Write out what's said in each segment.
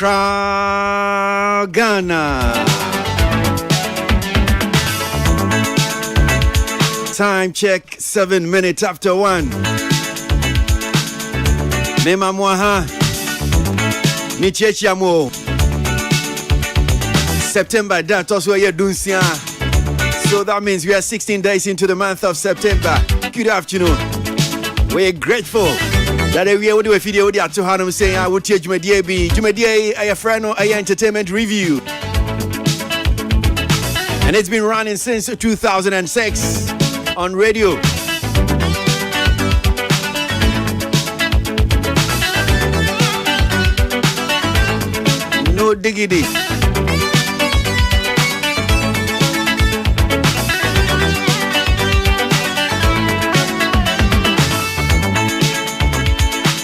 Accra, Ghana. Time check 7 minutes after 1. Mema mwaha ni chechi amo September that also ye dunsia. So that means we are 16 days into the month of September. Good afternoon. We're grateful that we are doing a video with to Hanum saying I would teach Jumedia be Jumedia a friend or a entertainment review. And it's been running since 2006 on radio. No diggity.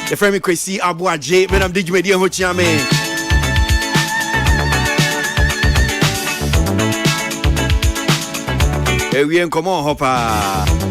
The friend me Kwesi Abuaje, when I'm DJ Media Hochiame. Hey, we ain't come on, Hopper.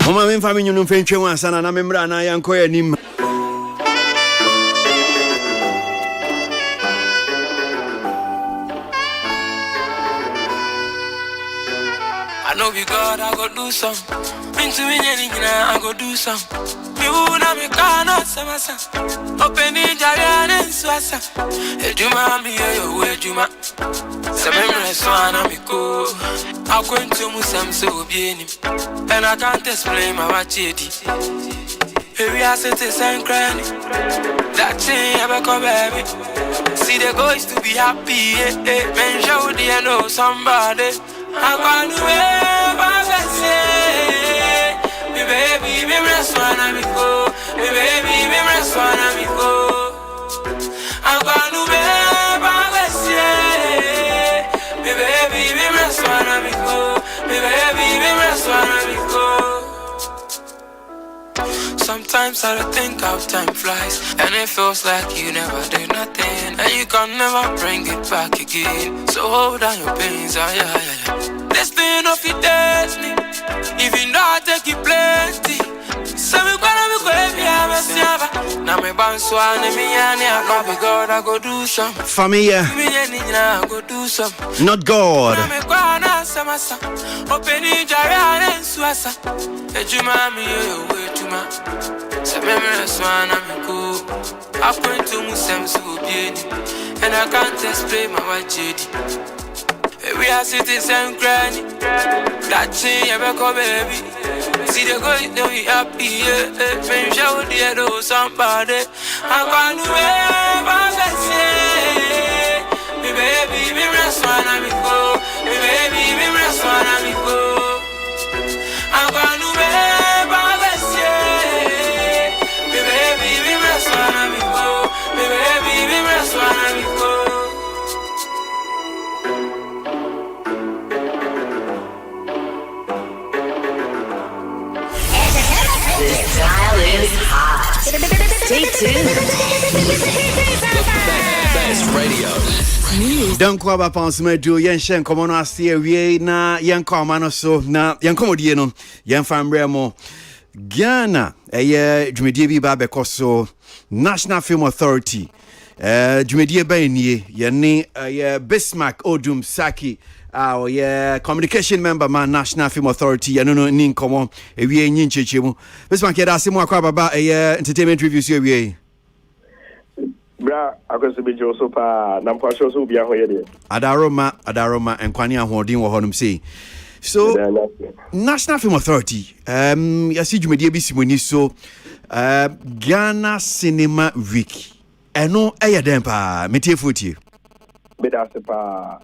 Mama men family no fenche wan sana na memra na yanko yanim. I know we God, I go do some. Into me I go do some. Me una me kana samasa. Open it and swasa. Ejuma mi yo ejuma. Sememre swana mi ko. I went to Musam so bien. And I can't explain my wachedi. Here we are sitting and crying. That thing ever come baby. See the boys to be happy. Men show they know somebody. I want to ever say, me baby, me rest one and me go. Me baby, me rest one and me go. I want to ever say, me baby, me rest one and me go. Me baby, me rest one and me go. Sometimes I don't think how time flies, and it feels like you never did nothing, and you can never bring it back again. So hold on your pains, yeah. This thing of your destiny, even though I take it plenty. So we gonna be going now me bounce one and me and I be God, I go do some. Familia. Me and I go do some. Not God. Me gonna samasa. Open it and swasa. Ejuma me yo ejuma. Se me swan and me go. I point to Musam so bien. And I can't explain my wachedi. We are sitting and crying. That thing ever come baby. See the girl they be happy. Men show they know somebody. I want to ever say, me baby, me rest one and me go. Me baby, me rest one and me go. I want to ever say, me baby, me rest one and me go. Me baby, me rest one and me go. This dial is hot. Stay tuned. Best radio. Don't go about Ponsme do yen shen come on us here we na yen come so na yen come die no yen famre mo Ghana Jumedie bi ba bekoso National Film Authority Jumedie ba nie yen Bismarck Odum Saki communication member man National Film Authority no ni nkomo ewie nyi nchechemu Bismarck ya asemu akwa baba entertainment reviews ewie Bra akoso be joso pa na mpasho so bia hoye de adaroma enkwani ahodin wo honum sei so National Film Authority yasi Jumedie bi simoni so Ghana Cinema Week eno eyeden pa metiefotie Bedasepa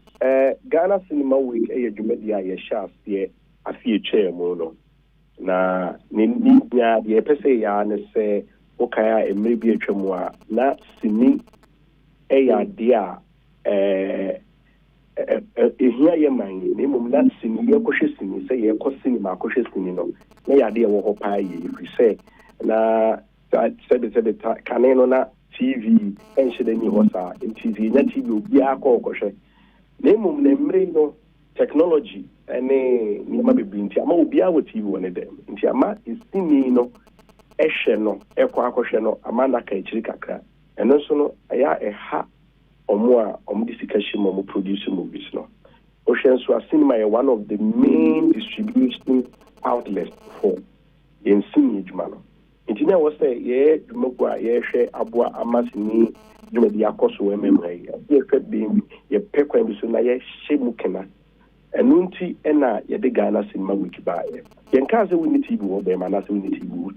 Ghana Cinema Week Jumedie ye shasie afie chemo no na ni nya de pese ya ne se okaya emebi atwamwa na sini idea here ye man name of that singing your question say your question my question no na idea wo pa ye if we say na said caneno na TV and she then was in TV na TV obi akọ name of nemre no technology ene nima bebi nti ama obi awo TV won dem nti ama isini no ehwe no ekọ akọhwe no ama na ka echiri kakra eno so no aya eha omo discussion mo produce movies no Ocean so cinema is one of the main distribution outlets for in cinema no nti na wo say ye dwumagwa ye hwe aboa amasini dwumadi akoso we memre ye hwe bi ye pekwan bi so na ye hye mukena enunti ena ye de Ghana cinema wiki ba ye nka se wini TV wo be ma na se wini TV wo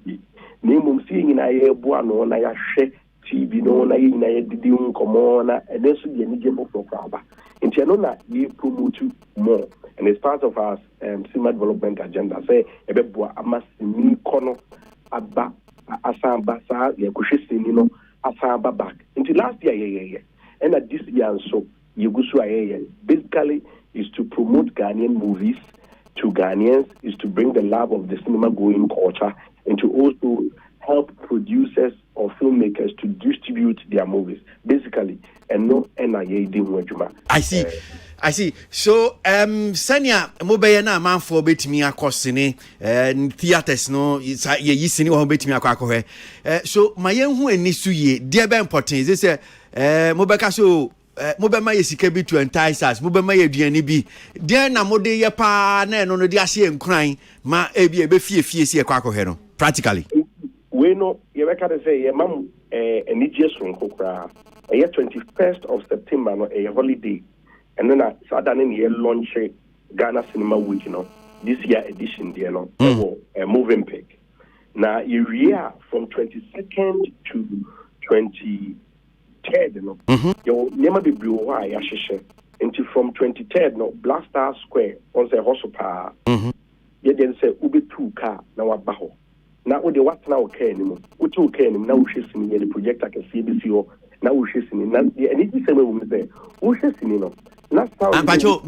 ni mum si nyina ye boa no na ya hwe TV no na ye nyina ye didi nkomo na ene so ye ni je bo for aba nti no na ye promote more and it's part of our cinema development agenda say ebe boa amasini kono aba asamba sa ye kuhwesini no asamba back until last year and this year so you go so basically is to promote Ghanaian movies to Ghanaians, is to bring the love of the cinema going culture and to also help producers or filmmakers to distribute their movies basically and no NIA I see. So, Sanya, mobile na man for betimi akosini, theaters no, ye yisini wa betimi akwakohe. So, my young who and nisuye, dear Ben Potin, they say, Mobeka so, Mobama yesike bi to entice us, Mobama ye DNB, dear na mode ye pa, no, no, dear she and crying, ma ebi fie see a kwakohe, practically. We know, you reckon say, ye mam, and it's just from Kokra, a year 21st of September, no, a holiday. And then I started in the launch Ghana Cinema Week, this year edition, a moving pick. Now, year from 22nd to 23rd, your name be blue why until from 23rd, Blaster Square on the Hosopa. You then say Ubi 2 car now a baho. Now, what the what now okay anymore? What two okay now? We're chasing the projector can see BCO. Now we're chasing now, and it's the same way there. We're chasing Bacho,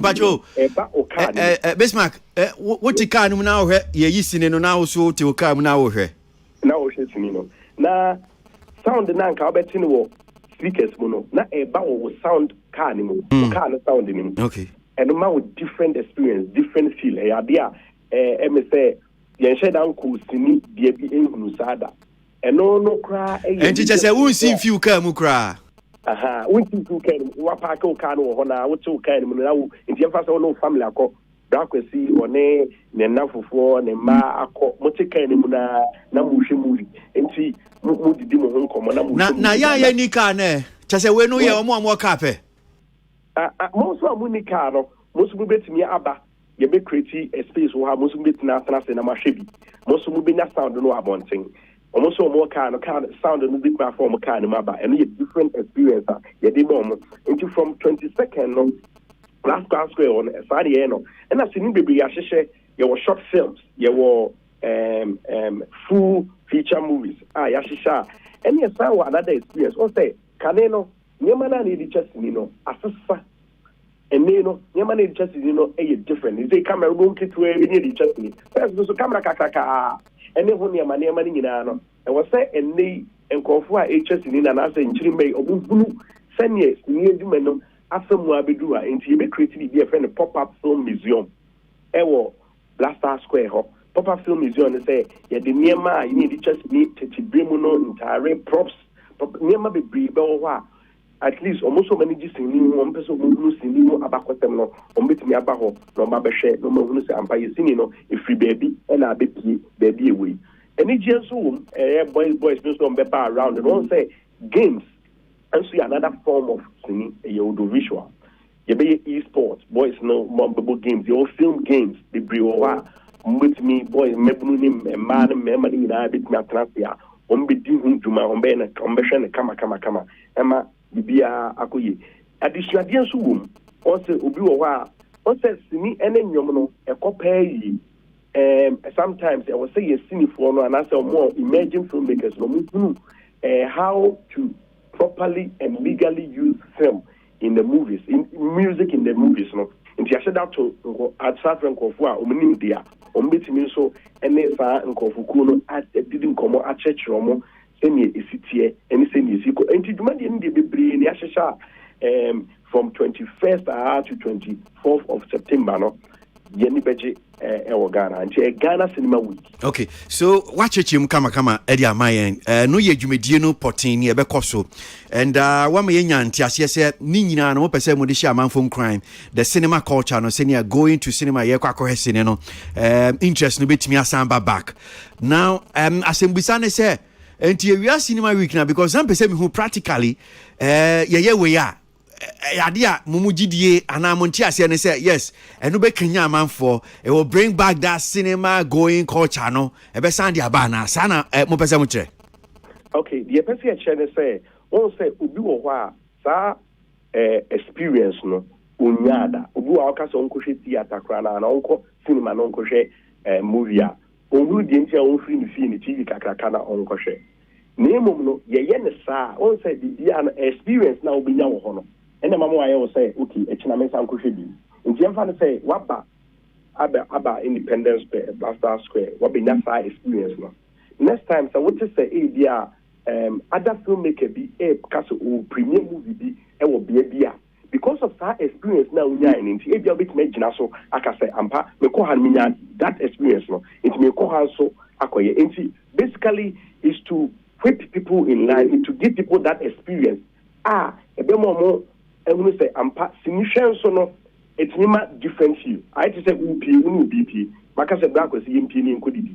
Bismarck, what you can now hear, ye listening now so to come now here. Now, now, sound the Nanka Betino speakers mono, not a bow with sound carnival, car sounding. Okay. And a man with different experience, different feel. A idea, MSA, Yanshed Uncle Sini, Diaby Inusada. And no cry, and just a won't see few come cry. We think you can wapako cano or now, what you can now in the first no family. Brakwesi or ne Nafu ne ma motika muna na mushimuri. And see, Mudi Dimo Hong Kong. Na ya Nikane, Chase we know ya more cape. Most of Municano, most will bet me Abba, you be creating a space where most will be now and a mashibi. Most will be not sound no about thing. Almost more kind of sound and big platform kind of maba and a different experience. Yeah, the moment into from 22nd last class square on Friday, and I seen baby Yashe, you were short films, you were full feature movies. Yashisha, and yes, another experience. What say, Caneno, Yamana need just Assasa, and Yamana need just a different. Is a camera room kit where we need just me. First, there's a camera kaka. And then when you money in an I was say and they and Kofa HS in an answer in Chile or Bulu, send yes, near Dumenum, after Muabidua, and you be created a friend pop-up film museum. Ewo, Blaster Square, pop-up film museum, and say, yeah, the Myanmar, you need just need to Brimuno, entire props, Myanmar be Bribo. At least almost so many just in one person who sing about them, or meet me about no Mabashe, no more who say, I'm by singing, if free baby, and I baby away. And it just home, boys, no some bar around, and all say games, and see another form of singing, a audiovisual. You be esports, boys, no more games, the all film games, the Brioa, with me, boys, Mebunim, and man, memory, and I bit me at Transia, on be doing to my own banner, conversion, kama, Emma. Bibia akoye additional dia so wom o se obi wo ha o se sini ene nyomo no ekopa yi sometimes I will say yes sini for no and I say more emerging filmmakers no mu how to properly and legally use film in the movies, in music in the movies, no. And I said that to at Southern Kofua, Ominia, Ombitimi so, and they saw and Kofukuno didn't come at church romo, send me a city, and send me a sequel. And to demand in the Bibri in Yasha from 21st to 24th of September, no. Yenibeji Ghana and Ghana Cinema Week. Okay, so watch it kama Eddie Amayen no ye dwumedie no potin ye bekoso and wa me nya ntiase se ni nyina no pese mo de hia manfo crime the cinema culture no senior going to cinema ye kwa kohesene no interest no betimi asamba back now asembisa ne se enti ewia cinema week na because some pese me who practically ye we ya adia mumujidie anamonti ase ne say yes eno be kenya manfo it will bring back that cinema going culture no e be sand dia ba na sana mo pese mo kire. Okay, the person e kire say won say obi wo ho a sa experience no unyada obi wa ka so onko hwe theater kra na onko cinema no onko hwe movie a onru die ntia on free ni fi ni TV kakraka na onko hwe nemom no ye ne sa won say bibia no experience na obi nya wo ho no ene mama wa ye say okay echina me san ko hwe bi nti emfa no say waba aba Independence Blaster Square wabe nya sa experience no next time so what to say bia other filmmaker bi kaso o premier movie bi wo bia because of that experience now nya nti bia obet me gina so aka say ampa me ko han nya that experience no nti me ko han so akoye nti basically is to whip people in line to give people that experience ebe mo and we say ampa significance no it's nima different you I to say UP unu BP maka say black was MP ni nkodidi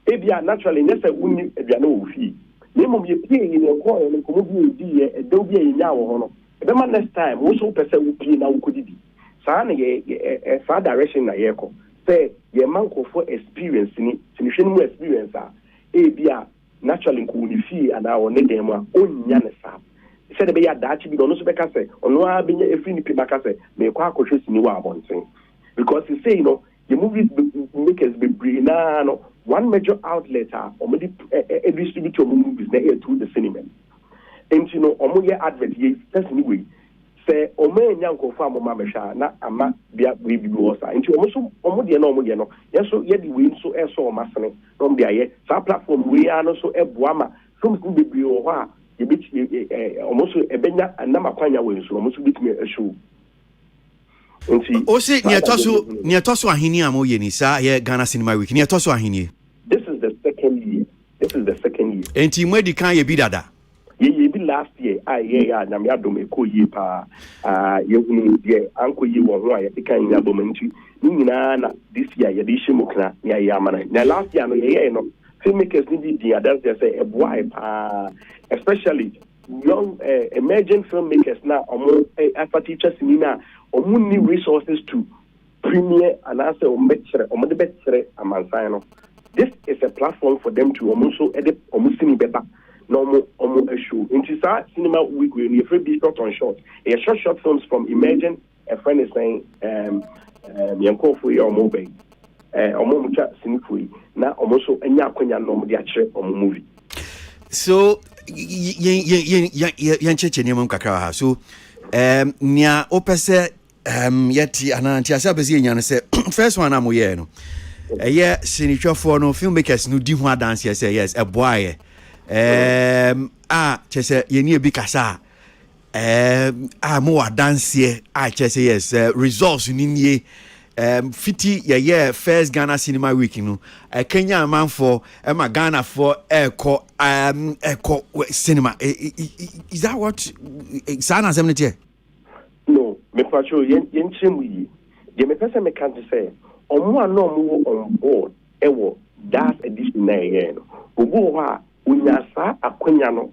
ebia naturally nyese uni ebia na ofi nemo ye pie ni ko e ko mo bi di ye e do bi e nya wo ho no ebe ma next time wo so pese UP na nkodidi sa na ye fa direction na ye ko say ye man ko for experience ni significant mu experience ebia naturally ko uni fi ana wo ne dem a onya ne sa said be ya dachi bi no so be ka say ono a be nya efri ni pe maka say me kwa akosho sini wa abonten because you say the movies makers be bring na no one major outlet omodi distribute movies na through the cinema and omo ye advert ye person way say omo nya nkofo amoma mesha na ama bia we bi wo sa nti omo de no yeso ye di we so eso o masene no de aye sa platform we no so eboa ma so mku be bi wo ha almost ebenya anama kwanya we so almost bitime show enti o se ni toso ahini amoye ni sa ye Ghana Cinema Week ni toso ahini. This is the second year enti mwedi kan ye bi dada ye bi last year ya nyam ya dom eko ye pa ye hunu ye anko ye wo ho ya kan nya bom nti ni nyina na this year ye di shimukna ya amana na last year no ye no filmmakers need the others they say especially young emerging filmmakers now alpha teachers nina need resources to premiere and answer amansano. This is a platform for them to also edit beba normal show into cinema week we need free short on short short films from emerging a friend is saying yanko for your mobile omomucha sinifui na omoso enya akwanya no mo de akire omo movie so yen cheche ni mo kakra ha so nia opese yeti ananti asabezi enya no se first one am ye no sinitwafo no filmmakers no di ho dance say yes a boy chese yeni ebi kasa mo dance chese yes results ni nie fiti ye first Ghana Cinema Week no Kenya man for Ghana for echo cinema is that what sana semnete no me pacho yen chemu yi je me pese me kan say omo ano mo on board ewo that edition na ye no obu ho a unya sa akwanya no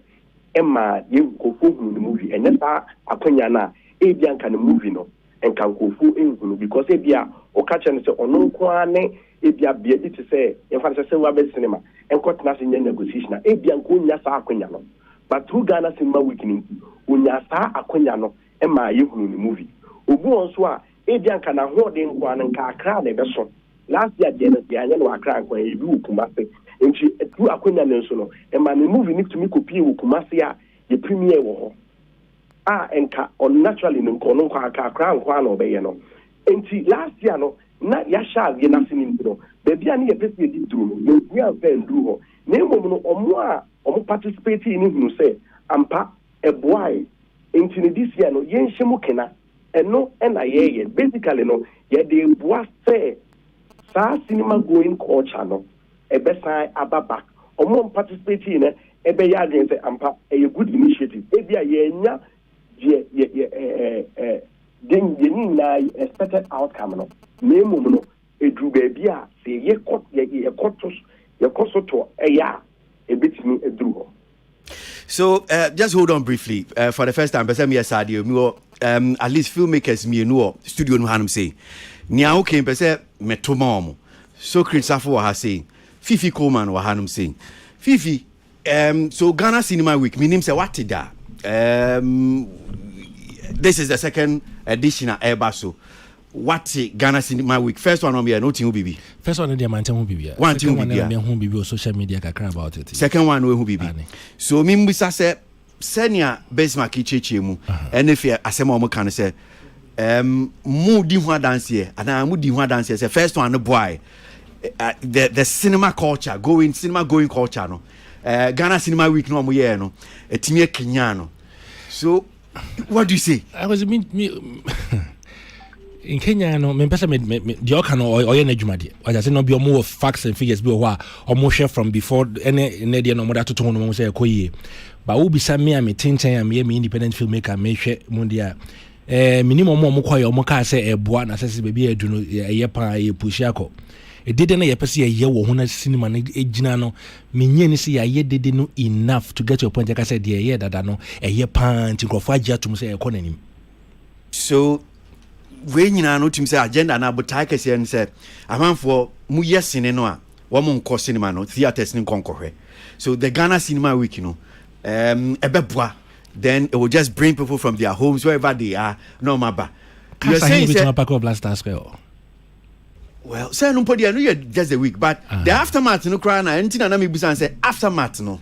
ema ye nkofo hu no movie enya sa akwanya na ebia nka no movie no enka nkofo ehunu because ebia o ka che no se ono nko ane ebia bia bi te se in fact say wa be cinema enko tena se nya negotiation na ebia nko nya sa akwanya no but through Ghana Cinema Week ni unya sa akwanya no ema ye hunu no movie obu onso a ebia nka na ho de nko ane nka akra na be so last year de anya no akra nko e bi ukuma se nti through akwanya no so no ema no movie ni to me copy ukuma se a the premiere wo enka on naturally no nko kwa akra nkwa na obeye no enti last year no na ya sha ye na sinin no baby ani ye pese di duro no we are very duro na emom no omo participate in hunu say ampa eboy enti ne this year no ye nhemu kena eno na ye basically no ye dey boa say sa cinema going culture no ebesan ababa omo participate in ebe ya dey say ampa a good initiative ebia ye nya then na expected outcome no memum no edru baby a say ye koso to eya ebetimi edru ho. So just hold on briefly for the first time person me sadio me at least filmmakers me no studio no hanum say nia okay person metoma mo so Chris Safo wa say Fifi Coleman wa hanum say Fifi so Ghana Cinema Week minim say what did that this is the second edition at Airbaso. What Ghana Cinema Week? First one on me, no thing bibi. First one on the man who bibi. One thing bibi. Who bibi on social media kakra about it. Second one who bibi. So me mbisa say senior Besmark Ichechi mu. And if asema omo kan say mu di ho dance here and mu di ho dance here say first one no boy the cinema culture going culture no. Ghana Cinema Week no omo ye no. Etimi Kenya no. So what do you say? I was me in Kenya no me person me the oka no oye na dwuma de I say no be more facts and figures be ho omo share from before any dey no mo da toto no mo say ekoyie ba wo bisa me am tinchen am me independent filmmaker me hwe mundia minimum mo kwaye omo ka say eboa na say be bi adu no ye pa ye push akọ edede na ye pese ye wo ho na cinema na ejina no menye ni say ye dede no enough to get your point like I said ye dada no ye pa ntikrofo agia tum say ekonomy. So we nyina no tim say agenda na botai kese en say amanfo mu yesene no a wo mo nko cinema no theaters ni nkonkohwe. So the Ghana Cinema Week ebeboa then it will just bring people from their homes wherever they are no maba. You're saying say Blaster Square. Well, say no podi no just a week but the aftermath no cry na entina na me busan say aftermath no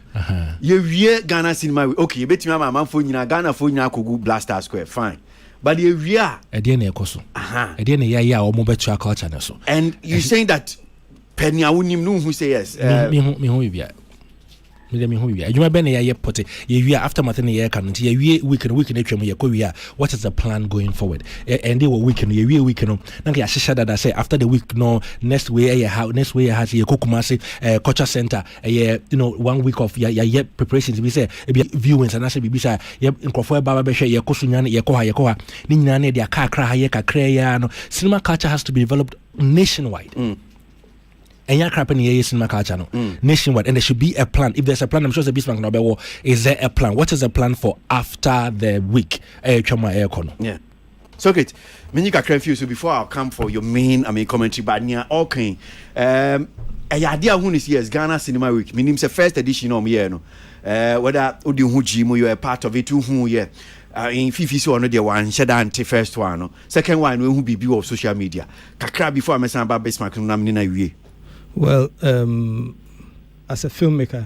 you wie Ghana Cinema Week okay betimi amanfo nyina Ghana fo nyina kogu Blaster Square fine. But the area ede na ekoso ede na ya o mo betua culture na so and you saying that penny awunim no who say yes me ho bibia adwuma be na ya pote ye wi aftermath na ye kan nti ye wi week na twam ye ko wi what is the plan going forward and they were week no na ya shisha dada say after the week no next way has ye kokuma say culture center ye 1 week of ya preparations we say viewings and say bibisa ye nkrofo baba be hwe ye kosunya ye ko ha ni nyina na dia kakra ha ye kakra ya no cinema culture has to be developed nationwide. And you're crapping here cinema culture no nationwide, and there should be a plan. If there's a plan, I'm sure the Bismarck no is there a plan? What is the plan for after the week? Yeah. So great. Many can confuse you before I come for your main commentary, but near okay. A idea who is yes Ghana Cinema Week. Meaning the first edition of year no. Whether Odi Huji you are part of it who yeah. In Fifi so no dey one sheda first one no. Second one we who be of social media. Kakra before I mention about Bismarck no na wie. Well, as a filmmaker,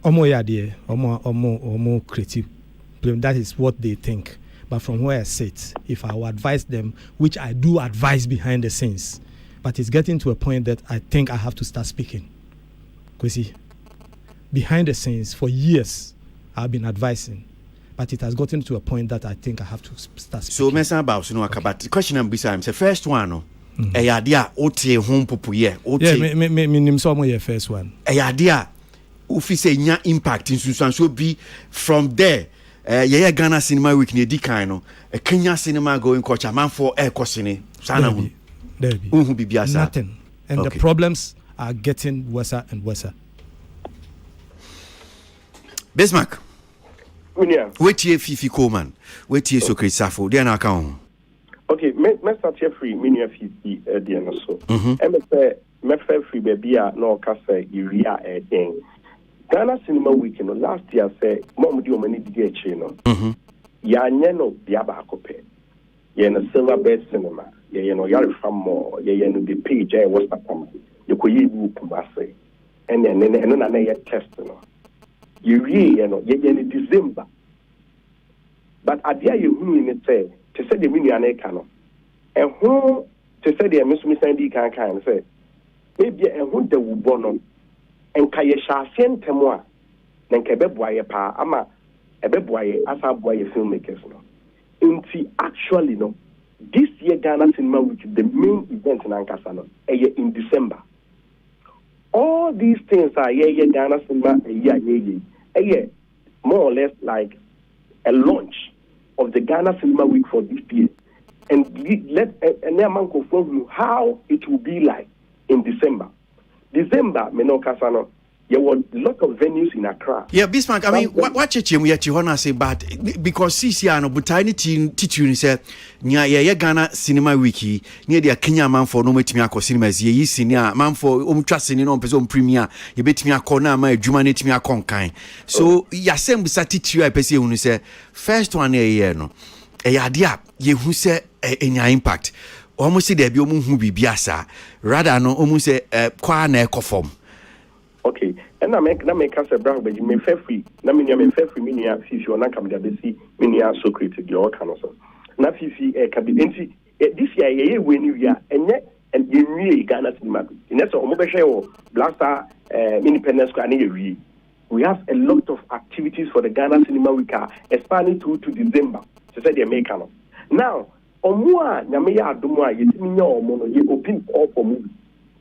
omo creative, that is what they think. But from where I sit, if I would advise them, which I do advise behind the scenes, but it's getting to a point that I think I have to start speaking. Because behind the scenes, for years, I've been advising, but it has gotten to a point that I think I have to start speaking. So, mention about about the question I'm beside him. The first one, no. Idea otie home popo ye otie me nim so mo ye first one idea ufi say nya impact in so be from there ye Ghana Cinema Week ne di kan no Kenya cinema going culture man for air cosine sana hu unhu bibia sa nothing and okay. The problems are getting worse and worse. Bismarck wetie Fifi Coleman wetie so Chris Safo dey na kan. Okay, me start here free mini FCC the no so. Me say me free baby no ka say area den. Ghana Cinema Week no last year say mom di o mani di echi no. Ya nye no bia ba akope. Ye no Silver Bed Cinema, ye no Yari Famo, ye no the page e was apam. Ye ko yi bu kumase. And na ye test no. you in December. But at the you in it say to say the million cano. And who to say the Miss Sandy can say maybe a who the Wubono and Kayesha sent Temoa, then Kebeboye pa ama a beboye as our boy filmmakers. Actually, no. This year Ghana Cinema Week, the main event in Ankasano, in December. All these things are Ghana Cinema a year, more or less like a launch of the Ghana Cinema Week for this year. And let man confirm you how it will be like in December. December, Meno Kasano. There were a lot of venues in Accra. Yeah, Bismarck, I mean, what you yet you say, but because CCR but tiny teaching say, near Ghana Cinema Wiki, near the Kenya man for no metimiako cinemas, ye senior man for trusting in on person premier, you bet me a corner, my jumanate me a conkind. So, Yasem besati you, I perceive when you say, first one a year, no, a idea, ye who say in your impact. Almost say there be who be biasa, rather no almost say qua ne conform. Okay, and I make a brown, but you may fair free. Namina may fair free minia, if you are not coming to see minia so created your council. Now, if can be empty this year, when you are, and yet, and you really Ghana Cinema. In that or Blaster Independence Square, we have a lot of activities for the Ghana Cinema Week, expanding through to December. To say the American. Now, Omua, Namia Dumwa, you know, mono, you open all for movie.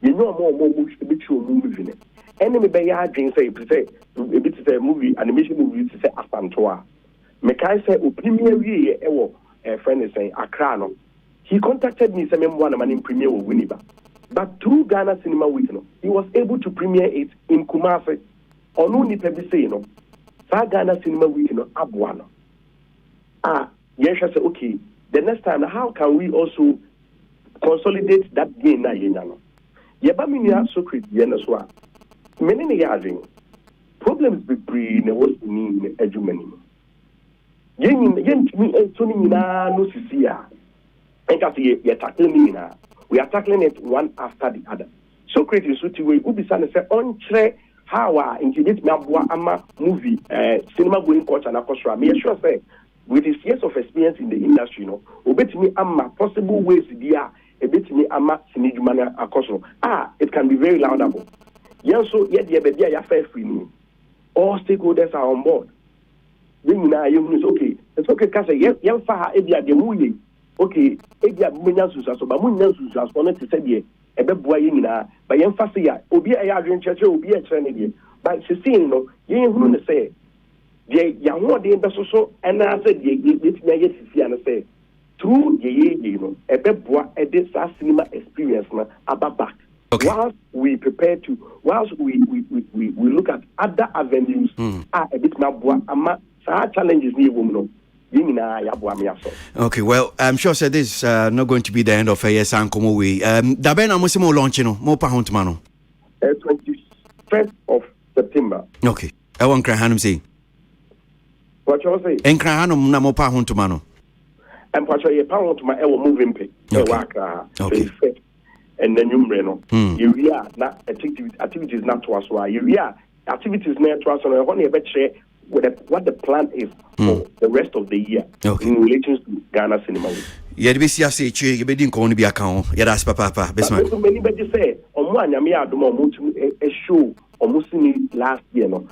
You know more movies to be true movie. Enemy by your dream say a bit of a movie, animation movie to say Afantoa. Mekai say, O premier year, a friend is saying, Accra. He contacted me, saying, one man in premiere with Winneba. But through Ghana Cinema Week, he was able to premiere it in Kumasi. Or no, ni pebi say, Ghana Cinema Week, Abuano. Yes, I said, okay, the next time, how can we also consolidate that gain? Yabaminia so create Yeneswa. Many yarding problems be breed and what's mean edumany. Yen me and Tony no Sisia. And you're tackling me now. We are tackling it one after the other. So creative suit way Ubi San say on tre how I incubate Mabua Ama movie cinema going culture and akosra. Me sure say with his years of experience in the industry, obet me ama possible ways there a bit me ama sinijumana akosro. It can be very laudable. Yes, so yet the baby are fair free. All stakeholders are on board. Then now you is okay. It's okay, Kasa. Yan Faha Ebia de Mouye. Okay, Ebia Munyan Susa, so Bamunyan Susa, wanted to say, a bit boy in but Yan Fasia, Obia Adrian Church, Obia Trinity. But she saying, no, you ain't going to say, the young one, the so, and I said, it's me yet to see and say, through the a bit boy at this cinema experience, about back. Okay. Whilst we prepare to, whilst we look at other avenues, a bit more challenges near women. Okay, well, I'm sure this is not going to be the end of a Sankomo way. Dabena Musimo launching, more pound mano. 21st of September. Okay, I want Crahanum say. What you say? And Crahanum Namopa Huntumano. And what you pound to my moving pay. Okay. And then you know, you are not activities not to us. Why you are activities not to us. And I want to share what the plan is for the rest of the year in relation to Ghana Cinema Week. Yeah, the BCS say you be didn't call be account. Yeah, that's papa. Basement. So many people say on one yami adumo a show almost last year no.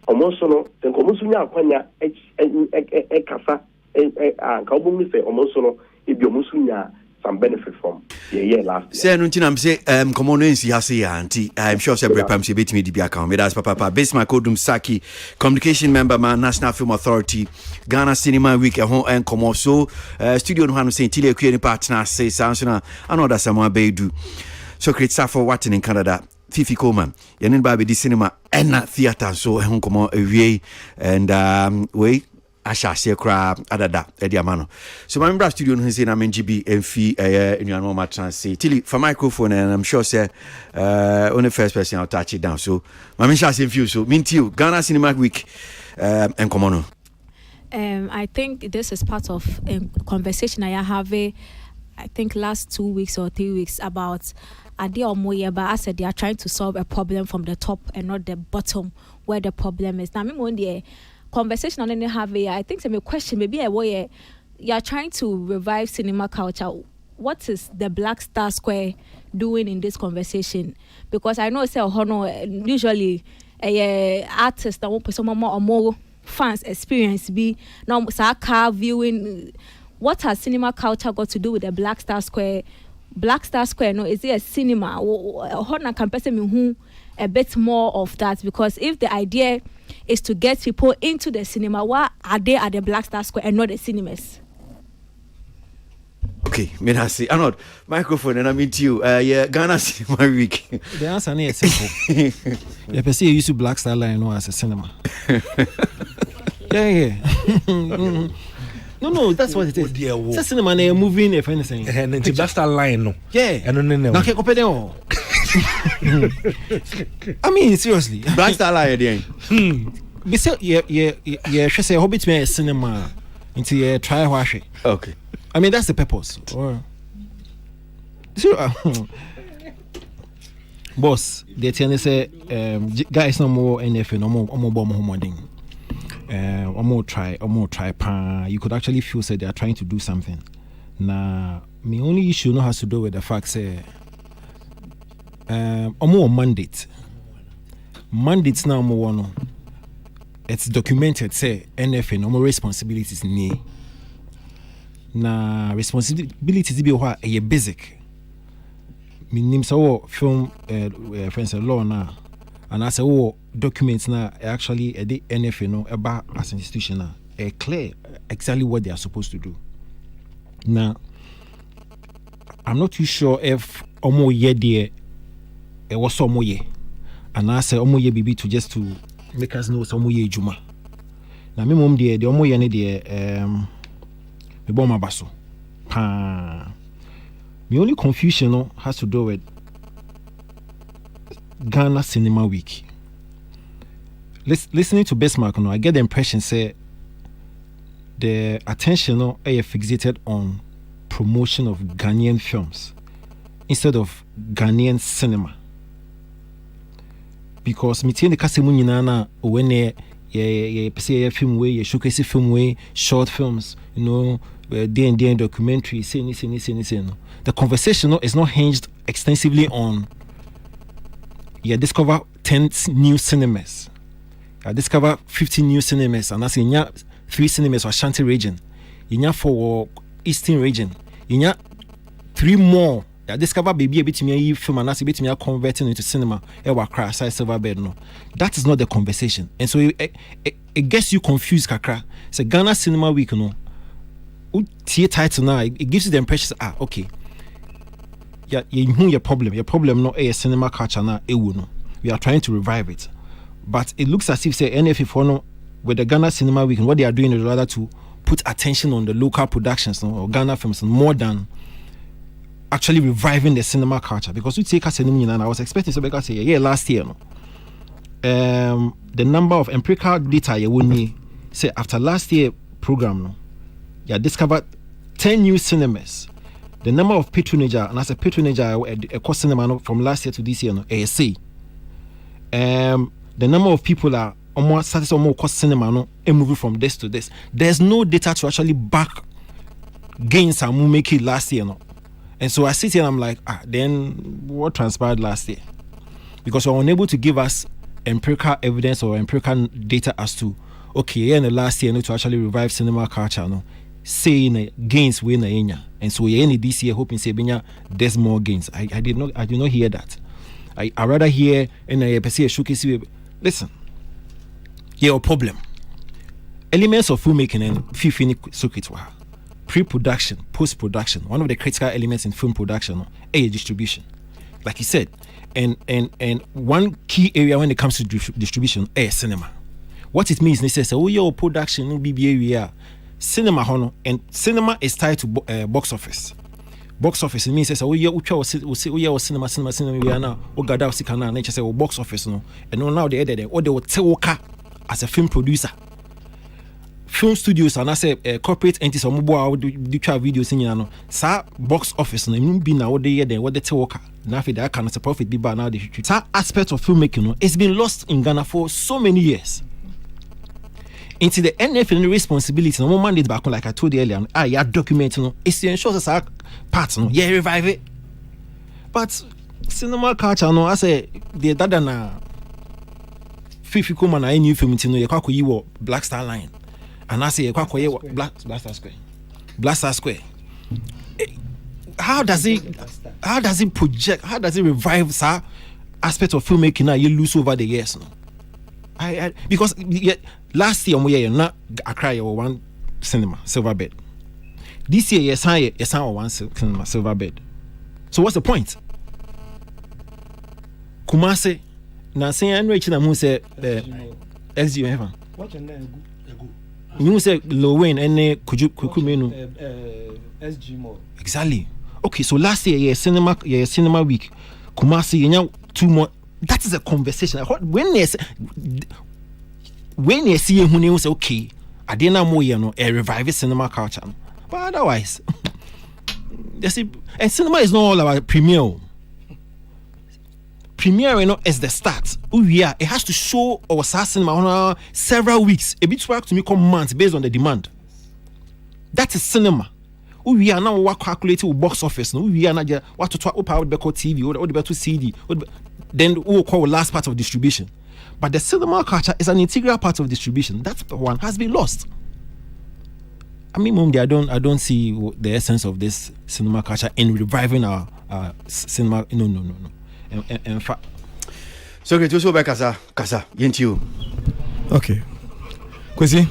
Almost no. Then almost nya kwanya e kasa ka obo say almost no e bi almost nya some benefit from last year. Say no tinam say come on nsi ha say auntie. I'm sure say prepam say betimi di bi account. Me that's papa. Bismarck Odum Saki, communication member man National Film Authority, Ghana Cinema Week e ho en come so studio no hanu say tile akua partner say sansona another someone be do. So create for what in Canada. Fifi Coleman, yenin ba be di cinema and theater so e ho come awie and we Asha se kra adada e dia mano. So my member studio no say na menjibi emfi enuano ma translate tili for microphone and I'm sure say only first person I'll touch it down. So my mention say few so mintiu Ghana Cinema Week en komono. I think this is part of a conversation I have I think last 2 weeks or 3 weeks about idea or more, but I said they are trying to solve a problem from the top and not the bottom where the problem is. Now, me one day conversation on any have I think some question maybe a way you are trying to revive cinema culture. What is the Black Star Square doing in this conversation? Because I know say usually artists that want some more or more fans experience be now car viewing. What has cinema culture got to do with the Black Star Square? Black Star Square, no, is it a cinema? How can person who a bit more of that? Because if the idea is to get people into the cinema, why are they at the Black Star Square and not the cinemas? Okay, Menasi, Arnold, microphone, and I'm into you. Yeah, Ghana Cinema Week. The answer is simple. The person used to Black Star Line as a cinema. Yeah. No, that's what it is. It's a cinema, they're moving, if anything. And then Black Star Line, no. Yeah. And no. Now, can't compare them all. I mean, seriously. Black Star Line again. We say, yeah, she say, Hobbit me a cinema into a try wash it. Okay. I mean, that's the purpose. So, boss, they tell me say, guys, no more NF, no more bomb homoding. Or more try. You could actually feel say they are trying to do something. Now, my only issue no has to do with the fact say, more mandate. Mandates now more one. It's documented say NFA no more responsibilities ni. Na responsibilities be what a basic. Me name so film friends law na. And I say, documents now actually the NFA no about as an institution now clear exactly what they are supposed to do. Now, I'm not too sure if omo ye there it was omo ye, and I say omo ye bibi to just to make us know omo ye juma. Now me mom there the omo ye ne there me bon ma baso. My only confusion no has to do with Ghana Cinema Week. Listening to Bismarck, I get the impression say the attention is fixated on promotion of Ghanaian films instead of Ghanaian cinema. Because me the kasemu nyina when ye film way, ye showcase film way, short films, day documentary, say. The conversation is not hinged extensively on you discover 10 new cinemas. I discover 15 new cinemas, and that's in 3 cinemas for Ashanti region, in 4 Eastern region, in 3 more. I discover baby a bit me film and that's a bit me converting into cinema. Cry size silver bed no. That is not the conversation, and so it gets you confused. Kakra. It's a Ghana Cinema Week, no. Title now it gives you the impression. Okay. Yeah, your problem. Your problem no a cinema culture na no. We are trying to revive it, but it looks as if say NFA no with the Ghana Cinema Week and what they are doing is rather to put attention on the local productions or Ghana films more than actually reviving the cinema culture. Because we take us and I was expecting somebody to say last year no. The number of empirical data you would need say after last year program no, you discovered 10 new cinemas. The number of patronage, and as a patronage, a cost cinema from last year to this year, ASC. The number of people are almost satisfied more cost cinema, and moving from this to this. There's no data to actually back gains and make it last year, no. And so I sit here and I'm like, then what transpired last year? Because you're unable to give us empirical evidence or empirical data as to, okay, in the last year, to actually revive cinema culture, no. Saying gains we na enya, and so we any this year hoping say benya there's more gains. I did not hear that. I rather hear in a person showcase. Listen, your problem. Elements of filmmaking and film circuit were pre-production, post-production. One of the critical elements in film production is distribution, like you said, and one key area when it comes to distribution is cinema. What it means, they say, oh your production will be area. Cinema hono, and cinema is tied to box office. Box office it means say we cinema we are now o gada sikana na say box office no, and now they they will tewoka as a film producer. Film studios and I say corporate entities or mobile do videos in no sa box office no be na what they tewoka. now for that kind of profit be now they should. That aspect of filmmaking, no, it's been lost in Ghana for so many years. Into the NFL responsibility, no man did back on, like I told you earlier. Yeah, document, no, it's to ensure that our part, no, yeah, revive it. But cinema culture, no, I say the dada na Fifi Kuma na new film, no, you can't go Black Star Line, and I say you can't go Black Star Square, Black Star Square. How does it project? How does it revive that aspect of filmmaking that you lose over the years? No? Because last year we not Accra one cinema silver bed. This year yes I one cinema silver bed. So what's the point? Kumase na say enrich na mu say XG heaven. What your name? You say Lowen and kuku menu SG more. Exactly. Okay, so last year cinema week. Kumasi you 2 more. That is a conversation. When they see who you say okay, I didn't know you know a revive cinema culture. But otherwise, and cinema is not all about premiere. Premiere, you know, is the start. Oh yeah, it has to show our cinema on several weeks. A bit work to me come months based on the demand. That is cinema. We are now work calculating with box office. No, we are not just what to talk about TV or the better CD. Then we will call last part of distribution. But the cinema culture is an integral part of distribution. That one has been lost. I mean, Mumdi, I don't see the essence of this cinema culture in reviving our cinema. No. In fact, so okay, to back Kasa, you. Okay, Kwesi.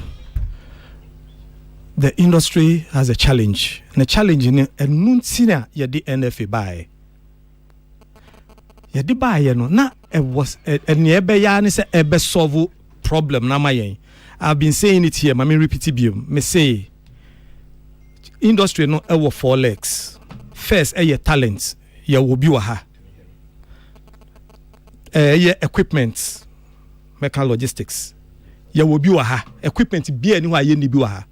The industry has a challenge. And the challenge in a nuntina yadi NFA buy. Yadi buy no na it was a niebe ya ni se ebe solve problem na mayen. I've been saying it here, mami repeat it me say industry no ewo 4 legs. First your talent, your obi wa ha. Your equipment, mechanical logistics. Your obi wa ha. Equipment bi ani wa ye ni bi wa ha.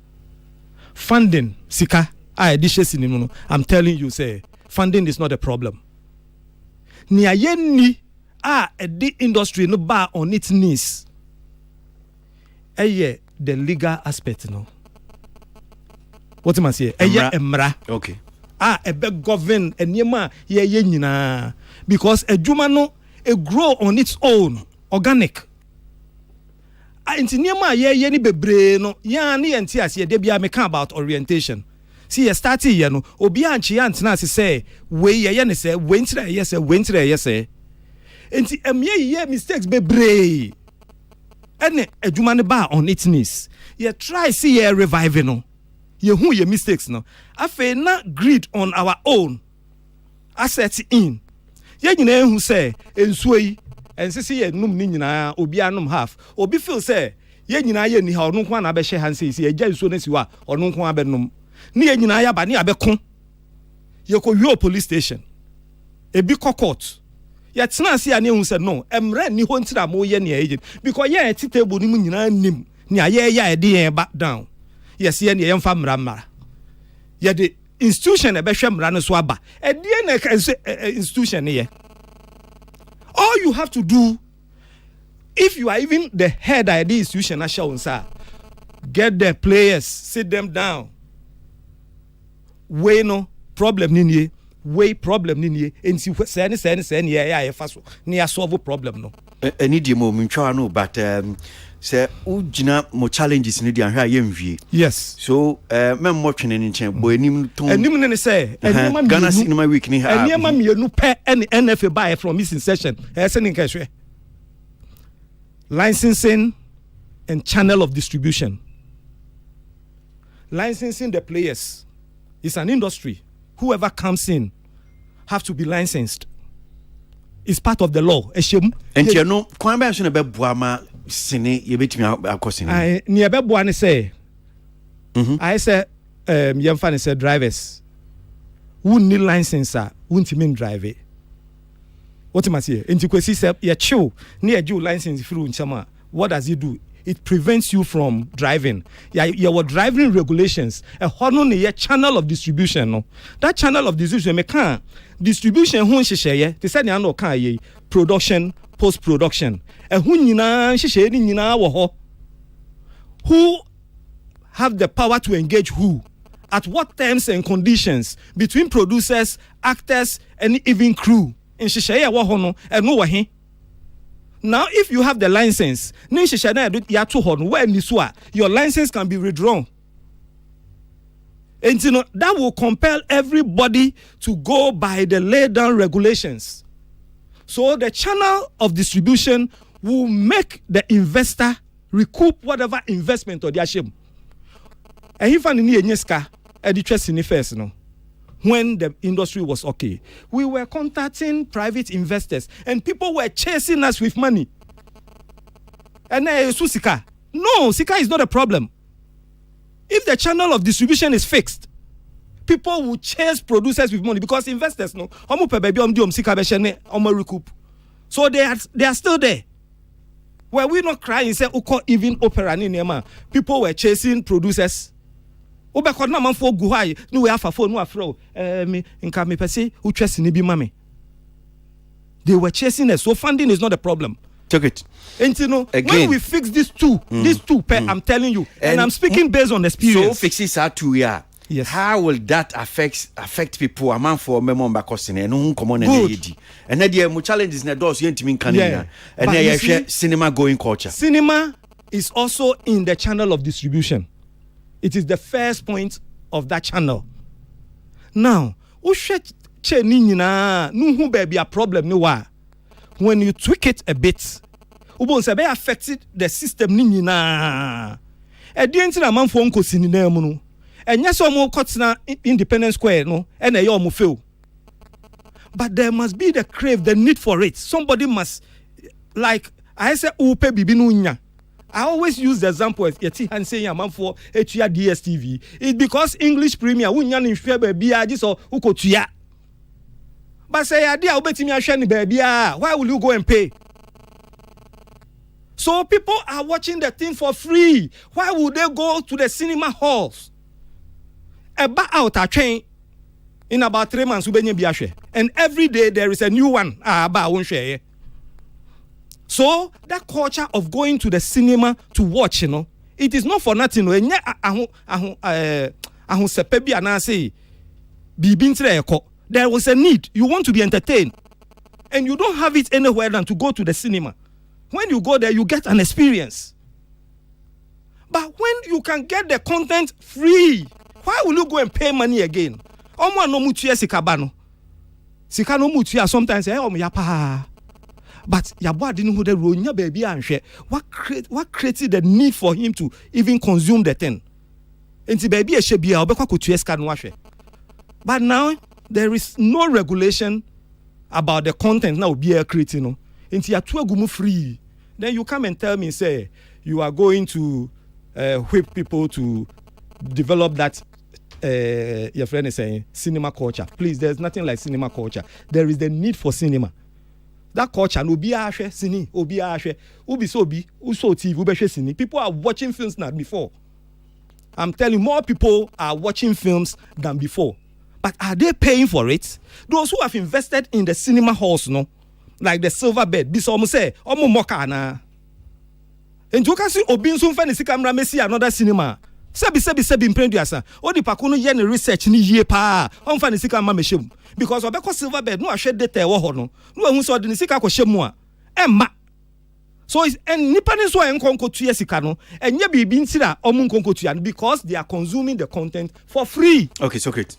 Funding, sika, I'm telling you, say, funding is not a problem. Ni ayeni the industry no bar on its knees. The legal aspect, no. What am I saying? Emra. Okay. Ebe govern enyema ye nyina because a juma no grow on its own, organic. Inti niema ye ni bebre no ya ni enti ase de bia me kan about orientation. See you start here no obi anchi antena se say we ye ne say we ntira ye say we ntira ye say. Inti ye mistakes bebre. Ene adwuma ne ba on its knees. Ye try see ye revive no. Ye hu ye mistakes no. Afa na greed on our own. Asset in. Ye nyina hu say ensuo yi and see ye num ni nyina obi anum half obi feel say ye nyina ye ni ha onu nko na be hye han say ye gya nsuo na siwa onu nko abenum ni ye nyina ya ba ni abeko ye ko wi police station ebi court ye tena se ani hu say no emre ni ho ntira mo ye ne agent because ye eti table ni mu nyina nim ni aye ya e de ye back down yes ye ne ye mfa mra ye de institution e be hwe mra no so aba e de na institution ye. All you have to do, if you are even the head of the institution, get the players, sit them down. Way no problem ninye, way problem ninye. And see what say yeah faso. Near solve problem no. Any demo no, but say ujina mo challenges ni dia hwa yemwie. Yes. So mem mo twene ni chen bo enim ton. Enim ne say enema Ghana cinema week ni ha. Enema mienu pe any NFA buy from missing session. Sending kashwe. Licensing and channel of distribution. Licensing the players is an industry. Whoever comes in have to be licensed. It's part of the law. And you know, kwamba so na be boama sini ye betimi akosini. I near be boa ne say. I say yemfa ne say drivers who need license won't mean drive it. What am I saying? Inti kwesi say ye chill near you license through nchama. What does he do? it prevents you from driving. Your driving regulations. A horn channel of distribution. No, that channel of distribution, distribution. They said production, post production. Who have the power to engage who? At what terms and conditions between producers, actors, and even crew? In Shishaya Wahono and no wahi. Now, if you have the license, your license can be withdrawn. And that will compel everybody to go by the laid down regulations. So the channel of distribution will make the investor recoup whatever investment or their shame. And if I need a first, when the industry was okay, we were contacting private investors and people were chasing us with money. And Sika. No, Sika is not a problem. If the channel of distribution is fixed, people will chase producers with money because investors know. So they are still there. Were we not crying, say, even opera ni nema? People were chasing producers. They were chasing us, so funding is not a problem. Check it. And when we fix these two, I'm telling you, and I'm speaking based on experience. So fixes are 2 years. Yes. How will that affect people? A man for member costing and no common and then the challenges in the doors you can and then you cinema going culture. Cinema is also in the channel of distribution. It is the first point of that channel. Now, be a problem no when you tweak it a bit, be affected the system nina. A dinner man for uncle cinema. And yes, more cuts na Independence Square, no, and a yomu fail. But there must be the crave, the need for it. Somebody must, like I say, upe bibinunya. I always use the example of Yeti and saying a man for HIA DSTV. It's because English Premier wunyan in Shwebe Biagis or Ukotuya. But say, idea, obeti me a shani baby. Why will you go and pay? So people are watching the thing for free. Why would they go to the cinema halls? About out a train in about 3 months, and every day there is a new one. So that culture of going to the cinema to watch, it is not for nothing. There was a need. You want to be entertained, and you don't have it anywhere than to go to the cinema. When you go there, you get an experience. But when you can get the content free, why will you go and pay money again? Sometimes but Yabwa didn't know the role baby and share. What created the need for him to even consume the thing? And baby should be but now there is no regulation about the content now be creating. And you are free. Then you come and tell me, say, you are going to whip people to develop that your friend is saying cinema culture. Please, there's nothing like cinema culture. There is the need for cinema. That culture no be ashe cine, obi ashe, ubi sobi, uso TV, ube cine. People are watching films now before. I'm telling you, more people are watching films than before. But are they paying for it? Those who have invested in the cinema halls, no, like the Silver Bed, this almost say, omo moka na. And you can see Obinsun fancy camera messi another cinema. Sebi imprend asa. Odi pakuno yen research ni ye pa. On fancy camera meshim. Because obeko Silver Bed no share data wo no. No hu so de sika ko shemu a. Emma. So and nipa ni so en konko tuye sika no. Enye bibi ntira omu konko tuya because they are consuming the content for free. Okay, so great.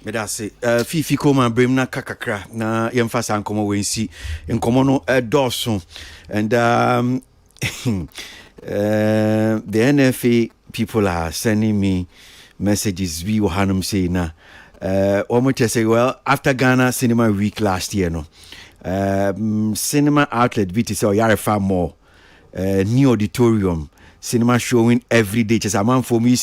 Me da say fifi koma brem na kakakra na yemfasa nkomo wensi nkomo no doso and the NFA people are sending me messages we were hanum say na almost say well after Ghana Cinema Week last year no cinema outlet VT say Yarefa Mall new auditorium cinema showing every day. Just a man for me,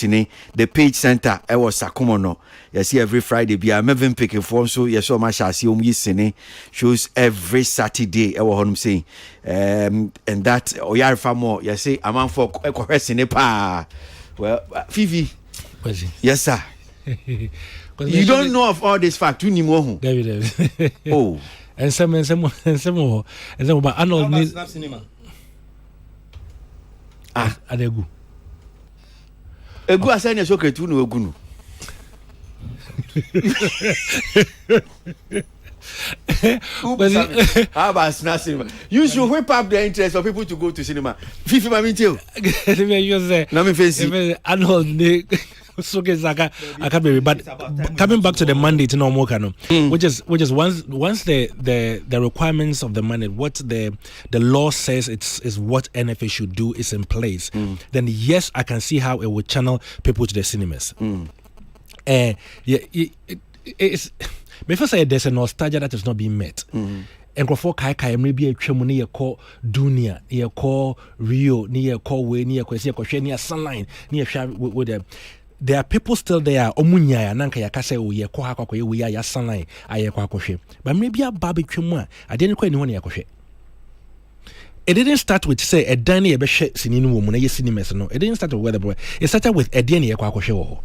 the Page Center. I was Sakumono. You see every Friday. Be a Melvin picking for so you saw my chassis shows every Saturday. I was home saying, and that Oyar Famo. You see a man for a pa. Well, Fifi. Yes, sir. You don't know of all this fact. You need David. Oh. And some but Arnold Snap Cinema. Adegu. Egu asanya soke tu no egu no. How about Snap Cinema? You should whip up the interest of people to go to cinema. Fifi mami too. Na me fancy. Arnold so I can't be, but coming back to the mandate no more which is once the requirements of the mandate, what the law says is what NFA should do is in place, then yes, I can see how it would channel people to the cinemas. It's before say there's a nostalgia that is not being met. And for kai maybe a chemo near call Dunia, near call Rio, near call way, near Kwesi, near Sunline, near with them. There are people still there. Omunya nanka yakase o ye kwa kwa we ya Sunline aye kwa kwhwe. But maybe a barbecue mu I didn't quite anyone yakwhwe. It didn't start with say a Danny a behwe sinini wo mu na ye cinemas no. It didn't start with weather boy. It started with a Danny kwa kwhwe wo.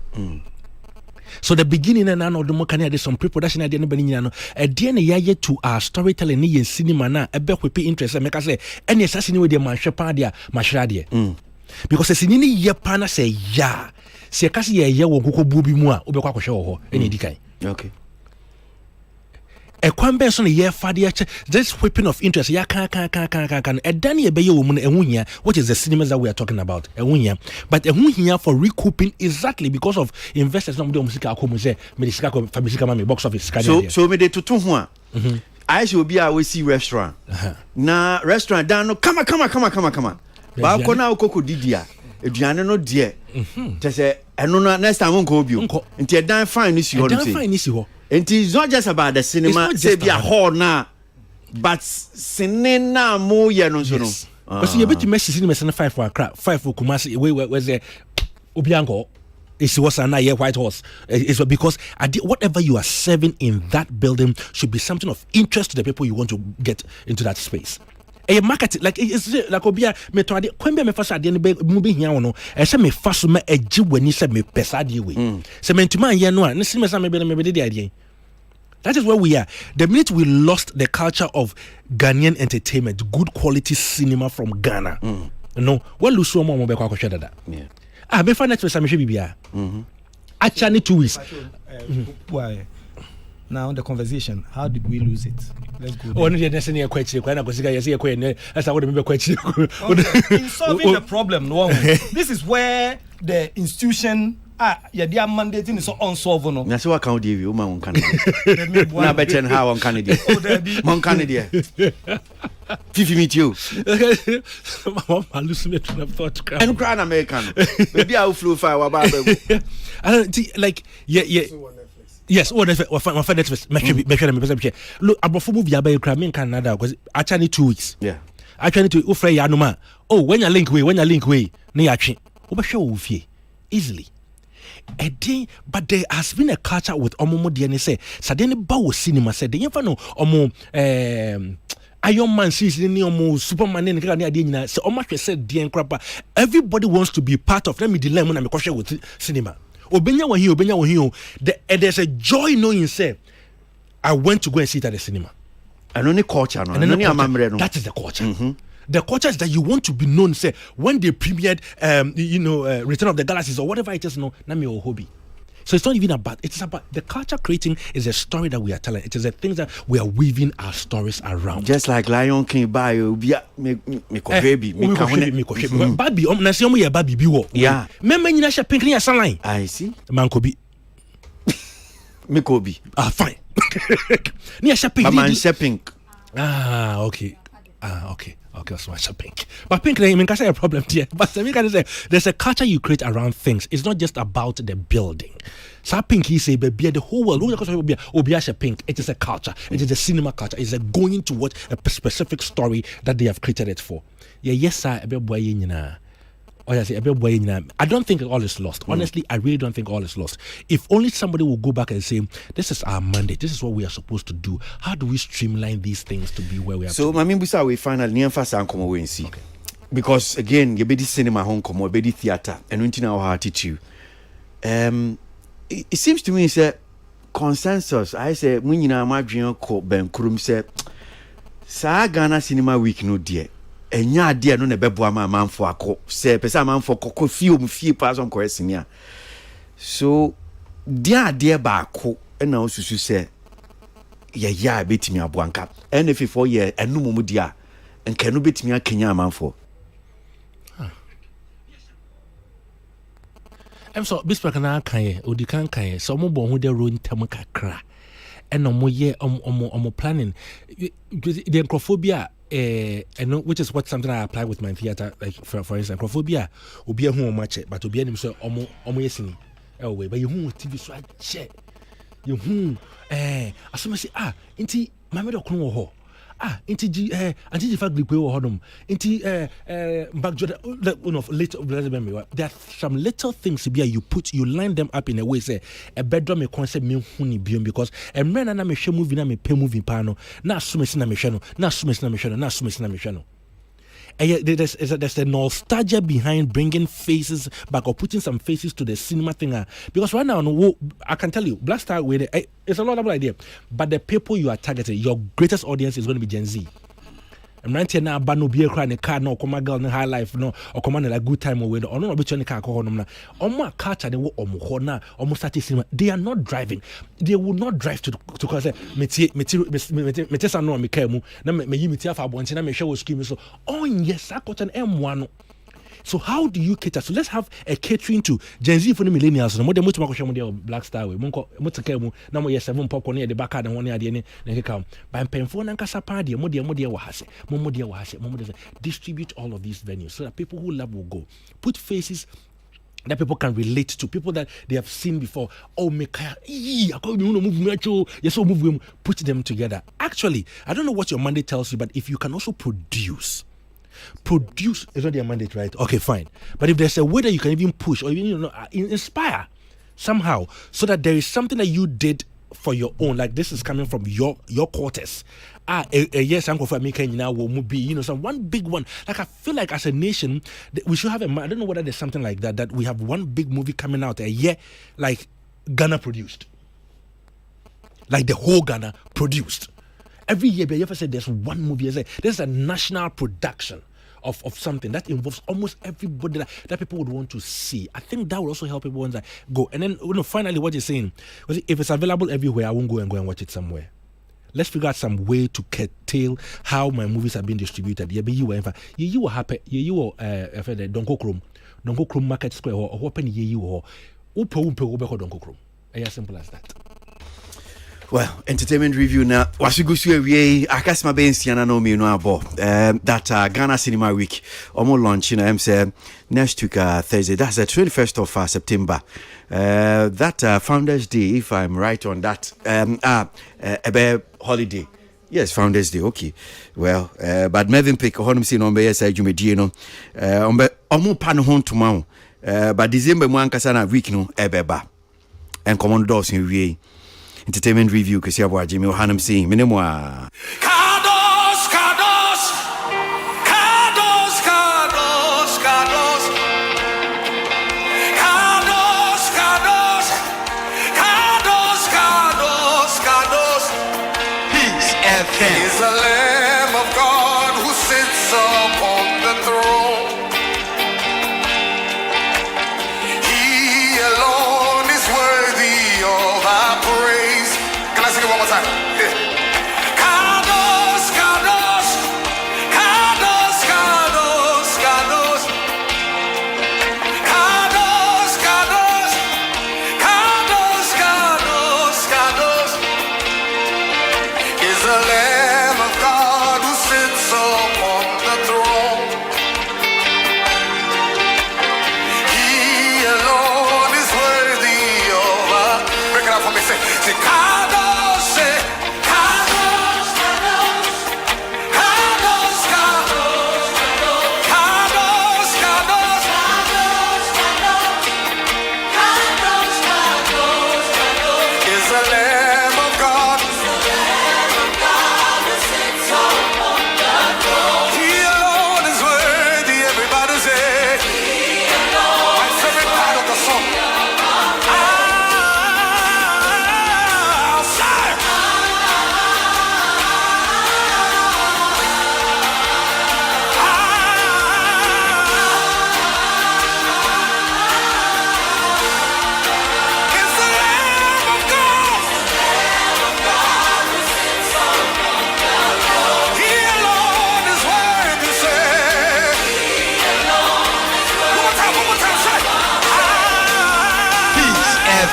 So the beginning and now the more can add some pre-production idea no a DNA ya to our storytelling ni cinema na a be we interest make us say any assassin with the man shepadia mashradia. Because the sinini ye pana say ya se kasi ye wo kuko bubi mu a obekwa kwhwe wo ho eni dikan. Okay. A kwambe so ye fadia this whipping of interest ya kan a dani ebe ye wo mu na ehunya, which is the cinemas that we are talking about ehunya, but ehunya for recouping exactly because of investors no do musika akomu say me de sika ko famisika ma me box office sika. So me de tutu ho a I should be a we see restaurant na restaurant dan no come ba ko na okoko didia eduane no de te say eno na next time nko obi nti e dan fine ni si ho no. And it's not just about the cinema, say be a hall now, but cinema more yeah no so no. But you bet you Messi cinema 5 for Accra, 5 for Kumasi. Where's the Obiango? It was an White Horse. It's because whatever you are serving in that building should be something of interest to the people you want to get into that space. A market like it's like Obia me to ade kwembe me fasa ade no be mu be hia wono e se me faso ma agi wani se me pesa de we se me ntuma ye no a ne sinema sa me be de ade. That is where we are. The minute we lost the culture of Ghanaian entertainment, good quality cinema from Ghana. No, we lose so more be kwa kwhwe dada. Yeah. Be fa Netflix am hwe bibia. Actually 2 weeks. Why? Now the conversation, how did we lose it? Let's go. Oh, no, there's any question. That's how we question. In solving the problem, this is where the institution your mandating is so unsolvable. That's what can give you, man. Now, better how on Canada. Mon Canada. Fifi meet you. I'm losing it to thought. I'm crying American. Maybe I'll flew fire. Like, yeah. Yes, my friend Netflix. Look, abofo movie about Ukraine in Canada because actually 2 weeks. Yeah. Actually to ufre ya numa. Oh, when you link way, na ya twi. Obehwe wo fie easily. But there has been a culture with omomo DNA say sadeni ba wo cinema say dey fa no omo Iron Man series ni omo Superman ni ka na ade nyina say omo hwe say dey nkrapa. Everybody wants to be part of. Let me delay mo na me kohwe with cinema. Obenya wahi. There's a joy knowing say I went to go and see it at the cinema. And only culture, no. That is the culture. Mm-hmm. The culture is that you want to be known. Say when they premiered, Return of the Galaxies or whatever it is, no, nami or hobby. So it's not even about. It's about the culture creating is a story that we are telling. It is the things that we are weaving our stories around. Just like Lion King, bio, baby, Barbie. Nasi omu ya Barbie biwo. Yeah. Memang ni nasi pink ni asalai. I see. Mankobi. Mikobi. Fine. Ni nasi pink. Mama nasi pink. Okay. Okay, so much pink. But pink, I mean, can say a problem here. But I mean, can say there's a culture you create around things. It's not just about the building. So pink, he say, baby, the whole world. Obiasha pink. It is a culture. It is a cinema culture. It's a going towards a specific story that they have created it for. Yeah, yes, sir. Oh, yeah, I don't think all is lost. Honestly, I really don't think all is lost. If only somebody will go back and say, this is our mandate, this is what we are supposed to do. How do we streamline these things to be where we are? So, Mami Busa, we finally near fast and come away and see. Because again, you be the cinema home come or be the theater and we know how attitude. It seems to me say consensus. I say when you know my dream ko Ben Kurum say sa Ghana Cinema Week no dear. Enya dia no na bebo ama manfo akọ se pesa manfo kokọ fie pass on question ya so dia ba akọ na osusu se ya betimi aboanka and if for year enu mum dia enka no betimi akenya manfo so bispa kana kan odi kan so mo bo hu de ro ntam kakra and no mo ye planning the acrophobia and which is what something I apply with my theater, like for instance, acrophobia will be a home match, but to be any so almost yesini. Oh, wait, but you who TV so I check you who as soon as inti my middle ho inti anti fact we go hodum inti back later there are some little things to be you line them up in a way say a bedroom concept me huni biom because a man na me hwe movie na me pay movie pa no na asumesi na me hwe no there's a nostalgia behind bringing faces back or putting some faces to the cinema thing because right now I can tell you Black Star with it's a laudable idea, but the people you are targeting, your greatest audience is going to be Gen Z. I'm not saying now no beer crying a car no come girl in high life no or come on a good time away or no be car no my culture they will almost start cinema. They are not driving. They will not drive to cause me no me kemu na me yimi for bonti na me show scheme so yes I got an M1. So how do you cater? So let's have a catering to Gen Z for the millennials. No more than much more Black Star way. Munko mutakemu na mo yes 7 popcorn near the back and one ade ne come. By penfo na nkasa pa de mo wahase. Distribute all of these venues so that people who love will go. Put faces that people can relate to, people that they have seen before. Oh, put them together. Actually, I don't know what your mandate tells you, but if you can also produce is not their mandate, right? Okay, fine. But if there's a way that you can even push or even inspire somehow, so that there is something that you did for your own, like this is coming from your quarters. Yes, Uncle for me can now will be some one big one. Like I feel like as a nation we should have I don't know whether there's something like that we have one big movie coming out a year, like Ghana produced, like the whole Ghana produced. Every year, you ever said there's one movie. There's a national production of something that involves almost everybody that people would want to see. I think that would also help people once go. And then finally, what you're saying, if it's available everywhere, I won't go and watch it somewhere. Let's figure out some way to curtail how my movies are being distributed. You were happy. You were Donko Krum Market Square or open you or Donko Krum. As simple as that. Well, entertainment review now. Wasigusu we akasma be nsiana no me no abo. That Ghana Cinema Week almost launching say next week Thursday. That's the 21st of September. That Founders Day, if I'm right on that. A holiday. Yes, Founders Day. Okay. Well, but Melvin Pick honum see no be yes adwumedie no. Omo pa no hon tomorrow. But December mo ankasa na week no ebeba. And common doors in we. Entertainment review kasi abo Jimmy Ohanam saying minimwa Kados Peace FM is the Lamb of God who sits upon the throne. He alone is worthy of our praise. Can I sing it one more time? Yeah. Kados, Kados, Kados, Kados, Kados. Kados, Kados, Kados, Kados, Kados. Is the Lamb of God who sits upon the throne. He alone is worthy of our. Break it out for me, say Kados, say Kados, Kados, Kados, Kados, Kados, Kados,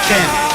FM.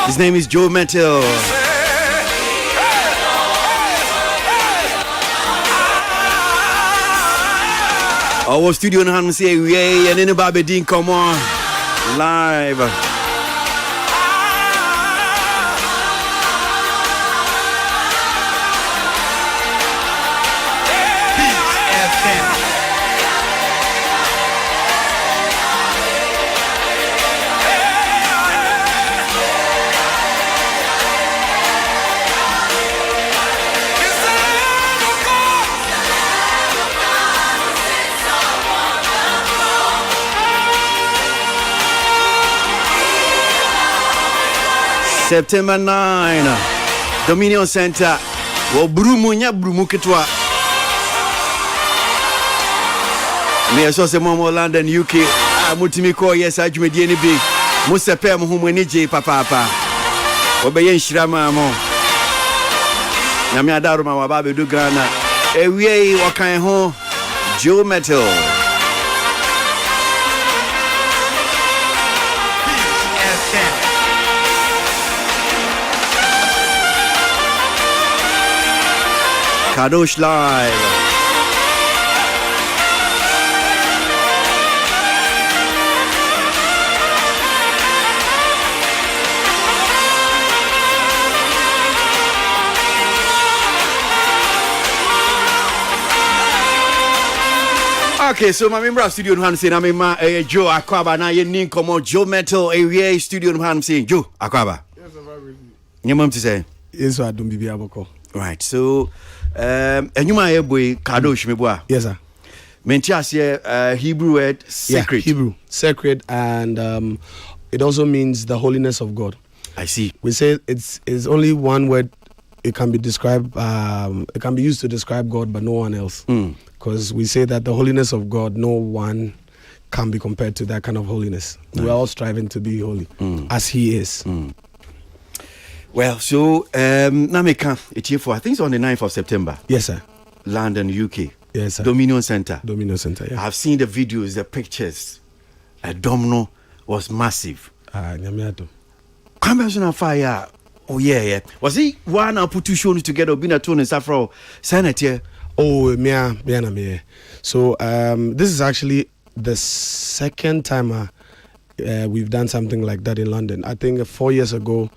His name is Joe Mettle. Our studio in Hamsi, we and anybody didn't come on live. September 9, Dominion Center. Wo brumu nya brumu kitwa. Me so se mo London UK. Mutimi ko yes adwumedie ni bi. Mo sepe mo hu ni je papa. Obeye nhirama mo. Na me adaro ma wa be do Ghana. Ewie wakan ho Joe Mettle. Kadosh Live. Okay, so my member of studio no say na me ma Joe Akwaba na ye nin komo Joe Mettle area studio no say Joe Akwaba. Yes, I'm you mom to say? Yes, I don't be aboko. Right. So enyuma ye boy Kadosh me boa. Yes, sir. Mentia say Hebrew word sacred. Yeah, Hebrew sacred, and it also means the holiness of God. I see. We say it's only one word. It can be described. It can be used to describe God, but no one else. Because we say that the holiness of God, no one can be compared to that kind of holiness. Nice. We're all striving to be holy as He is. Well, so Nameka, it's here for I think it's on the 9th of September. Yes, sir. London, UK. Yes, sir. Dominion Center. Dominion Center. Yeah. I've seen the videos, the pictures. Domino was massive. Nyamiato. Convention on fire. Oh yeah. Was he one or put two shows together? Been a tone and Safro Senate. Oh, me. So this is actually the second time we've done something like that in London. I think 4 years ago.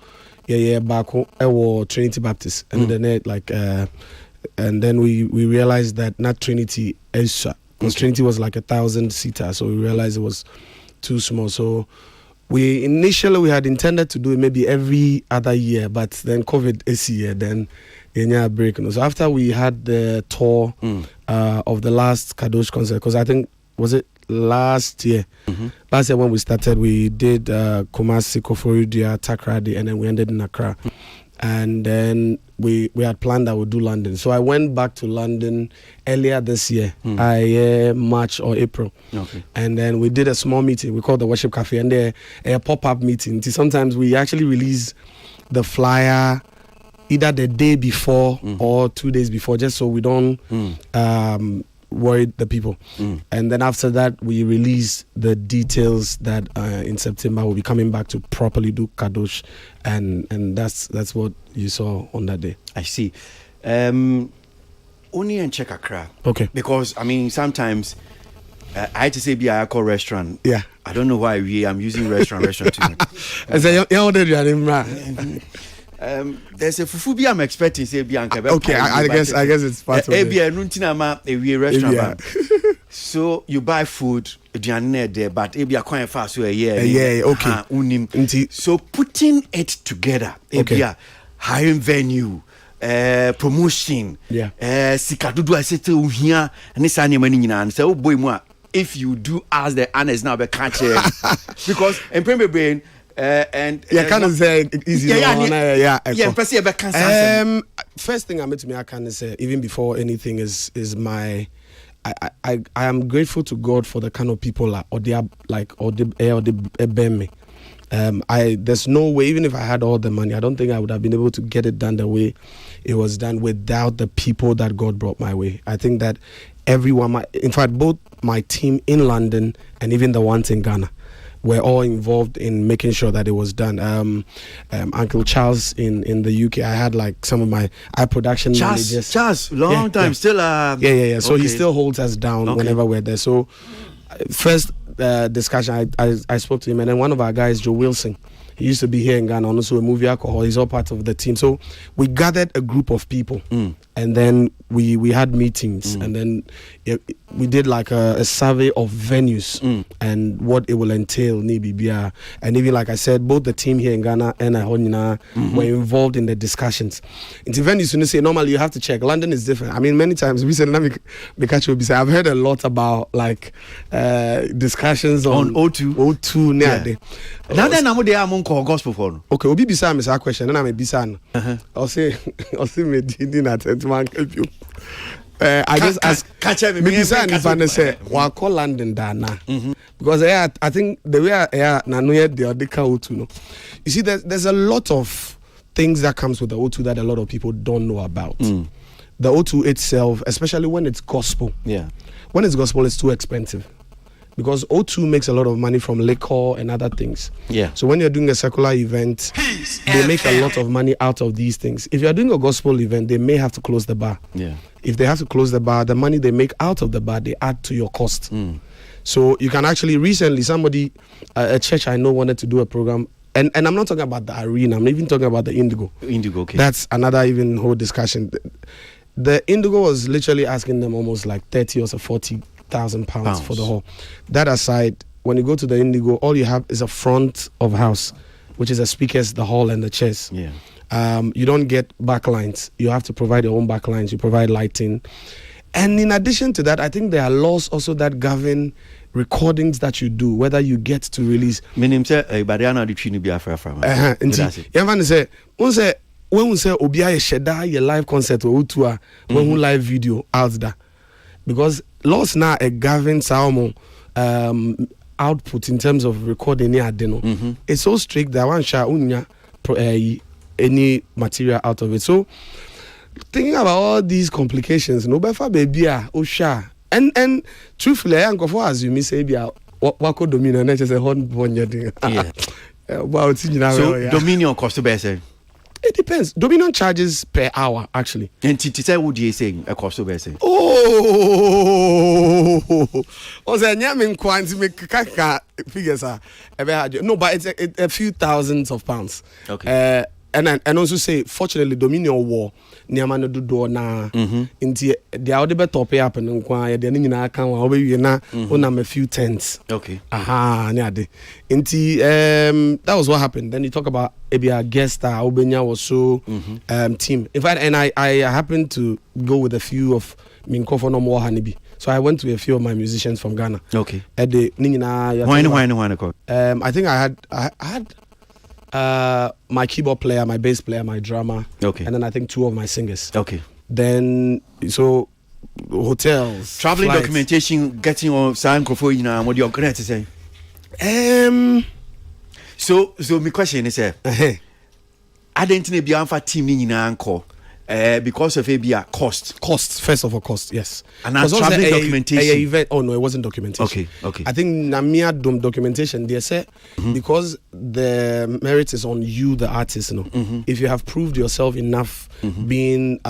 Back home, I was Trinity Baptist, and and then we realized that not Trinity extra, because Trinity was like 1,000-seater, so we realized it was too small. So we initially had intended to do it maybe every other year, but then COVID is here, then a break. So after we had the tour of the last Kadosh concert, because I think was it last year when we started, we did Kumasi, Koforidua, Takrady, and then we ended in Accra. And then we had planned that we'd do London. So I went back to London earlier this year, March or April. Okay. And then we did a small meeting. We called the Worship Cafe, and a pop-up meeting. Sometimes we actually release the flyer either the day before or 2 days before, just so we don't worry the people. And then after that, we release the details that in September we'll be coming back to properly do Kadosh, and that's what you saw on that day. I see. Only and check Accra. Okay. Because I mean sometimes I had to say be a call restaurant. Yeah. I don't know why I'm using restaurant too. I say you ordered your name. There's a fufu be I'm expecting say Bianca. Okay, I guess it's part of it. Nuntina ma a restaurant. So you buy food, there, but if you are quite fast, so okay. So putting it together, if you are hiring venue, promotion, Sikadudu, I said to here, and this animal, and say, oh boy, if you do as the honest now, be catch because in premier brain. And can't say easy. First thing I can say, even before anything, is my I am grateful to God for the kind of people me. There's no way, even if I had all the money, I don't think I would have been able to get it done the way it was done without the people that God brought my way. I think that everyone, in fact, both my team in London and even the ones in Ghana, were all involved in making sure that it was done. Uncle Charles in the UK, I had like some of my production managers. Charles, long time, still. So he still holds us down whenever we're there. So first discussion, I spoke to him, and then one of our guys, Joe Wilson, he used to be here in Ghana, also a movie alcohol. He's all part of the team. So we gathered a group of people, and then we had meetings, and then we did like a survey of venues and what it will entail. And even like I said, both the team here in Ghana and Ahonina were involved in the discussions. Into venues, you say normally you have to check. London is different. I mean, many times we said, I've heard a lot about like discussions on O2. Now then, I'm going to gospel for. Okay, Obi Bisa me say question, and I'm a Bisan. I'll say me didn't attend to one help you. I just ask. Me Bisa if I say wa call London Dana because I think the way na no yet the O2 no. You see, there's a lot of things that comes with the O2 that a lot of people don't know about. The O2 itself, especially when it's gospel. Yeah. When it's gospel, it's too expensive. Because O2 makes a lot of money from liquor and other things. Yeah. So when you're doing a secular event, they make a lot of money out of these things. If you're doing a gospel event, they may have to close the bar. Yeah. If they have to close the bar, the money they make out of the bar, they add to your cost. So you can actually, recently, somebody, a church I know wanted to do a program, and I'm not talking about the arena, I'm even talking about the Indigo. Indigo, okay. That's another even whole discussion. The Indigo was literally asking them almost like 30 or so 40,000 pounds for the hall. That aside, when you go to the Indigo, all you have is a front of house, which is the speakers, the hall, and the chairs. Yeah. You don't get backlines. You have to provide your own backlines. You provide lighting. And in addition to that, I think there are laws also that govern recordings that you do, whether you get to release. My name say Bariana Dichini Biafra from. When we say Obiya Sheda your live concert or Utua, when we live video out there, because laws now govern Salmo output in terms of recording it's so strict that one shall any material out of it. So thinking about all these complications, no better baby Osha and truthfully, I go for as you say what could Dominion and just a hot one thing. So Dominion cost to it depends. Dominion charges per hour, actually. And Tita, what do you say? A cost of essay. Oh, figures are no, but it's a few thousands of pounds. Okay. And also say, fortunately, Dominion war Niamano do door na into the audible top up and inquire the Nina account over you na a few tents. Okay. Aha, neade. That was what happened. Then you talk about maybe a guest Obenya was so team. In fact, and I happened to go with a few of Minkofo no more Hanibi. So I went to a few of my musicians from Ghana. Okay. At the Nina. I think I had my keyboard player, my bass player, my drummer, and then I think 2 of my singers. Okay. Then so hotels, traveling, flights. Documentation, getting on sound microphone. What you're going to say? So my question is, I didn't know Bianfa team in anchor. Because of a cost first of all, cost, yes. And that's traveling documentation. Event, no, it wasn't documentation. Okay. I think Namia documentation. They say because the merit is on you, the artist. If you have proved yourself enough, being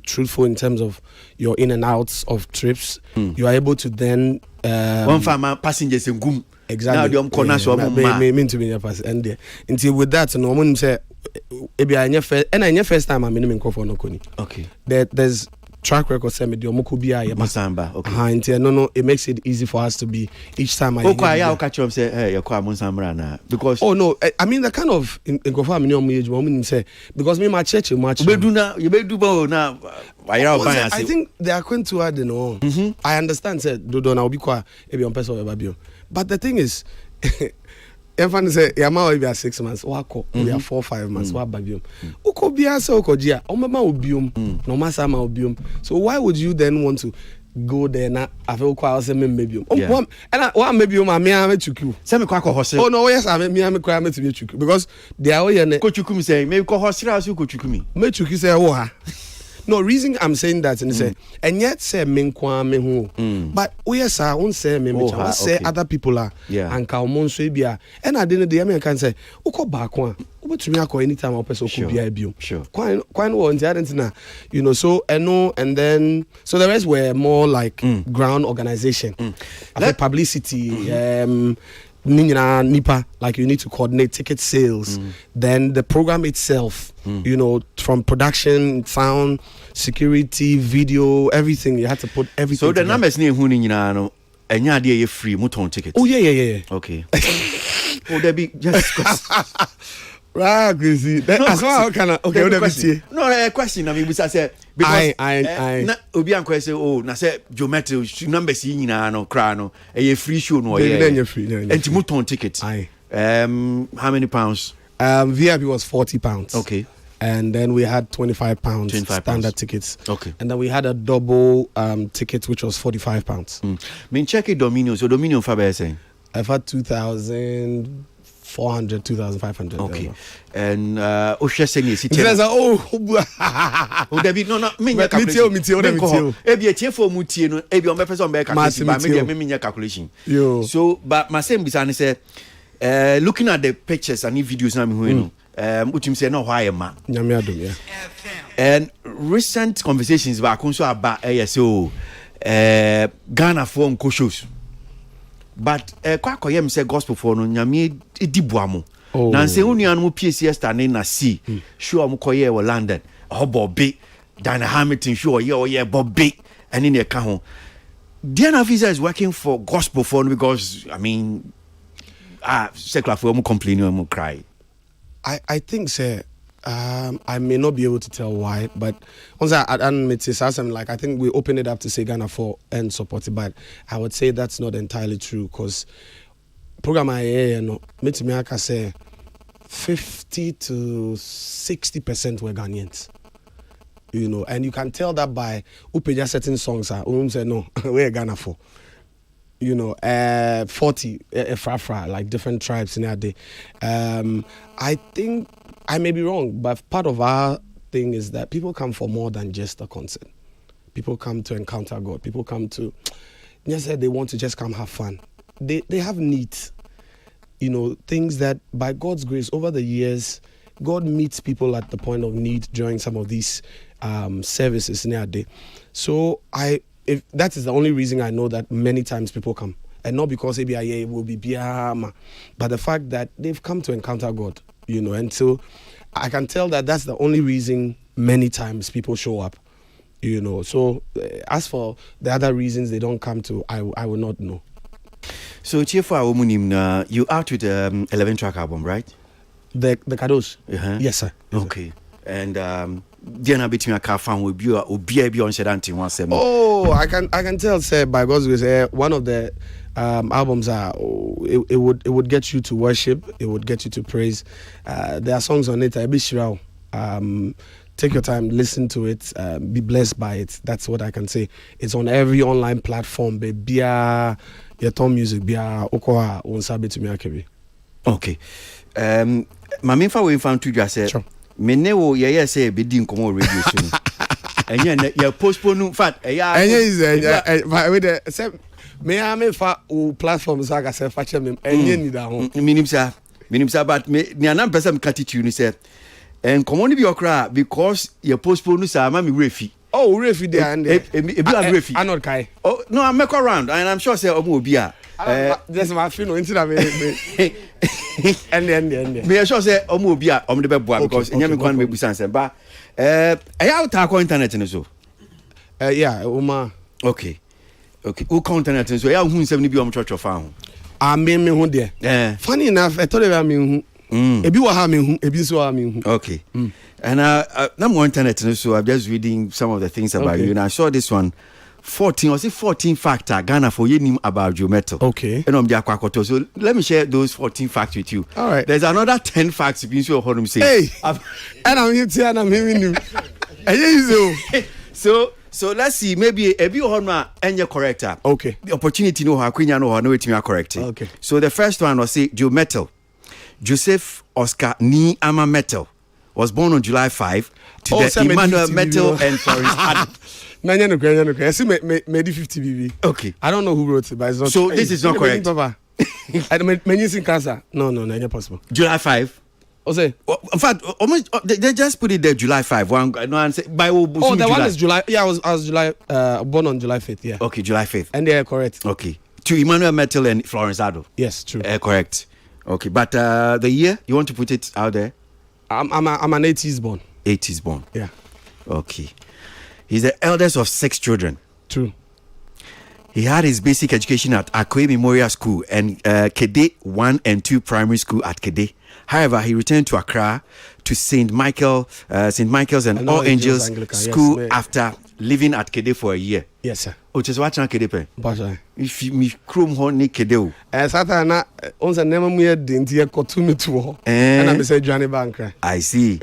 truthful in terms of your in and outs of trips, you are able to then one farmer passengers in Gum. Exactly. Now mean to be your pass and there. Until with that, no one say. And I first time I'm in microphone. Okay. There's track record say me the omoko bia ye Musamba, okay. No, it makes it easy for us to be each time I catch up say hey, you call Musamba na because oh no, I mean the kind of in confirm me on age woman say because me my church much you be do now I think they are going to add no. I understand said do na obi kwa e be on person we bio. But the thing is everyone say yama we be 6 months wako we are 4-5 months wa babium uko bia say uko gia o mama obium no masa ma obium so why would you then want to go there na afi uko say me mebium and wa mebium am me chuku say me kwa ko hose oh no yes am me kwa me to be chuku because they are here ko chuku mi say me ko hose ra so ko chuku mi me chuku say wo ha. No, reason I'm saying that and say and yet say me kwa me hu but we yes I won't say me say other people are and ka omon so bia and I didn't the American say uko back one ubetumi akọ anytime o person ko bia biom kwan wo ntia na you know so and then so the rest were more like ground organization like publicity nipa like you need to coordinate ticket sales then the program itself you know from production sound security video everything you had to put everything so the numbers near hu ni nyina no enya de ye free muton ticket oh yeah okay oh there be just right crazy as well can okay what there be no a question na me bisa say because I na obi anko say oh na say geometry numbers yi nyina no kra no e free show no yeah enti muton ticket how many pounds VIP was £40 okay and then we had £25 standard tickets okay and then we had a double ticket which was £45 mean check it Dominion so Dominion for be saying I've had 2,400 2,500 okay and saying is David no me calculation e be tiefo mu tie no e be on be person be calculation but me calculation so but my same bisa say looking at the pictures and videos na me hu no utim say no why ma nyame adom yeah and recent conversations ba kon so aba so Ghana for nko shows but kwa koyem say gospel for no nyame edibuamo na say unuan mu PCS stand na see show am koye wo London Bobby Dana Hamilton show ye Bobby and in the ka Diana Visa is working for gospel for because I mean secular for mu complain mu cry I think say I may not be able to tell why, but once I admit something like I think we open it up to say Ghana for and support it, but I would say that's not entirely true because program I no me I can say 50 to 60% were Ghanaians. You know, and you can tell that by upeja certain songs are say no, we're Ghana for. You know, 40 Frafra, like different tribes in that day. I think I may be wrong, but part of our thing is that people come for more than just a concert. People come to encounter God. People come to, they want to just come have fun. They have needs, you know, things that by God's grace over the years, God meets people at the point of need during some of these services in our day. So if that is the only reason I know that many times people come. And not because ABIA will be Biama, but the fact that they've come to encounter God, you know. And so I can tell that that's the only reason many times people show up, you know. So as for the other reasons they don't come to, I will not know. So Chiefo Awumunim, you out with 11-track album, right? The Kadosh? Yes, sir. Okay. And Diana between a car fan with you or be on Sedanti 17. Oh, I can tell, say by God's grace, one of the albums are it would get you to worship, it would get you to praise. There are songs on it. Take your time, listen to it, be blessed by it. That's what I can say. It's on every online platform. Bia your Tom Music, Bia Okoa Onsabe to me akebi. Okay. My main fa we found to just say. Me newo ye say be di nkomo radio show. Enye ye postpone fat enye is with the say me am fa o platform so aka say fa che me enye ni da ho. Minim sa but me ni anam person catitude ni say nkomo ni bi okra because ye postpone sa ma me refi. Oh, refi there and there. E bi refi. Anot kai. Oh no, I make around and I'm sure say omo obi a just my feel no into that me and me sure say omo obi a omo de be boa because enya me kwan me busan say ba out ta ko internet ni so Yeah, Uma. Okay. Who content so yeah who 70 bi church of am. Me who there. Funny enough, I told you me who. Ebi wa ha me who, ebi so ha me who. Okay. And I'm on internet so I'm just reading some of the things about you and I saw this one 14 factor Ghana for you about Joe Metal. Okay. And I'm Jakwakoto. So let me share those 14 facts with you. All right. There's another 10 facts you can hear him say. Hey. And I'm here and I'm hearing you. So let's see, maybe a bit honor and your corrector. Okay. The opportunity no how Queen no no it me correct. Okay. So the first one was say Joe Metal. Joseph Oscar Ni Ama Metal was born on July 5 to the Emmanuel Metal and Florence Adam. I see made 50 BB. Okay. I don't know who wrote it, but it's not. So this is not correct. I don't cancer. No, not possible. July 5. Say, in fact, almost they just put it there July 5. One no answer by that one is July. Yeah, I was July born on July 5th, yeah. Okay, July 5th. And they are correct. Okay. To Emmanuel Metal and Florence Ado. Yes, true. Correct. Okay, but the year you want to put it out there? I'm an 80s born. 80s born. Yeah. Okay. He's the eldest of 6 children. True. He had his basic education at Akwe Memorial School and Kede 1 and 2 Primary School at Kede. However, he returned to Accra to St. Michael's and All Angels School after living at Kede for a year. Yes, sir. Which is what Kede pe. Basha. If you chrome honey Kede. Satana once never me didn't hear me to. And I said Johnny Banker. I see.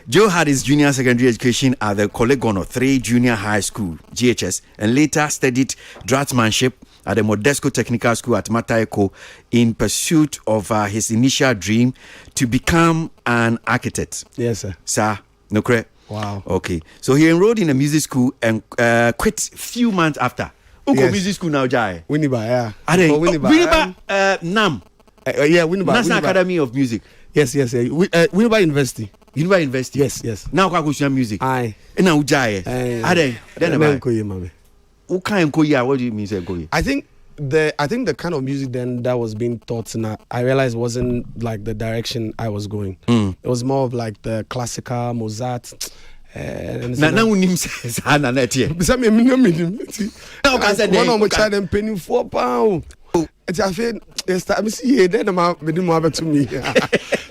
Joe had his junior secondary education at the Kolegono 3 Junior High School, GHS, and later studied draftsmanship at the Modesco Technical School at Matayeko in pursuit of his initial dream to become an architect. Yes, sir. Sir, no correct? Wow. Okay. So he enrolled in a music school and quit few months after. Yes. Music school now, Jai. Winneba, yeah. Winneba, NAM. Yeah, Winneba. National Academy of Music. Yes. Winneba University. University University. Yes. Now kwa kushia music. Aye. Now Jai. Ade. Then mami. What do you mean say koye? I think the kind of music then that was being taught now, I realized wasn't like the direction I was going. It was more of like the classical Mozart. Na unim say na net here. Bisa me no can say one of child them penny £4. It's I feel I see then me to me.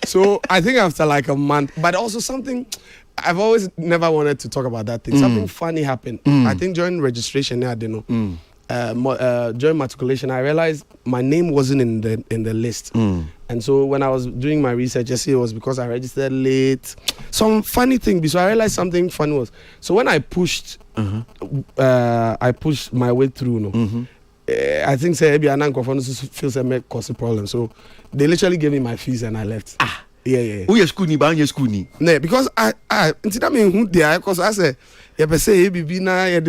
So I think after like a month, but also something I've always never wanted to talk about that thing. Something funny happened. I think during registration, I didn't know. During matriculation, I realized my name wasn't in the list. And so when I was doing my research, it was because I registered late. Some funny thing. So I realized something funny was. So when I pushed, I pushed my way through. I think say maybe an uncle feels I may cause a problem. So they literally gave me my fees and I left. Yeah. Who your school ni ba your school ni? No, because I until that mean who there because I say you say ABB na I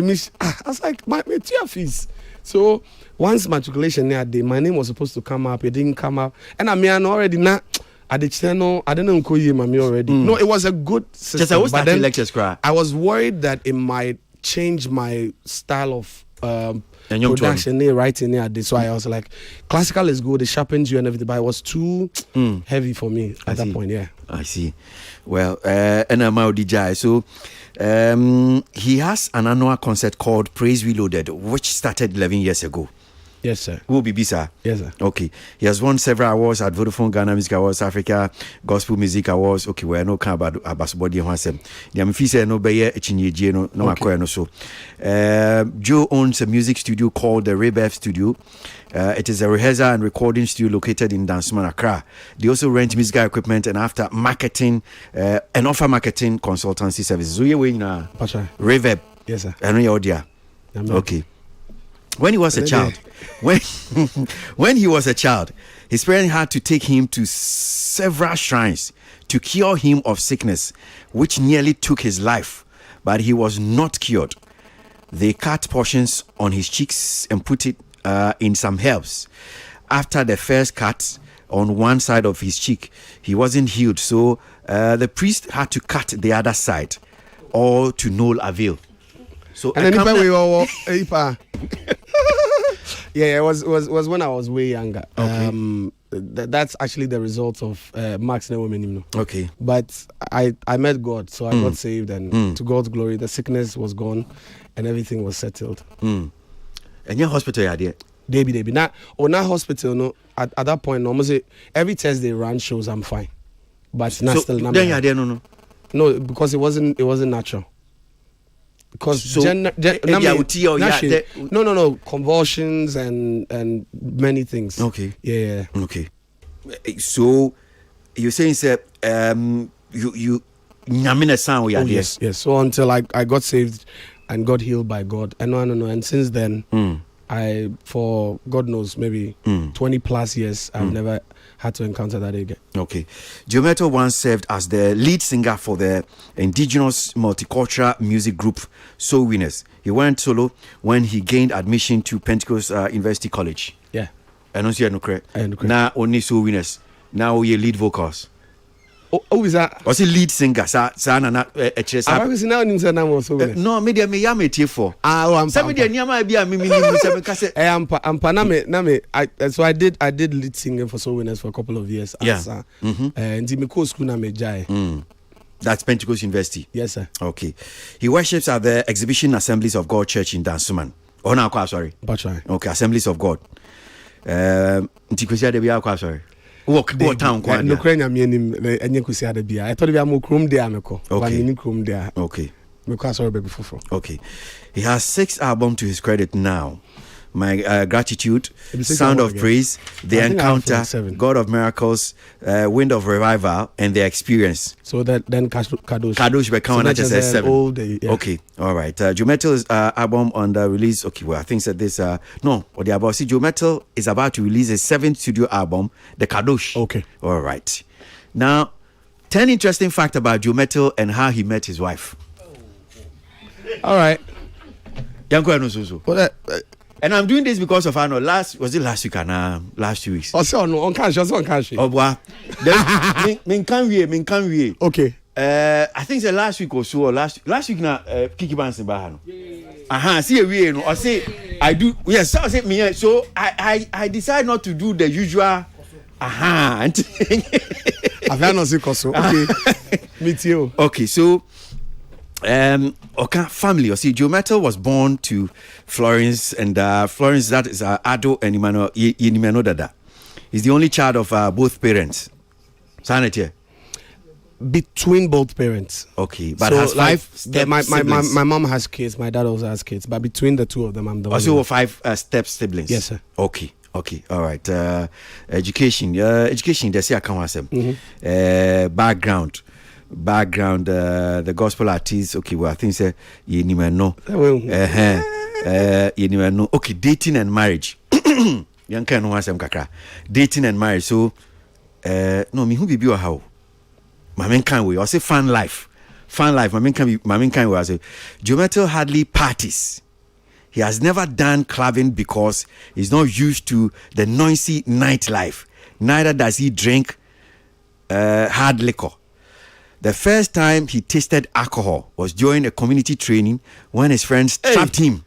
was like my tier fees. So once matriculation day, my name was supposed to come up, it didn't come up, and I mean already not. At the channel, I didn't call you mommy already. No, it was a good system. Just I was starting lectures cry. I was worried that it might change my style of production writing there. So I was like, classical is good, it sharpens you and everything, but it was too heavy for me at that point. Yeah, I see. Well, and I'm out DJ. So he has an annual concert called Praise Reloaded, which started 11 years ago. Yes, sir. Who will be sir? Yes, sir. Okay. He has won several awards at Vodafone Ghana Music Awards, Africa Gospel Music Awards. Okay, we no can about Body Hansem. The Amphisa no Bayer Echinye no Makoya no so. Joe owns a music studio called the Rebef Studio. It is a rehearsal and recording studio located in Dansoman, Accra. They also rent musical equipment and after marketing and offer marketing consultancy services. So you na Reverb. Yes, sir. I know your audio. Okay. When he was a child, when he was a child, his parents had to take him to several shrines to cure him of sickness, which nearly took his life, but he was not cured. They cut portions on his cheeks and put it in some herbs. After the first cut on one side of his cheek, he wasn't healed, so the priest had to cut the other side, all to no avail. So and then Yeah, it was when I was way younger. Okay. That's actually the result of Max Newomenim. Okay. But I met God, so I got saved, and to God's glory, the sickness was gone, and everything was settled. And your hospital idea? Debbie. Now, hospital, no. At that point, almost every test they run shows I'm fine, but not still. Then you idea no. No, because it wasn't natural. Because So, no, convulsions and many things. Okay. Yeah. Okay. So you're saying that you nyamina sound we are there. Yes. So until I got saved and got healed by God, and and since then I, for God knows, maybe 20 plus years, I've never had to encounter that again. Okay. Joe Mettle once served as the lead singer for the indigenous multicultural music group Soul Winners. He went solo when he gained admission to Pentecost University College. Yeah. I don't see no correct. I know correct. Now only Soul Winners. Now you lead vocals. Oh, is that? Was he lead singer? Sa na I was now in the name of Soul Winners. No, media me ya me for. I'm some media nyama bia me so I did lead singing for Soul Winners for a couple of years. Yeah. And me co school na me jai. That's Pentecost University. Yes, sir. Okay. He worships at the Exhibition Assemblies of God Church in Dansuman. Oh, no, sorry. But right. Okay, Assemblies of God. Ntikusia de bia kwa sorry. What town kwa? No krenya me nim enye kusia de bia. I thought we am krom de ameko. Okay. One krom de. Okay. Me kwa sorry baby fofo. Okay. He has 6 albums to his credit now. My Gratitude, Sound of Praise, The Encounter, God of Miracles, Wind of Revival, and The Experience. So that then Kadosh. Kadosh become not just 7. All day, yeah. Okay, all right. Joe Mettl's album on the release. Okay, well, I think that this no, what the about. See, Joe Mettle is about to release his 7th studio album, The Kadosh. Okay, all right. Now, 10 interesting facts about Joe Mettle and how he met his wife. All right. Yanko no so. And I'm doing this because of last week and last 2 weeks. Oh, so no, on cash. Oh, boy. Min can we? Okay. I think the last week or so, last week na Kiki Bansi Bahano. See we no. I say I do. Yes, so I say me. So I decide not to do the usual. I've not seen Koso. Okay. Me too. Okay, so. Family. You see, Joe Mettle was born to Florence, and Florence, that is Ado and Inimeno Dada. He's the only child of both parents. Sanity. Between both parents. Okay, but so has 5 my mom has kids, my dad also has kids, but between the two of them, I'm the one. Also 5 step siblings. Yes, sir. Okay, all right. Education, they say I can't background, the gospel artists. Okay, well, I think say you know. Okay, dating and marriage. Young can know some kakra. Dating and marriage. So, no, me who be your how? My main kind way. I say fun life. My main kind way. I say Joe Mettle hardly parties. He has never done clubbing because he's not used to the noisy nightlife. Neither does he drink hard liquor. The first time he tasted alcohol was during a community training when his friends trapped him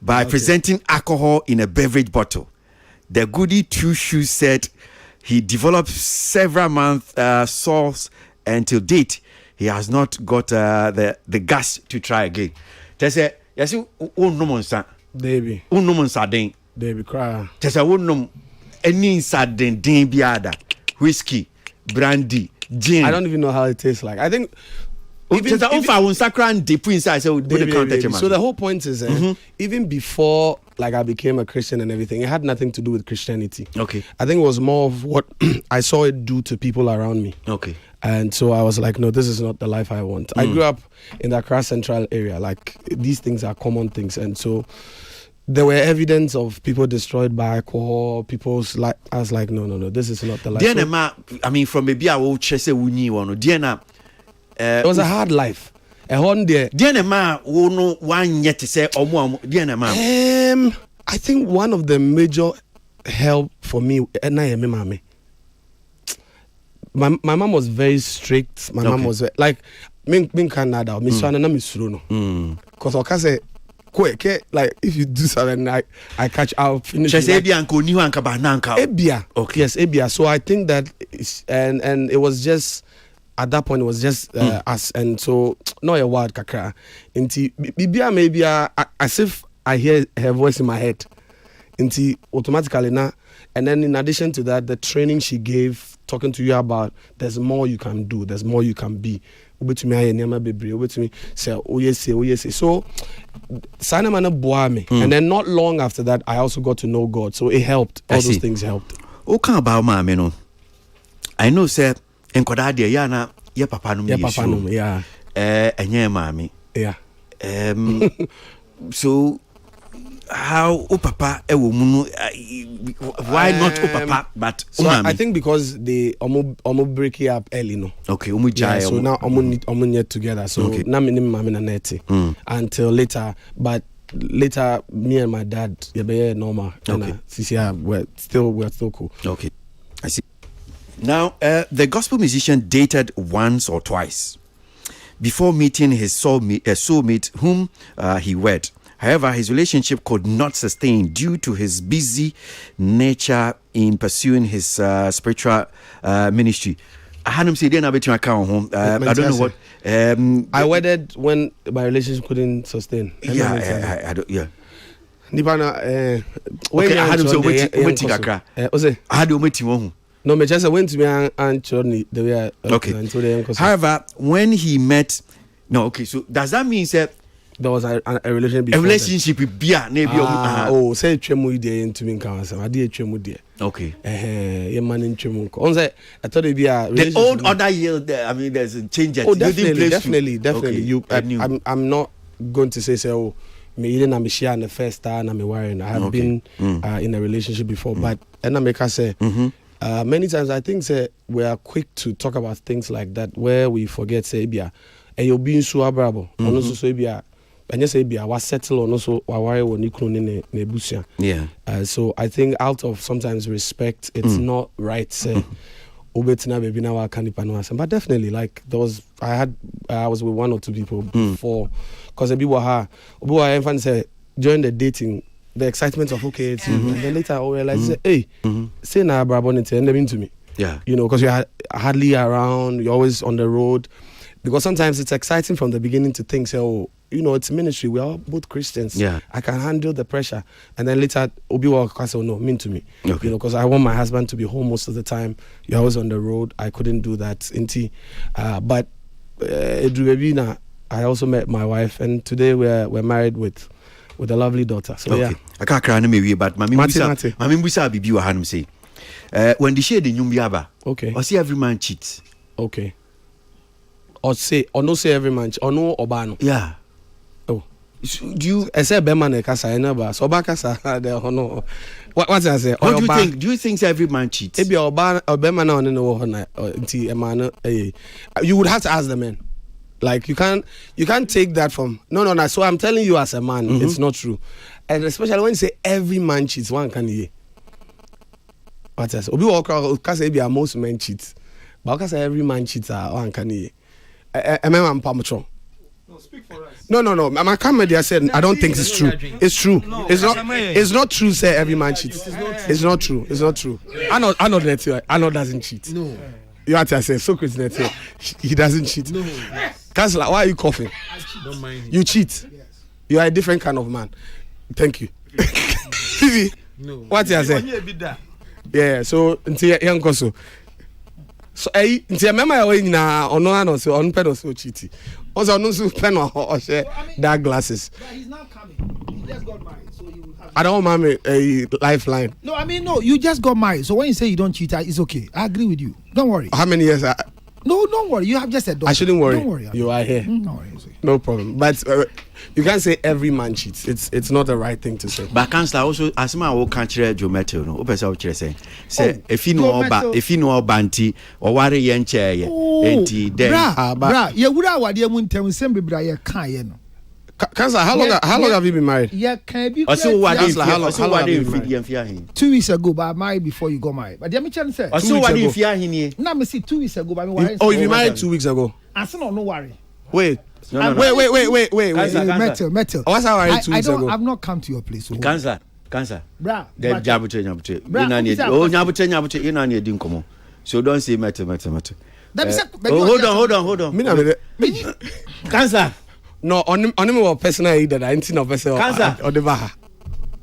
by presenting alcohol in a beverage bottle. The goody two-shoes said he developed several month sores, and till date he has not got the gas to try again. They say, yes, Baby. Baby cry. They say, any sardine, biada, whiskey, brandy, gin. I don't even know how it tastes like. I think so the whole point is even before like I became a Christian and everything, it had nothing to do with Christianity. Okay. I think it was more of what I saw it do to people around me. Okay. And so I was like, no, this is not the life I want. I grew up in the Accra Central area. Like these things are common things, and so there were evidence of people destroyed by alcohol. People's like, I was like, no, this is not the life. I mean, from maybe I will chase a winnie one. It was a hard life. A Honda. I think one of the major help for me, my mom was very strict. My mom was like, min Canada, Miss Swana, Miss Runo. Because I say, quick. Like if you do something, I catch. I'll finish. Just Ebia and Koni and Kabananka. Ebia. Okay. Yes, Ebia. So I think that and it was just at that point it was just us, and so not a word kakra. Inti Bibia maybe as if I hear her voice in my head. Inti automatically now, and then in addition to that, the training she gave, talking to you about there's more you can do, there's more you can be. To me, say, oh yes. So, Sanamana Boame, and then not long after that, I also got to know God. So it helped. All those things helped. Okay, about mama, no. I know, sir. En kodade yana ye papa no me. Yeah. Enye mami. Yeah. So how papa why not papa but so I think because they almost break it up early, no. Okay, so now almost get together. So now me mami na neti until later, but later me and my dad be normal. Okay. We're still cool. Okay. I see. Now, the gospel musician dated once or twice before meeting his soulmate whom he wed. However, his relationship could not sustain due to his busy nature in pursuing his spiritual ministry. I don't know what. I wedded when my relationship couldn't sustain. I don't. Yeah. Nipana. Okay, I had to say, no, me just went to me and Chorney the way. Okay. However, when he met, so does that mean that there was a relationship? A relationship with Bia, maybe. Say Chemu de into me council. I did Chemu de. Okay. Your man in Chemu. On say I thought it be a the old order year. I mean, there's a change. Oh, definitely. Okay. I'm not going to say oh. Me even I'm share the first time I'm wearing. I have been in a relationship before, but and I make her say. Many times I think say we are quick to talk about things like that where we forget say bia and you're being so abrabo ono so say bia and you say bia was settle ono so wa ware woni kunu ne busia. So I think out of sometimes respect it's not right say obetina baby na wa kanipa no asem, but definitely like there was I was with one or two people before cause be wa infant say during the dating the excitement of okay, and then later I realized, hey, say na Brabonite and them into me. Yeah. You know, because you're hardly around, you're always on the road. Because sometimes it's exciting from the beginning to think, say, oh, you know, it's ministry. We are both Christians. Yeah. I can handle the pressure. And then later, Obi-Wa say, no, mean to me. Okay. You know, because I want my husband to be home most of the time. You're always on the road. I couldn't do that. But I also met my wife, and today we're married with a lovely daughter. So okay. Yeah. I can't cry no me but Mami Busa bibi wa hanum say. When the shade nyum biaba. Okay. Or say every man cheats. Okay. Or no say every man or no obano. Yeah. Oh. Do you say be man e kasa e na ba. So ba kasa the hono. What I say? What do you think every man cheats? Ebi oba man na ono no ho na nti e man you would have to ask the men. Like you can't take that from no. So I'm telling you as a man, it's not true, and especially when you say every man cheats, one can hear. What else? Obi walk because maybe most men cheat, but because every man cheats, one can hear. I'm Pamatron. No, speak for us. No. My comedy said I don't think it's true. It's true. No, it's not true. Say every man cheats. It's not true. I know that I know doesn't cheat. No. You have to say Socrates. He doesn't cheat. No. Counselor, why are you coughing? I cheat. Don't mind him. You cheat. Yes. You are a different kind of man. Thank you. Vivi. No. What you say? Yeah. So until young koso. So until remember when na ono so on pen so cheat. Also no so pen or share dark glasses. But he's not coming. He just got married, so you will have. I don't want a lifeline. No, I mean no. You just got married, so when you say you don't cheat, it's okay. I agree with you. Don't worry. How many years? No, don't worry. You have just said. I shouldn't worry. Don't worry. You are here. No worry. No problem. But you can't say every man cheats. It's not the right thing to say. But Counselor also as my will country Joe Metal no. Opesa o say if you know banti or worry yen chair enti then bra ye wura wade mu ntem sem bibra ye kan ye no. Counselor, how long have you been married? Yeah, can be. How long have you been married? 2 weeks ago, but I married before you got married. But let me tell you, sir. So what if you are here? Now me see 2 weeks ago, but you've been married 2 weeks ago. I said no worry. Wait. No. Wait. Metal. What's our right 2 weeks ago? I've not come to your place. So Cancer. Bra. The Nyabuche. You know need inkomo. So don't say matter. Hold on. Cancer. No, on me personal aid that I ain't no person or the baha.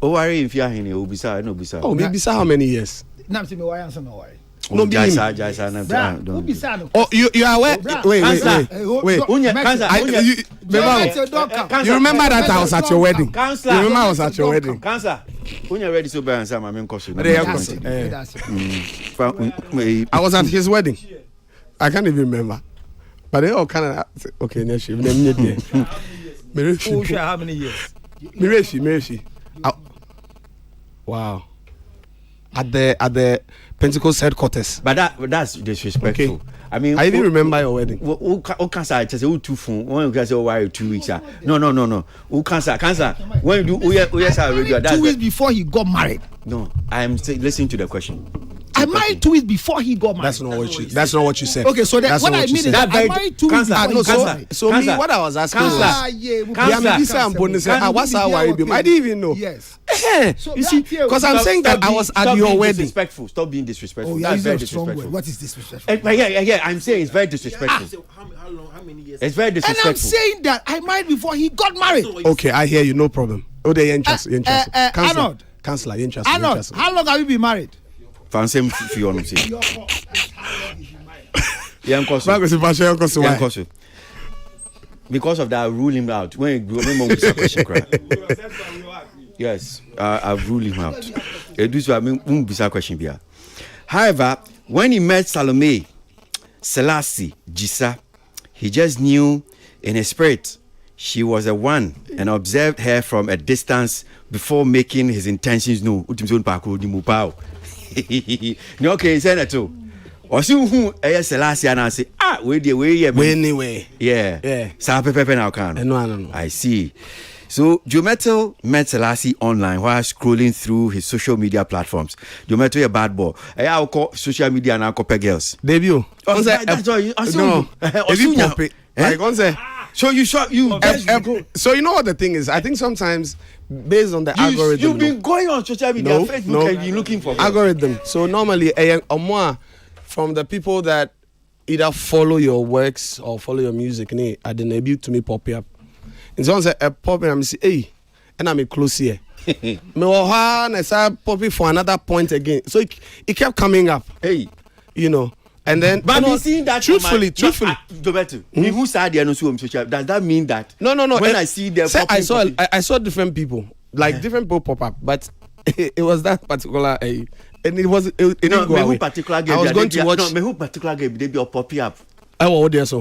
Oh, worry if you are here, Obisa, no Bisa. Oh, maybe how many years? Now see me why answer no worry. No, Jaisa. Oh, you are aware? Wait. You remember that I was at your wedding? Cancer. You remember I was at your wedding? Cancer. When you're ready to buy and say, my main costume. I was at his wedding. I can't even remember. But they all kind of okay. How many years? Mirishi. Wow. At the Pentecost headquarters. But that's disrespectful. Okay. I mean, I even remember your wedding. Who cancer? I just say who 2 phone. When you guys say why 2 weeks? No. Who cancer? When you do, yes, I already. 2 weeks before he got married. No, I'm listening to the question. I married 2 weeks before he got married. That's not what you said. Okay, so what I mean is that I married 2 weeks before he got married. So me, what I was asking was, what's our worry? I didn't even know. Yes. You see, because I'm saying that I was at your wedding. Stop being disrespectful. Oh, That's very disrespectful. What is disrespectful? Yeah. I'm saying it's very disrespectful. How many years? It's very disrespectful. And I'm saying that I married before he got married. Okay, I hear you. No problem. Oh, they interest. Arnold. Counselor, interest. Arnold, how long have you been married? Fancy if you want to say. Because of that, I rule him out. When question cry. Yes, I've ruled him out. However, when he met Salome Selassie Jisa, he just knew in his spirit she was the one and observed her from a distance before making his intentions known. No, okay, Senator. Or soon who Selassie and I say, anyway. Yeah. Pepe now can. No. I see. So Jometel met Selassie online while scrolling through his social media platforms. Jometel a bad boy. I'll call social media and I'll call girls. Debut. That's why So you shot you. So you know what the thing is? I think sometimes based on the algorithm. You've been going on social media, Facebook, and you're looking for algorithm. So normally, more from the people that either follow your works or follow your music, and then able to me pop up. And so I pop and I'm say, hey, and I'm close here. Me and I start popping for another point again. So it kept coming up. Hey, you know. And then, but I'm seeing that truthfully. Me who said they are not so social. Does that mean that? No. When I see them, I saw different people, like different people pop up, but it was that particular, and it was it didn't go away. Particular game. I was going to watch. No, me who particular game they be popping up. Oh, what they so?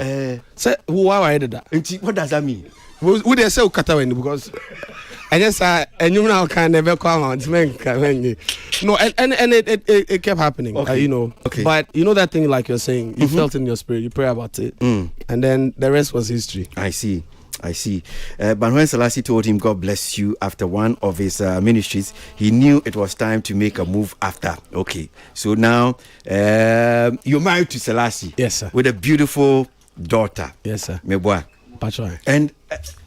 Say who I did that? What does that mean? Who they say Ukatawen because I just and you now can never come out. No, and it kept happening. Okay. You know. Okay. But you know that thing like you're saying, you felt in your spirit, you pray about it, and then the rest was history. I see. But when Selassie told him, God bless you, after one of his ministries, he knew it was time to make a move after. Okay. So now you're married to Selassie. Yes, sir. With a beautiful daughter. Yes, sir. Meboa. And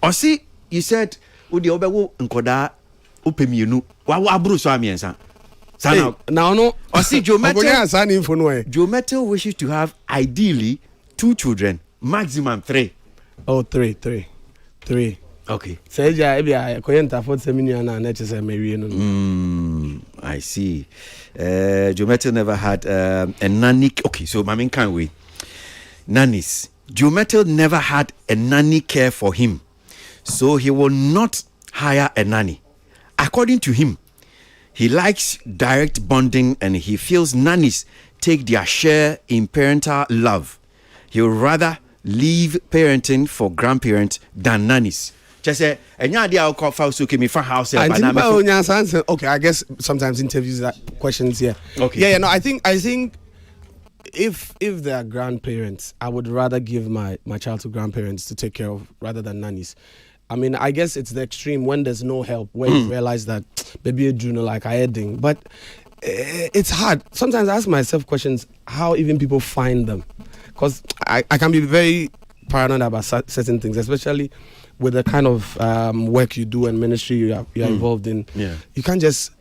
Osi, you said, Udi Obewo Nkoda Upemienu. Wabru so amiensa. Now no. Osi Jometel wishes to have ideally 2 children, maximum 3. Oh, 3. Okay. Say I see. Jometel never had a nanny. Okay, so Mamin can't wait. Nannies. Jometel never had a nanny care for him, so he will not hire a nanny. According to him, he likes direct bonding and he feels nannies take their share in parental love. He would rather leave parenting for grandparents than nannies. Just say, okay, I guess sometimes interviews that questions here. Okay. Yeah, no, I think if they are grandparents, I would rather give my child to grandparents to take care of rather than nannies. I mean, I guess it's the extreme when there's no help, where you realize that maybe a junior like I heading, but it's hard. Sometimes I ask myself questions how even people find them, because I can be very paranoid about certain things, especially with the kind of work you do and ministry you are involved in. Yeah. You can't just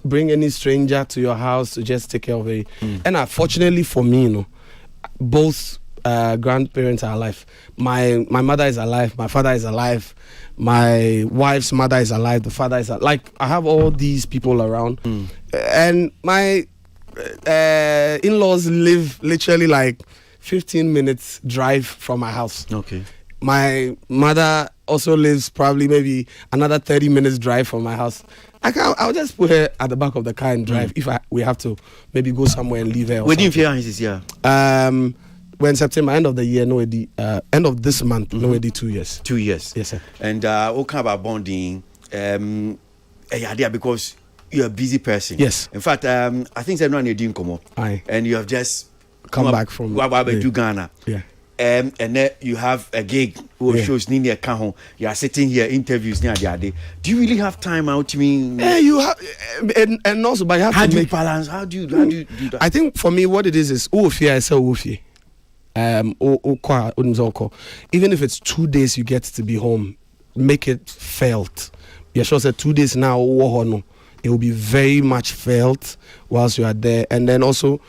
bring any stranger to your house to just take care of it. And fortunately for me, you know, both grandparents are alive. My mother is alive. My father is alive. My wife's mother is alive. The father is alive. Like, I have all these people around. And my in-laws live literally like 15 minutes drive from my house. Okay. My mother also lives probably maybe another 30 minutes drive from my house. I'll just put her at the back of the car and drive if we have to maybe go somewhere and leave her. When do you feel this year? When September, end of the year, end of this month, 2 years. 2 years. Yes, sir. And what kind of bonding? Because you're a busy person. Yes. In fact, I think they're not doing come Aye. and you have just come back from Ghana. Yeah. And then you have a gig who shows Nini Kaho. You are sitting here, interviews near the other. Do you really have time out to me? Yeah, you have, and also, but you have how to do you make balance? How do you do that? I think for me, what it is Ufia, I say Ufia. Even if it's 2 days you get to be home, make it felt. Yeah, sure said 2 days now, it will be very much felt whilst you are there. And then also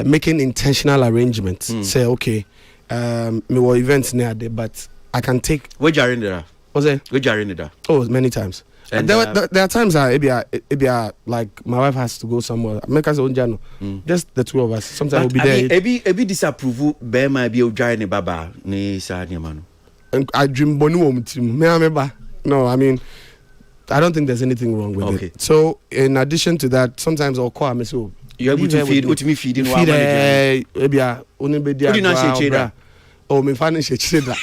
making intentional arrangements. Say, okay, me were events near there, but I can take. Where you are in there? What's that? Where you are in there? Oh, many times. And there are times that like my wife has to go somewhere. Just the two of us. Sometimes we'll be there. Ebi disapprove. Be might be ojai ne baba ne sa ne mano. And I dream bonu team. No, I mean, I don't think there's anything wrong with it. So in addition to that, sometimes I'll call me. So you're able to feed. What me feeding? Feed. Oh, me financial children.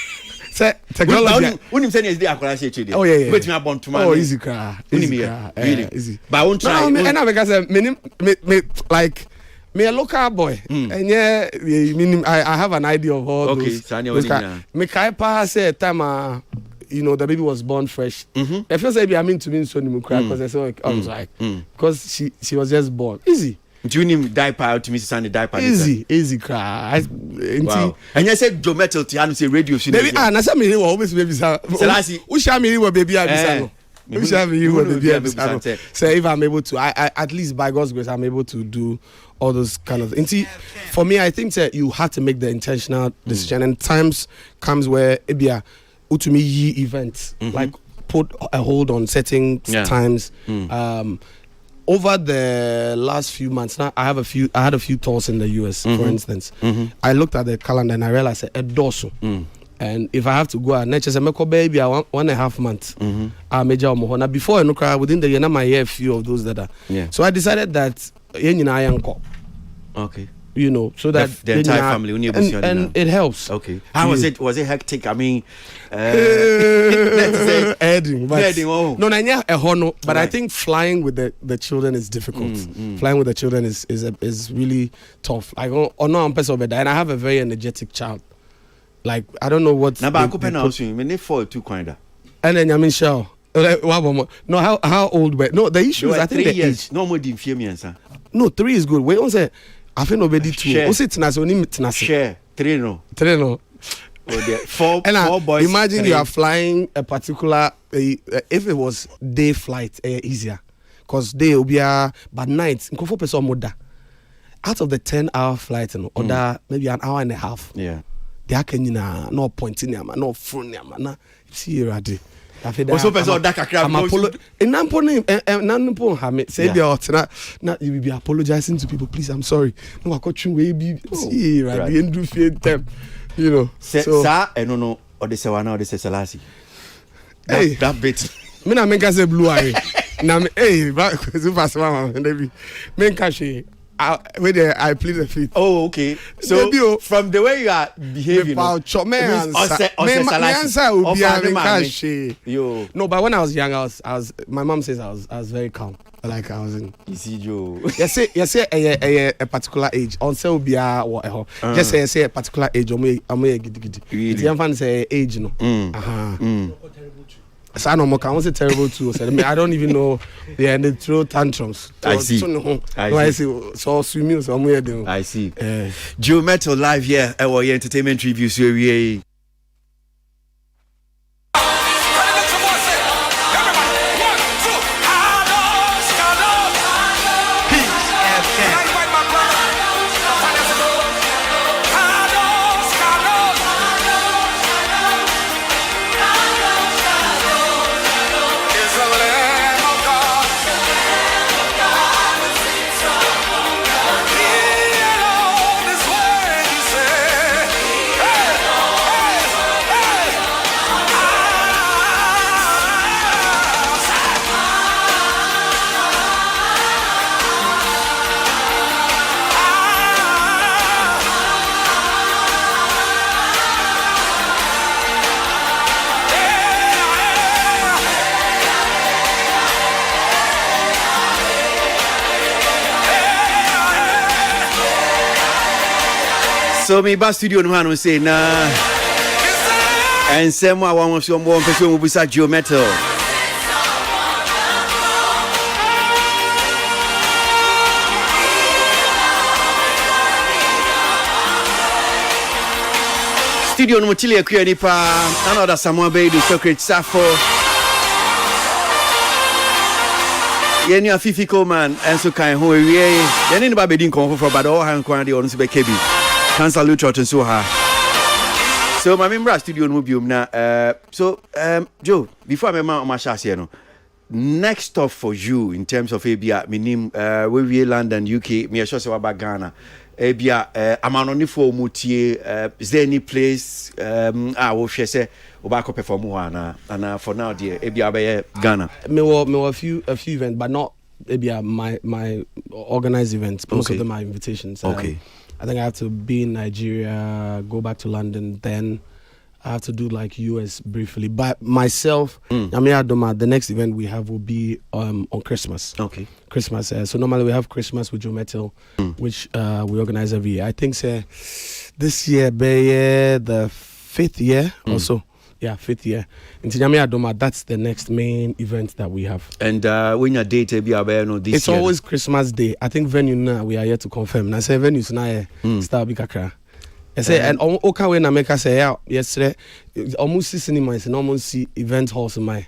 Say technology. When you say is the akwara say children. Oh yeah. Wait me abon to man. Oh easy car. Really. Easy. But I won't try. No, and because me like me a local boy. And yeah, I have an idea of all those. Okay. Me kai pa say time you know, the baby was born fresh. I feel say I mean to me so ni cry because I said I was like because she was just born. Easy. Do you need diaper out to me Sunday diaper? Easy cry. Wow. And you said Joe Metal to say radio. Baby, na say me always baby sa. Who shall me what baby abisa no? Who shall me what baby abisa? Say if I'm able to, I at least by God's grace I'm able to do all those kind of things. For me, I think that you have to make the intentional decision, and times comes where ebia utumi events like put a hold on certain times. Over the last few months, now I had a few tours in the US, for instance. I looked at the calendar and I realized a dorsal. And if I have to go, nature say make baby 1.5 months. I major mohona before I know within the year, my year few of those that are. Yeah. So I decided that okay. You know, so that the entire family and it helps. Okay. How was it? Was it hectic? I mean, heading. No, a hono. But I think flying with the children is difficult. Flying with the children is really tough. Like I'm person over there, and I have a very energetic child. Like I don't know what. Now, but I could now swim. When they fall too kinda. And then I mean, show. No, how old were? No, the issue is I think 3 years. No more than 4 years. No, 3 is good. Wait, on say. I feel nobody too. What's it? Share 3 no. 3 no. Four boys. Imagine 3. You are flying a particular. If it was day flight, easier, cause day will be but night. Out of the 10-hour flight, or maybe an hour and a half. Yeah. They are no pointing no phone na. See already. Also, person that now you will be apologizing to people. Please, I'm sorry. No, I got you way be see right. The end of them, you know. So, no, or the Sawana or the Selassie. That bit. Me na menka say blue eye. Na me but super smart baby. Menka she. I plead the fifth. Oh, okay. So baby, from the way you are behaving, no, but when I was young, I was. My mom says I was very calm. Like I was in. Easy Joe. Yes, a particular age. On say be just say a particular age. I'm giddy. Really? It's fan say age no. So I know can say terrible too. I don't even know. Yeah, and they throw tantrums. I see. I see. So swimming somewhere. I see. Joe Metal live here. Our entertainment reviews. So me ba studio no hanu say na ensem a won so mo pese mo busa Joe Metal. Studio no mutile akua ni pa another Samuel Beidu Socrates Safo. Yeni Afifi Coleman enso kan ho ewie. Yeni ne ba bedin kon for but all han kwan de on so be kebi. Cancel Lutrot and so ha. So my member studio no biom na so Joe, before I ma share here no. Next stop for you in terms of Abia minim we London UK me sure say wa ba Ghana. Abia amanoni for mutie is there any place wo hwe say oba ko perform ho ana for now there Abia be Ghana. Me a few events but not Abia my organized events. Most of them are invitations. Okay. I think I have to be in Nigeria, go back to London, then I have to do like US briefly. But myself, the next event we have will be on Christmas. Okay. Christmas. So normally we have Christmas with Joe Metal, which we organize every year. I think this year be the 5th year or so. Yeah, 5th year. In Nyame Adoma, that's the next main event that we have. And when your date be no this it's year? Always Christmas Day. I think venue now we are yet to confirm. Now say venues now start big kakra. I say and okay when I make us say yesterday almost see cinemas and almost see event halls in my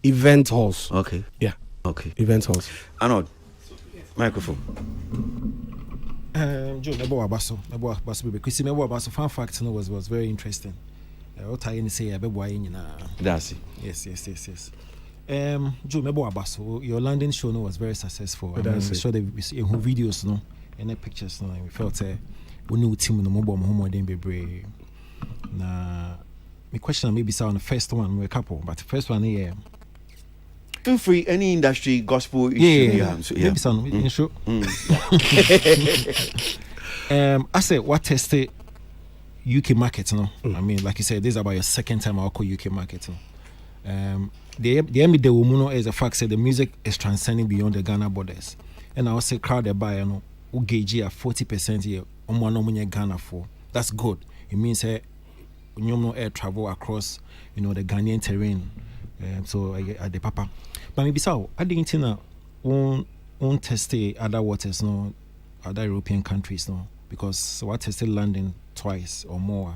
event halls. Okay. Yeah. Okay. Event halls. Arnold. Microphone. Joe, because fun fact was very interesting. What I say That's it. Yes. Joe, your London show was very successful. I mean, saw the videos and the pictures and we felt we knew team no more home than be na my question maybe on the first one we a couple but the first one here feel free any industry gospel maybe some sure I said what tested UK market I mean like you said this is about your second time I'll call UK market the woman is a fact that the music is transcending beyond the Ghana borders and I will say crowd buy who gauge here 40% here Ghana for that's good. It means air travel across the Ghanaian terrain. So at the papa. But maybe so I didn't know won't test other waters other European countries because what tested London twice or more.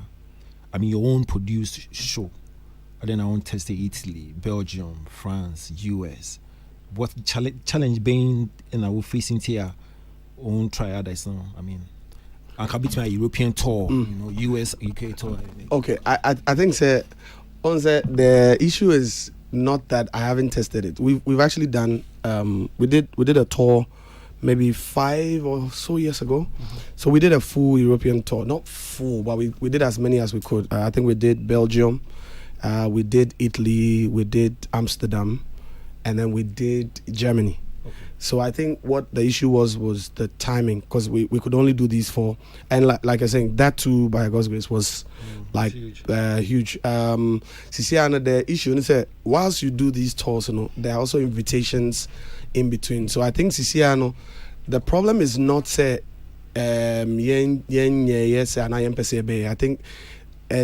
I mean your own produced show. And then I won't test Italy, Belgium, France, US. What challenge being in our facing here won't try others I mean I can be to my European tour, US, UK tour. Okay, I think the issue is not that I haven't tested it. We've actually done we did a tour maybe 5 or so years ago. So we did a full European tour, not full, but we did as many as we could. I think we did Belgium, we did Italy, we did Amsterdam, and then we did Germany. So I think what the issue was the timing because we could only do these 4 and like I was saying that too by God's grace was like huge. Sisiana the issue is that whilst you do these tours there are also invitations in between. So I think Sisiano the problem is not say I think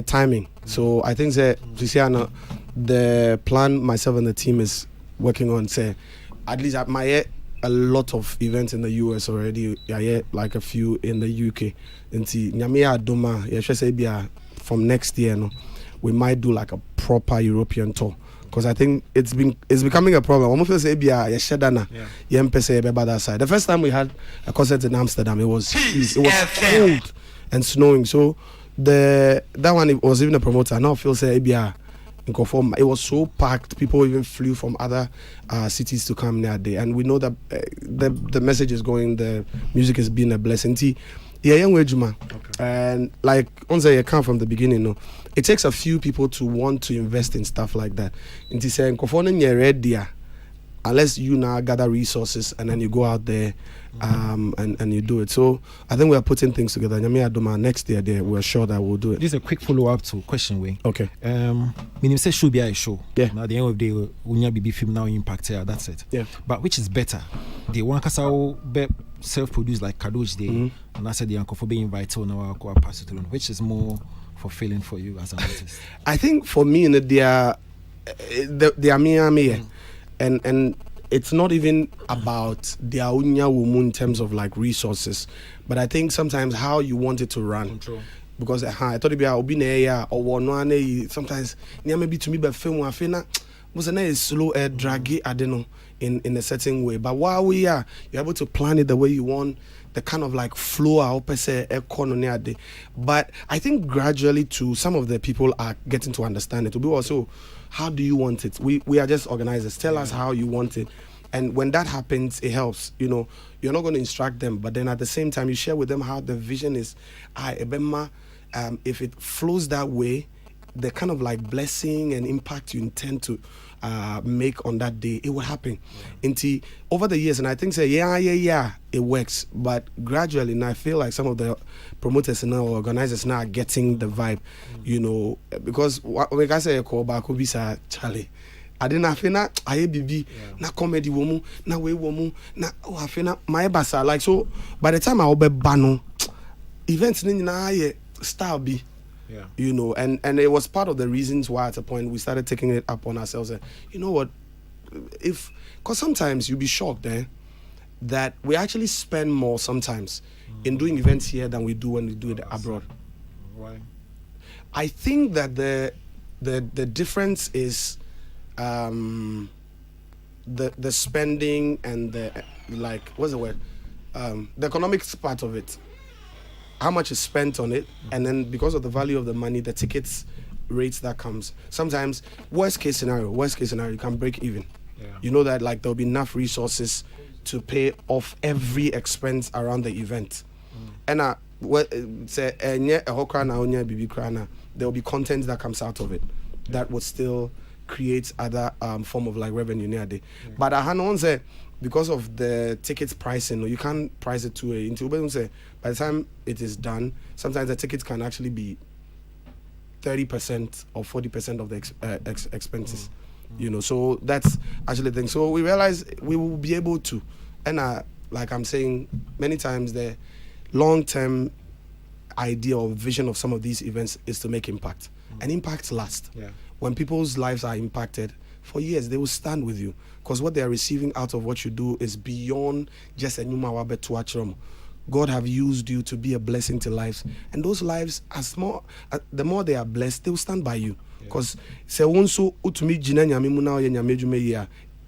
timing. So I think that Sisiana the plan myself and the team is working on say at least at my a lot of events in the US already. Yeah, like a few in the UK. Into Nyame Adoma, from next year, we might do like a proper European tour. Because I think it's becoming a problem. Almost say that side. The first time we had a concert in Amsterdam, it was cold and snowing. So that one it was even a promoter. Now feels say it was so packed. People even flew from other cities to come near day, and we know that the message is going. The music has been a blessing. And like once I come from the beginning, it takes a few people to want to invest in stuff like that. Unless you now gather resources and then you go out there and you do it. So I think we are putting things together. Next year we're sure that we'll do it. This is a quick follow-up to question way. Okay. Meaning say should be a show. Yeah. Now at the end of the day, when you be film now impact here, that's it. Yeah. But which is better? The one kasa be self-produced like Kadosh Day, and I said the uncle for being invited on our pass it along, which is more fulfilling for you as an artist? I think for me, they are me, and it's not even about their unya woman in terms of like resources, but I think sometimes how you want it to run. Control. Because I thought it'd be a or one sometimes maybe to me but film I feel was a slow draggy I don't know in a certain way. But while we are you're able to plan it the way you want, the kind of like flow I hope say economy. But I think gradually too some of the people are getting to understand it. To be also how do you want it? We are just organizers. Tell us how you want it. And when that happens, it helps. You know, you're not going to instruct them, but then at the same time, you share with them how the vision is. If it flows that way, the kind of like blessing and impact you intend to make on that day, it will happen. Until over the years, and I think it works. But gradually, and I feel like some of the promoters now, organizers now are getting the vibe. You know, because when I say call back, be Charlie. I didn't have na IABB, na comedy woman, na way woman, na my basa like so. By the time I will be bano, events na style be, you know, and it was part of the reasons why at a point we started taking it upon ourselves. And you know what, because sometimes you'll be shocked that we actually spend more sometimes in doing events here than we do when we do it abroad. Why? I think that the difference is. The spending and the like what's the word the economics part of it, how much is spent on it, and then because of the value of the money, the tickets rates that comes. Sometimes worst case scenario you can break even. You know that like there'll be enough resources to pay off every expense around the event. And say there'll be content that comes out of it that would still creates other form of like revenue near day. But I had say because of the tickets pricing, you can't price it to into say by the time it is done, sometimes the tickets can actually be 30% or 40% of the expenses. You know, so that's actually the thing. So we realize we will be able to, and like I'm saying many times, the long-term idea or vision of some of these events is to make impact, and impact lasts. When people's lives are impacted for years, they will stand with you because what they are receiving out of what you do is beyond just a nyuma wabe. God have used you to be a blessing to lives, and those lives are small. The more they are blessed, they will stand by you because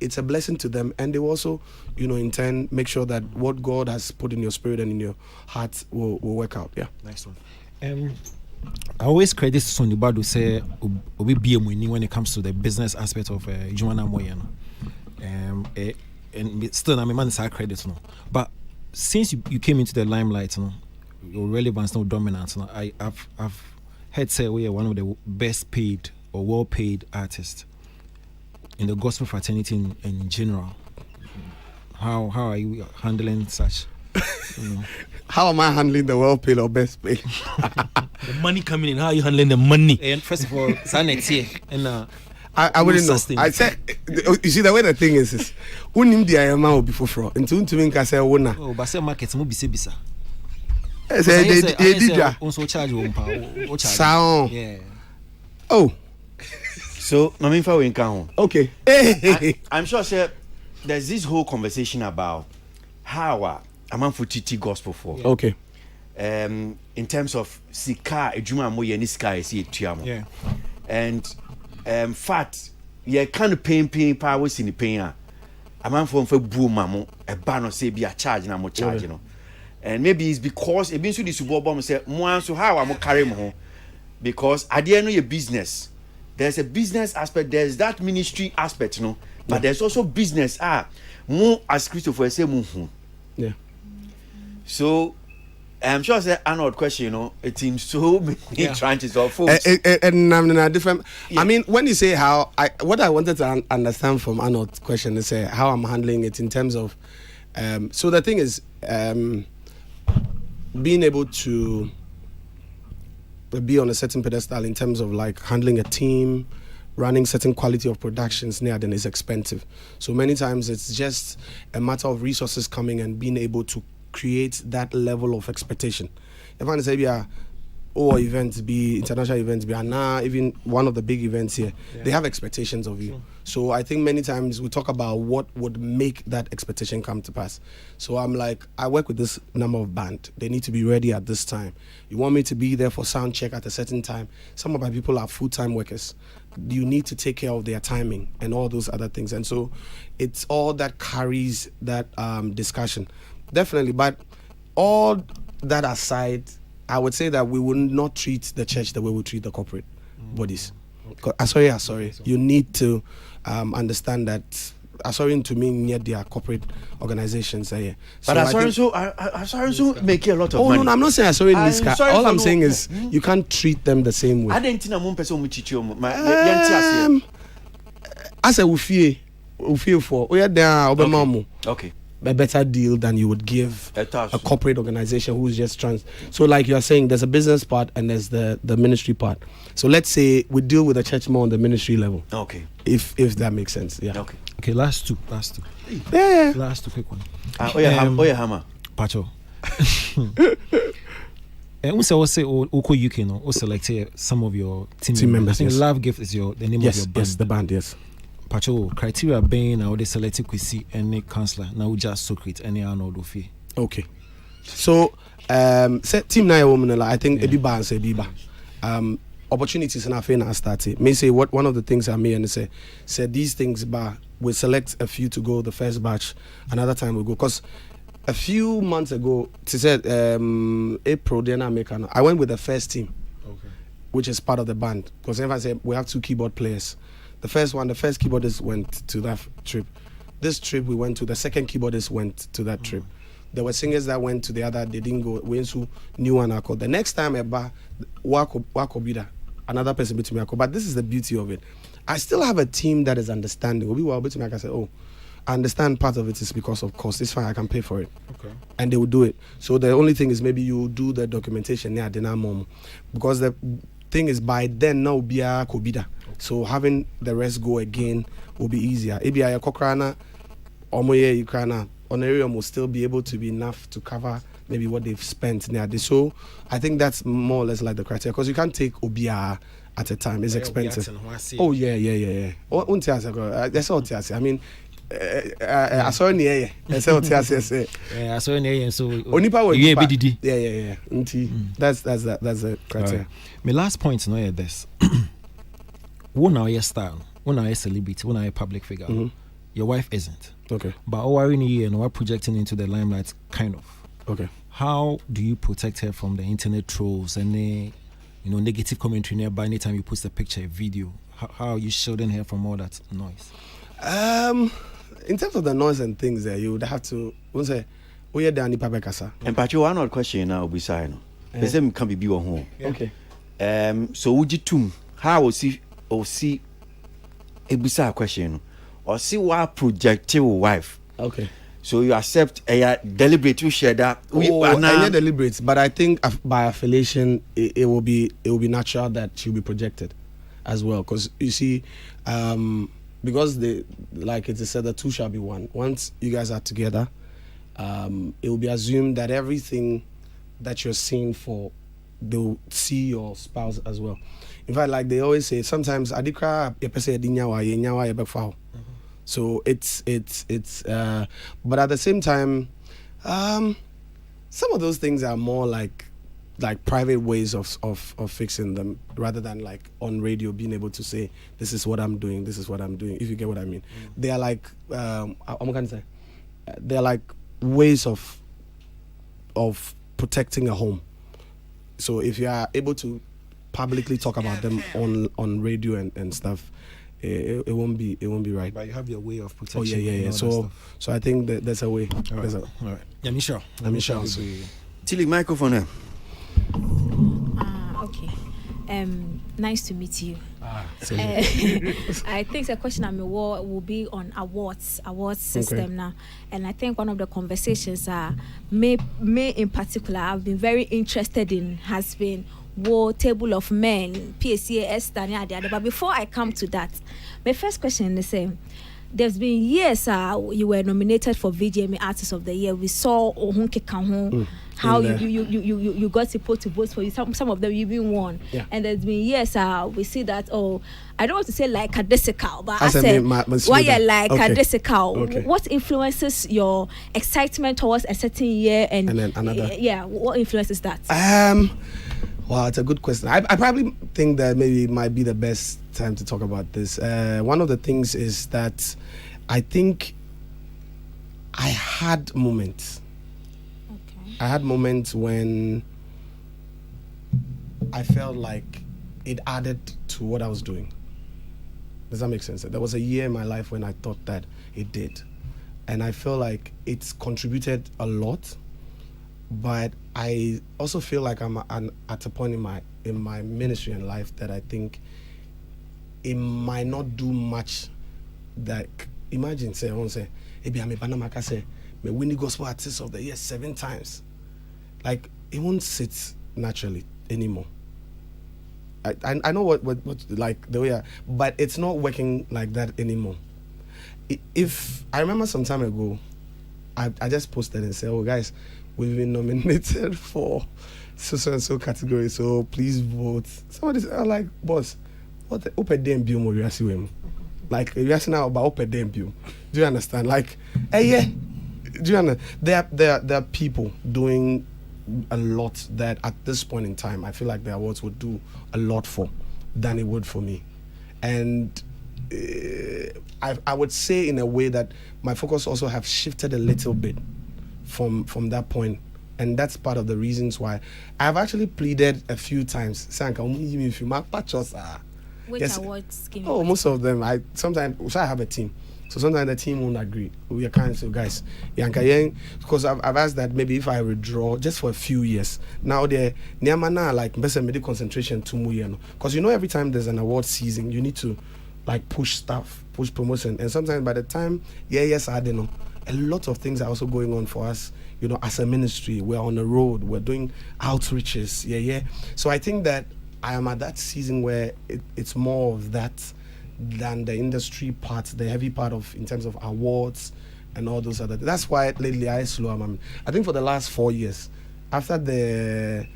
it's a blessing to them, and they will also, you know, in turn make sure that what God has put in your spirit and in your heart will work out. Next one. I always credit Sonny Badu say obi be when it comes to the business aspect of Joanna Moyano. And still I'm a man say credit no. But since you came into the limelight, your relevance, no dominance, I've heard say we are one of the best paid or well paid artists in the gospel fraternity in general. How are you handling such? You know? How am I handling the well paid or best paid? The money coming in, how are you handling the money? And first of all, here and I wouldn't know. I said, you see the way the thing is unim the IMA will be for fraud. Into to me, I say, oh, but say markets mo bisa. I say they did also charge you sound. Yeah. Oh. So, Maminfa will count. Okay. I'm sure, sir, there's this whole conversation about how I'm for TT gospel for. Yeah. Okay. In terms of sika ejuma mo ye ni sika esi etuamo. Yeah. And fact ye kind of pain power in the pain I'm for boom mamo e ba no say be a charge na mo charge no. And maybe it's because it been so this bomb say mo so how am carry mo because at the end of your business there's a business aspect, there's that ministry aspect, you know, but there's also business more as Christopher say mo. Yeah. So I'm sure say Arnold question, you know, it seems so many tranches of folks. And different. Yeah. I mean, when you say how, what I wanted to understand from Arnold's question is how I'm handling it in terms of. So the thing is, being able to be on a certain pedestal in terms of like handling a team, running certain quality of productions near then is expensive. So many times it's just a matter of resources coming and being able to create that level of expectation. If I say, yeah, or events be international events be, and now even one of the big events here, they have expectations of you. So I think many times we talk about what would make that expectation come to pass. So I'm like, I work with this number of band. They need to be ready at this time. You want me to be there for sound check at a certain time. Some of my people are full-time workers. You need to take care of their timing and all those other things. And so it's all that carries that discussion. Definitely. But all that aside, I would say that we will not treat the church the way we treat the corporate bodies. Sorry. You need to understand that Assorin to me near their corporate organizations. But Assorin make a lot of money. No, I'm not saying Assorin this guy. All I'm saying is you can't treat them the same way. I didn't think one person would teach you. As a ufie for okay. A better deal than you would give a corporate organization who's just so like you're saying, there's a business part and there's the ministry part. So let's say we deal with the church more on the ministry level. Okay. If that makes sense. Yeah. Okay, last two. Yeah. Last two quick one. Hammer. Pacho. And also say Oko UK no, or select some of your team members. I think Love Gift is the name of your band. Yes, the band, yes. Pacho criteria being now they select Kwesi any counselor now just Socrates any Arnold Ofi. Okay. So say team na woman I think ebi ba and say biba. Opportunities in Afena started. May say what one of the things I may and say these things but we select a few to go the first batch, another time we go because a few months ago she said April then I went with the first team. Okay. Which is part of the band. Because if I say we have 2 keyboard players. The first keyboardist went to that trip. This trip we went to, the second keyboardist went to that trip. There were singers that went to the other, they didn't go. We went to new one. The next time Wako Bida, another person between me. But this is the beauty of it. I still have a team that is understanding. I say, I understand part of it is because of cost. It's fine, I can pay for it. Okay. And they will do it. So the only thing is maybe you do the documentation near the mom. Because the thing is by then now be a Kobida. So having the rest go again will be easier. Maybe a Kokrana or Moye Ukraina honorarium will still be able to be enough to cover maybe what they've spent near this. So I think that's more or less like the criteria because you can't take Obia at a time. It's expensive. Oh yeah. That's all I mean. I saw in I saw what I say. I saw in so Onipa yeah. That's the criteria. Right. My last point is this. When are your style? When are you celebrity? When are you public figure? Mm-hmm. Your wife isn't. Okay. But we're in here and we're projecting into the limelight, kind of. Okay. How do you protect her from the internet trolls and the, negative commentary nearby anytime you post a picture, a video? How are you shielding her from all that noise? In terms of the noise and things there, you would have to say, you're Danny Pabekasa. And but you are not question now beside the same can be on home. Okay. So would you too? How will see a bizarre question or see what project your wife? Okay. So you accept a deliberate to share that. I deliberate, but I think by affiliation it will be natural that she'll be projected as well. Because you see, because like it is said, the two shall be one. Once you guys are together, it will be assumed that everything that you're seeing for, they'll see your spouse as well. In fact, like they always say, sometimes adikra yepese dinyawa yebefao. So it's but at the same time, some of those things are more like private ways of fixing them rather than like on radio being able to say this is what I'm doing, this is what I'm doing, if you get what I mean. They are like they're like ways of protecting a home. So if you are able to publicly talk about them on radio and stuff, it won't be right. But you have your way of protection. Oh yeah. So I think that there's a way. All right. Yeah, Michelle. Tilly, microphone. Okay. Nice to meet you. I think the question I'm aware will be on awards system now, and I think one of the conversations may in particular I've been very interested in has been Table of Men, PSCA, Esther, but before I come to that, my first question is the same. there's been years you were nominated for VGMA Artist of the Year. We saw Ohunke Kahun, how you got people to vote for you. Some of them you even won. Yeah. And there's been years we see that, I don't want to say like a desikal, but I As I said mean, why you like okay. a desikal. Okay. What influences your excitement towards a certain year and then another? Yeah, what influences that? Wow, it's a good question. I probably think that maybe it might be the best time to talk about this. One of the things is that I think I had moments. Okay. I had moments when I felt like it added to what I was doing. Does that make sense? There was a year in my life when I thought that it did. And I feel like it's contributed a lot. But I also feel like I'm at a point in my ministry and life that I think it might not do much. That imagine say, I won't say, maybe I'm a Panamaka say, me winning gospel artist of the year 7 times. Like it won't sit naturally anymore. I know what like the way, but it's not working like that anymore. If I remember some time ago, I just posted and said, oh guys, we've been nominated for so and so category, so please vote. Somebody said, like, boss, what the open debut mo yasi wem? Like you asking now about open debut. Do you understand? Like, yeah. Do you understand? There are people doing a lot that at this point in time I feel like the awards would do a lot for than it would for me. And I would say in a way that my focus also have shifted a little bit from that point, and that's part of the reasons why I've actually pleaded a few times. Which awards came? Oh, most of them. Sometimes I have a team, so sometimes the team won't agree. We are kind of so guys, because I've asked that maybe if I withdraw just for a few years. Now the Niamana like best medical concentration 2 more years, because every time there's an award season, you need to like push stuff, push promotion, and sometimes by the time I don't know. A lot of things are also going on for us, as a ministry. We're on the road, we're doing outreaches, So I think that I am at that season where it's more of that than the industry part, the heavy part of in terms of awards and all those other. That's why lately I slow down. I think for the last 4 years, after the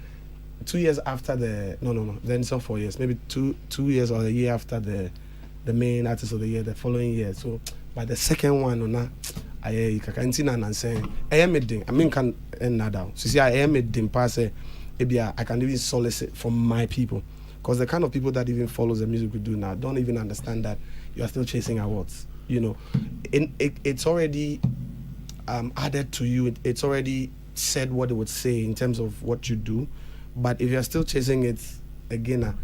2 years after the then it's not 4 years, maybe 2 years or a year after the main artist of the year, the following year. So by the second one, I can say I am meeting. I mean, can end that down. So see, I am meeting. Pass I can even solicit from my people, because the kind of people that even follows the music we do now don't even understand that you are still chasing awards. It's already added to you. It's already said what it would say in terms of what you do. But if you are still chasing it again,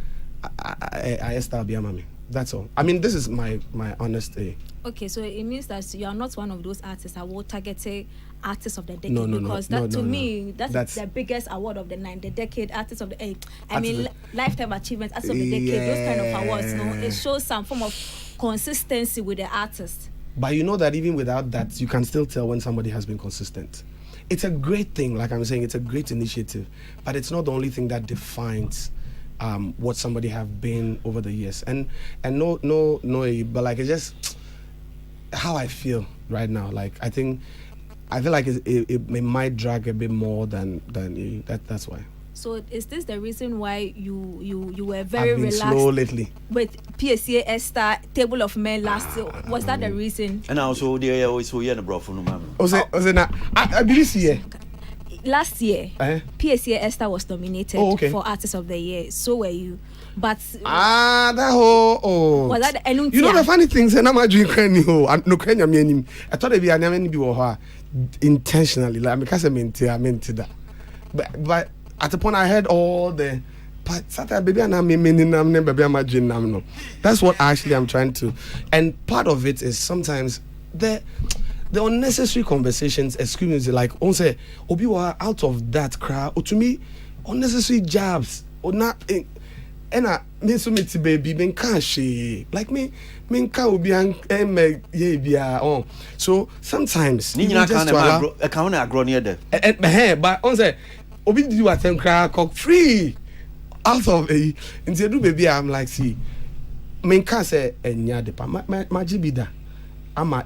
I start be mami. That's all. I mean, this is my honest. Okay, so it means that you are not one of those artists that will target artist of the decade, no, because that to me that's the biggest award of the the decade artist of the lifetime achievement artist of the decade. Those kind of awards, it shows some form of consistency with the artist. But you know that even without that, you can still tell when somebody has been consistent. It's a great thing, like I'm saying, it's a great initiative, but it's not the only thing that defines what somebody have been over the years. And no, but like it's just how I feel right now. Like I feel like it might drag a bit more than that's why. So is this the reason why you were very relaxed slow lately with PSA Esther Table of Men last year? Was that the reason? And also there also the bro for no man. I believe here. Last year, PSA Esther was nominated for Artist of the Year. So were you. But that whole was that the you know the funny things and I'm not drinking no Kenya meaning. I thought it'd be an enemy be intentionally, like because I meant that. But at the point I heard all the but Saturday baby and I'm baby I'm that's what actually I'm trying to, and part of it is sometimes the unnecessary conversations, excuse me, like on say obi wa out of that crowd or to me unnecessary jabs or not and I me so me baby ben can she like me can obi an on so sometimes ni nyina kan na account na agro near there but on say obi do attempt crowd cock free out of a into do baby I'm like see me can say enya de pa ma gibida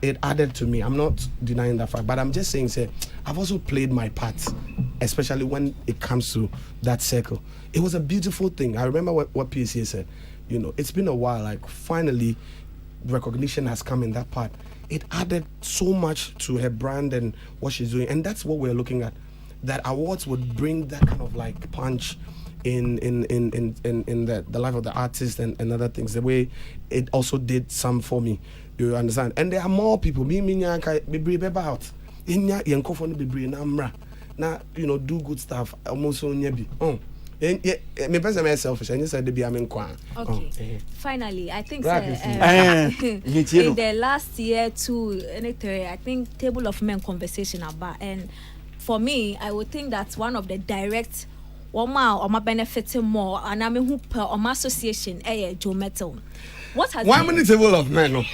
it added to me. I'm not denying that fact, but I'm just saying, say, I've also played my part, especially when it comes to that circle. It was a beautiful thing. I remember what PSA said. You know, it's been a while. Like finally, recognition has come in that part. It added so much to her brand and what she's doing, and that's what we're looking at. That awards would bring that kind of like punch in the life of the artist and other things. The way it also did some for me. You understand? And there are more people. Me be about. Now, you know, do good stuff. Almost so nyebi. Me person is selfish. I just said to be I'm in Kwan. Okay. Finally, I think in the last year too, I think Table of Men conversation about, and for me, I would think that's one of the direct or my benefiting more, and I mean who per or my association, Joe Metal. What has one minute Table of Men? No,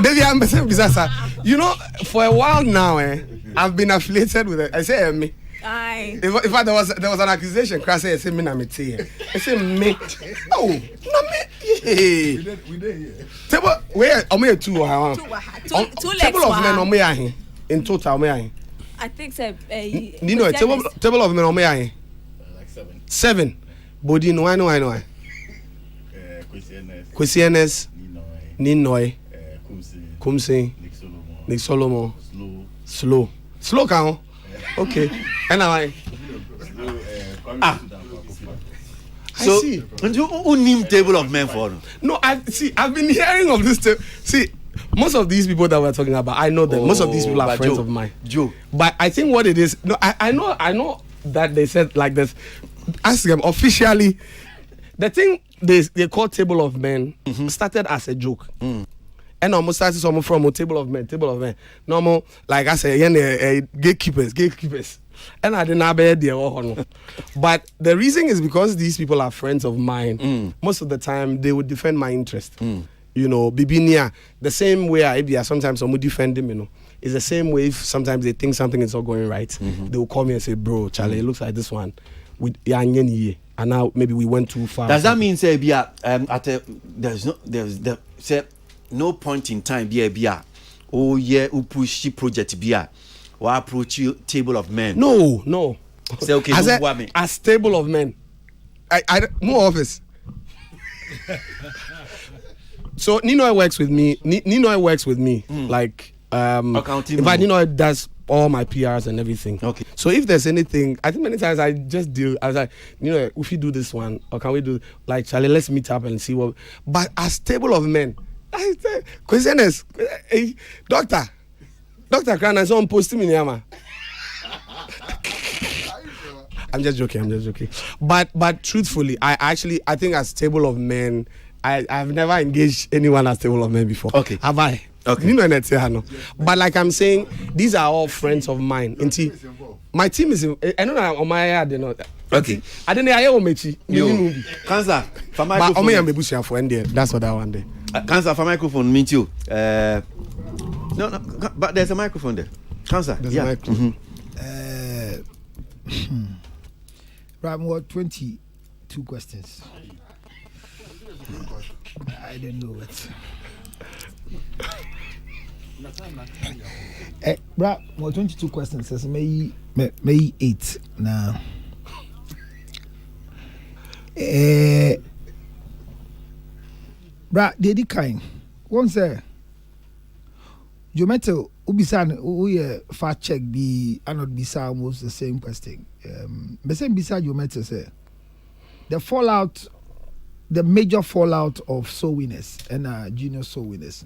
baby, I'm disaster. You know, for a while now, I've been affiliated with it. I say me. Aye. In fact, there was an accusation. Crash say me na me tea. I say me. Oh, na me. We did here. Table where? Omo two. Two legs. Table of Men omo here. In total, omo here. I think so. Nino, table of Men omo here. Like 7. Body no, I know. Kwesi Ninoy. Kumsi. Nick Solomon. Slow count. Okay. And I so see. Who named Table of Men for? No, I've been hearing of this. See, most of these people that we're talking about, I know them. Most of these people are friends of mine. Joe. But I think what it is, no, I know that they said like this. Ask them officially. The thing they call Table of Men started as a joke. And almost started some from a Table of Men. Normal, like I said, gatekeepers. And I didn't have there. But the reason is because these people are friends of mine. Most of the time, they would defend my interest. You know, Bibinia, the same way I sometimes someone defend them, you know. It's the same way if sometimes they think something is not going right. They will call me and say, bro, Charlie, it looks like this one. And now maybe we went too far. Does that mean say there's no point in time oh yeah push project or approach Table of Men? No. Say okay, as Table of Men. I more office. So Ninoy works with me. Like in fact, Ninoy does all my PRs and everything. Okay. So if there's anything, I think many times I just deal. I was like, if you do this one, or can we do like Charlie? Let's meet up and see what. But as Table of Men, I say, questions, Doctor Krana, someone posted me here, I'm just joking. But truthfully, I think as Table of Men, I've never engaged anyone as Table of Men before. Okay. Have I? Okay. But like I'm saying, these are all friends of mine. My team is I don't know on my head, okay. I don't know I am Mechi. Cancer for microphone. That's what I want there. Cancer for microphone meet you. No, but there's a microphone there. Cancer. There's a microphone. Right, more 22 questions. I don't know what. Bra, more 22 questions. Says May 8 now. Bra, Daddy kind. One say, you metal Ubisan, we fact check be and not bisa almost the same question. The same beside you metal say the major fallout of Soul Winners and Junior Soul Winners,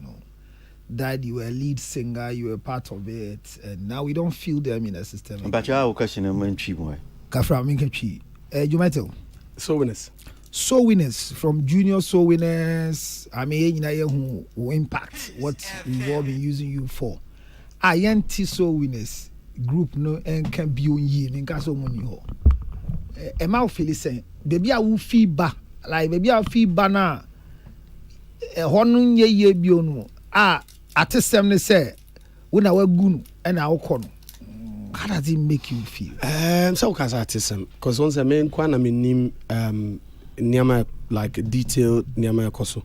that you were a lead singer, you were part of it, and now we don't feel them in the system. But you have question in Chi boy. Kafra Minkachi. Jumeto. Soul Winners from Junior Soul Winners. I mean, who impact what we've all been using you for. INT Soul Winners group no and can be on ye in Castle Money Hall. Emma Felicien, baby, I will feedback. Like baby, I feedback now. A honun ye biono. Artist them say when I were good and I will. How does it make you feel? So as artism, because once I mean Kwana name Niama like detailed Niama Koso.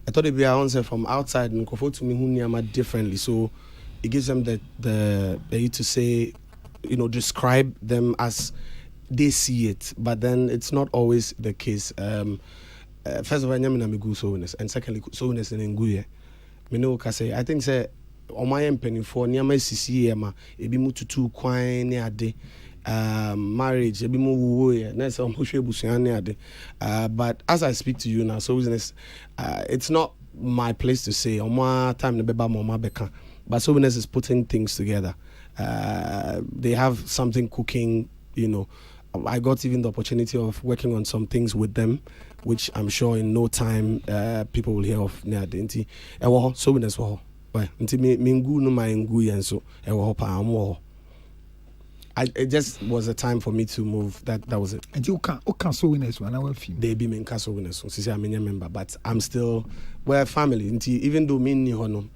I thought it'd be answer from outside and Kofo to me who Niama differently. So it gives them the ability to say, describe them as they see it, but then it's not always the case. First of all, Niama Migu Sowiness, and secondly, Sowiness in Nguye. I think say on my penny for Niama CCMA, ebi mututu kwine ade. Marriage, but as I speak to you now, so it's not my place to say but Sobiness is putting things together. They have something cooking, I got even the opportunity of working on some things with them, which I'm sure in no time people will hear of. Sobiness it just was a time for me to move. That was it. And you can't so winners when I will film. They be me castle winners. So I'm a member, but I'm still family. Even though me ni hono,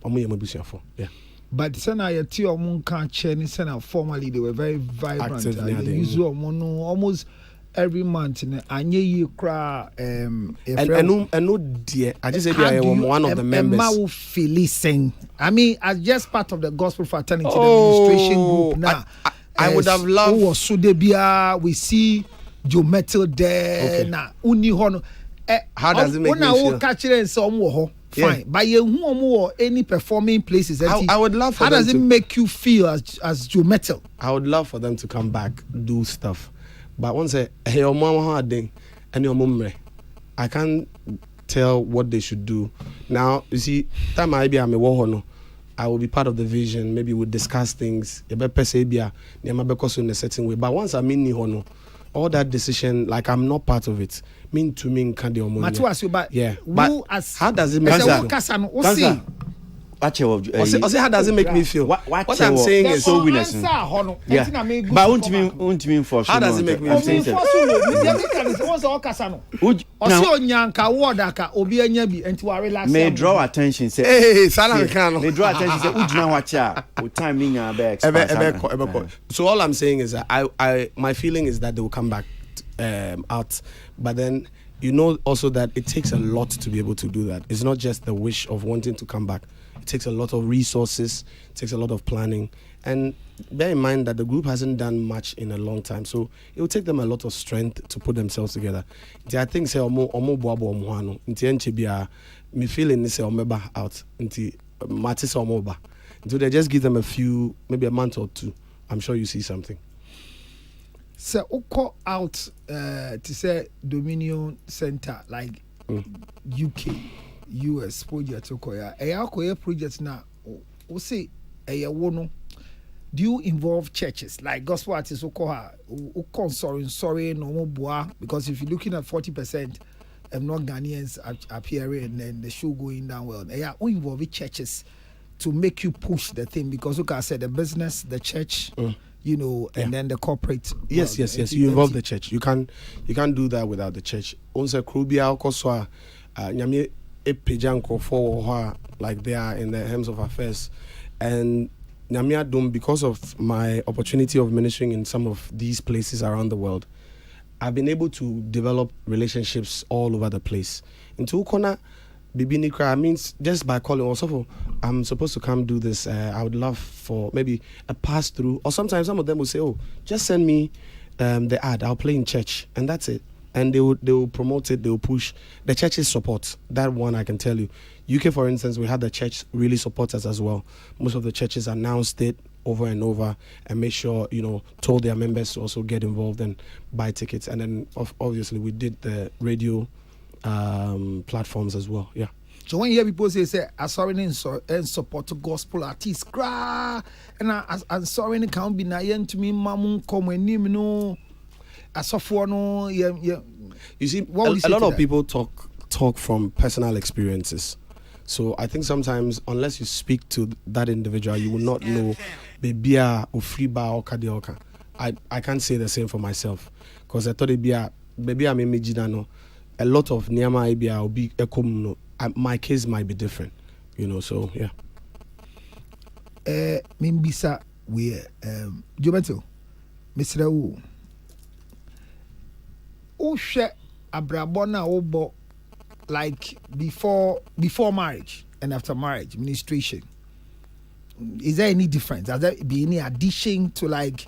yeah. But Sena your moon can't change. Sena formally they were very vibrant. They use almost every month. And you cry. And no dear. I just said I am one of the members. Listen. I mean, as just part of the gospel fraternity administration group now. I would have loved. Oh, so we see Joe Metal there. Now, how does it make me feel? Fine, but you any performing places. I would love for how them does it make you feel as Joe Metal? I would love for them to come back, do stuff. But once hey, your mama and your mum, I can't tell what they should do. Now, you see, time I be a war I will be part of the vision. Maybe we'll discuss things. In a certain way. But once I'm in Nihono, all that decision, like I'm not part of it. Mean to me, can't do yeah. But how does it make you feel? How does it make me feel? What I'm saying is so winners. Yeah. But won't mean for how does it make me feel? May draw attention. Say, hey, may draw attention. Say, Ujna wacha. Timing so all I'm saying is that I my feeling is that they will come back out, but then also that it takes a lot to be able to do that. It's not just the wish of wanting to come back. It takes a lot of resources, it takes a lot of planning, and bear in mind that the group hasn't done much in a long time, so it will take them a lot of strength to put themselves together. I think say me feeling say out so they just give them a few, maybe a month or two. I'm sure you see something. So call out to say Dominion Center like UK. US project projects now. We say do you involve churches like gospel artists sorry no more boa, because if you're looking at 40% of non-Ghanaians appearing and then the show going down well, we involve churches to make you push the thing, because look, I said the business, the church, and then the corporate. Yes. You involve the church. You can't do that without the church. Also, Krubia Okoswa, Nyami Epejanko for like they are in the Helms of Affairs, and Nyamia Dum, because of my opportunity of ministering in some of these places around the world, I've been able to develop relationships all over the place. Into Ukona, Bibinikra means just by calling also, I'm supposed to come do this. I would love for maybe a pass through, or sometimes some of them will say, "Oh, just send me the ad. I'll play in church," and that's it. And they will promote it, they will push. The churches support. That one I can tell you. UK, for instance, we had the church really support us as well. Most of the churches announced it over and over and made sure, told their members to also get involved and buy tickets. And then obviously we did the radio platforms as well. Yeah. So when you hear people say I'm sorry and support the gospel artists, and I'm sorry and can't be naive to me, mamun come when you You see, a lot of people talk from personal experiences. So I think sometimes, unless you speak to that individual, you will not know. I can't say the same for myself, because I thought maybe I'm a lot of Niama will be my case might be different, So yeah. Mimbisa we Jobeto, Mr. Wu. Share abrabɔ na wobɔ like before marriage and after marriage ministration. Is there any difference? Has there been any addition to like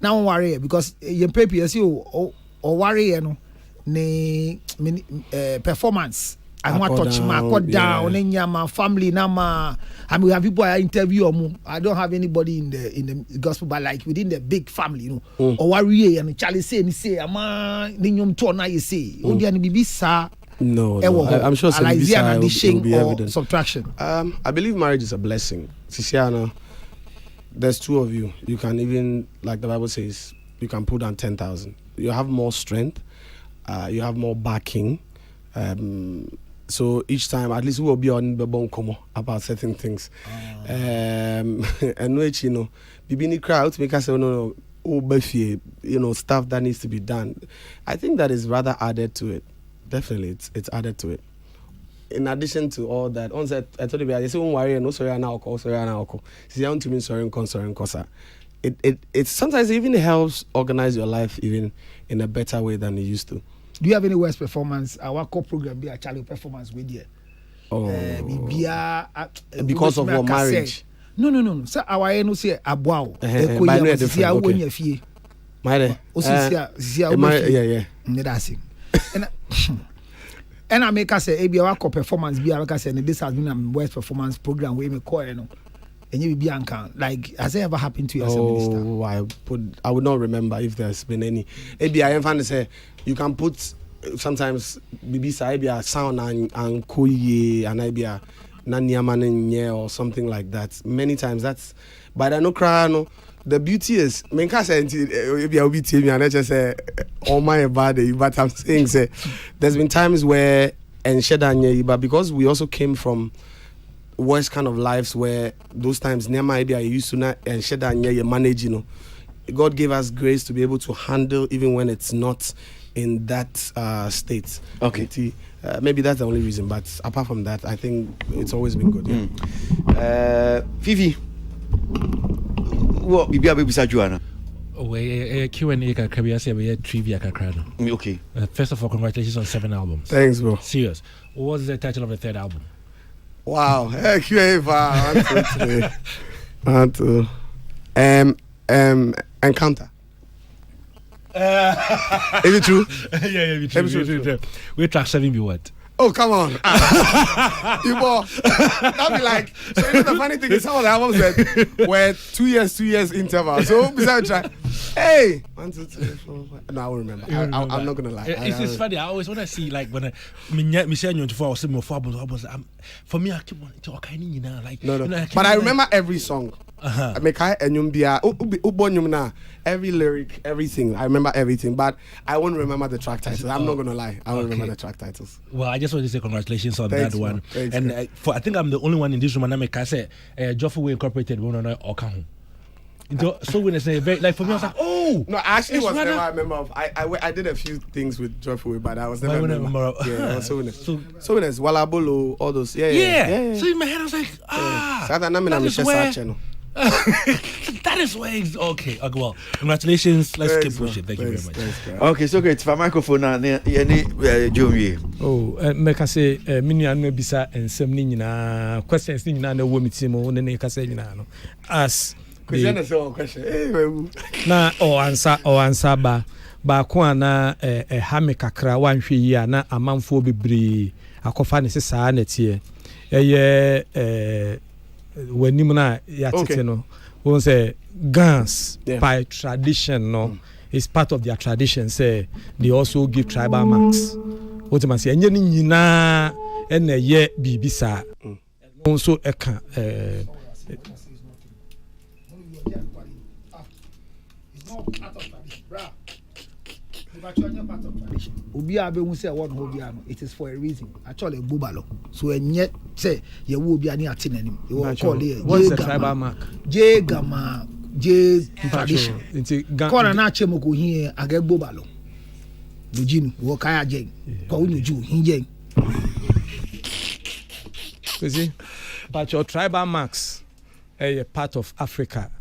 now worry because you prepare you or worry you know performance. I want to touch my down in my family nama. I mean, have people I interview or I don't have anybody in the gospel, but like within the big family, you know, or worry and Charlie say, "Ama ninyum tona you say." Only any bibi sa. No, I'm sure some addition or subtraction. I believe marriage is a blessing. Sisiana, there's two of you. You can even, like the Bible says, you can put down 10,000. You have more strength. You have more backing. So each time, at least we will be on the bone como about certain things. And which, you know, bibini crowd make us say no, you know, stuff that needs to be done. I think that is rather added to it. Definitely, it's added to it. In addition to all that, on set, I told you, I say, "Don't worry, no sorry now, sorry now." See, I want to mean sorry, kosa. It sometimes even helps organize your life even in a better way than it used to. Do you have any worst performance? Our core program be a Charlie performance with you. Because of our marriage. No. So our no say abwao. And I make us say ABA performance be I say this has been a worst performance program where me call you know. And you be anchor. Like, has it ever happened to you as a minister? I would not remember if there's been any. Maybe I am to say you can put sometimes maybe sound and koye and maybe a naniamanenye or something like that. Many times that's, but I know no. The beauty is, maybe I'll be telling me and I just say, oh my body, but I'm saying say, there's been times where and shedanye, but because we also came from worst kind of lives where those times maybe I used to not and share that you manage, you know. God gave us grace to be able to handle even when it's not in that state. Okay. Maybe that's the only reason, but apart from that, I think it's always been good. Yeah. Vivi, what bibi abisa Joanna? Q&A kakra say trivia kakra. Okay. First of all, congratulations on 7 albums. Thanks, bro. Serious. What was the title of the 3rd album? Wow, Encounter. Is it true? Yeah, true. We track 7 be what? Oh, come on. You boy. That'd be like, so you know the funny thing is some of the albums that were 2 years interval. So besides try, hey, 1, 2, 3, 4, 5. No, I won't remember. I'm not gonna lie. It's funny. I always want to see like when me say 24 or 7 albums. For me, I keep on talking, you know, like no. You know, but I remember every song. I make every lyric, everything. I remember everything, but I won't remember the track titles. I'm not gonna lie. I won't remember the track titles. Well, I just want to say congratulations on Thanks, that one. Thanks, and I think I'm the only one in this room. And I say, Joffrey Incorporated, one on Okahu. So when I say very like for me, I was like, oh no, I actually was never a member of. I did a few things with Joffrey, but I was never a member. Yeah, so winners, Walabolo, all those. Yeah. So in my head, I was like, that is why it's okay. Well, congratulations. Let's keep pushing. Thank you very much. Okay, so great. For microphone now, Jomi. Oh, make us say, Minya no bisa and some nina questions nina no woman timo, and then say no. As question. Na answer ba ko na hame kakra wanhwe yi na amanfo bebre akofa ne sesa na tie wanim na ya tete no won say guns by tradition no is part of their tradition say they also give tribal marks what man say enye ni nyina na ye bibisa also eka Obi abe say one hobia no it is for a reason actually gbobalo so enye say ye wo obi ani atenanim you will call it what's the tribal mark J Gama J tradition corner na chemoko here aga gbobalo lojinu wo kaya jen ko unuju hinje see but your tribal marks a part of Africa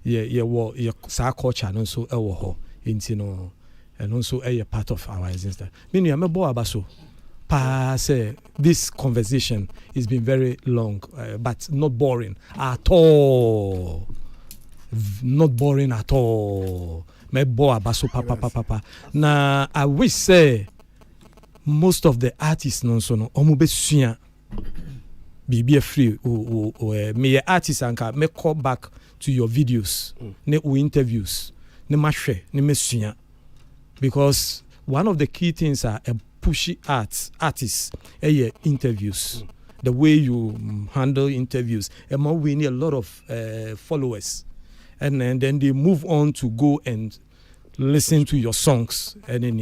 ye wo your culture no so e wo ho enti no and also a part of our existence. Meaning, I'm a boy abaso. Say this conversation has been very long, but not boring at all. Not boring at all. Me boy abaso papa. Now I wish say most of the artists no so no omo besua be free me artists anka me call back to your videos ne interviews ne mahwe ne mesua, because one of the key things are a pushy artists interviews, the way you handle interviews, and more we need a lot of followers, and then they move on to go and listen to your songs and in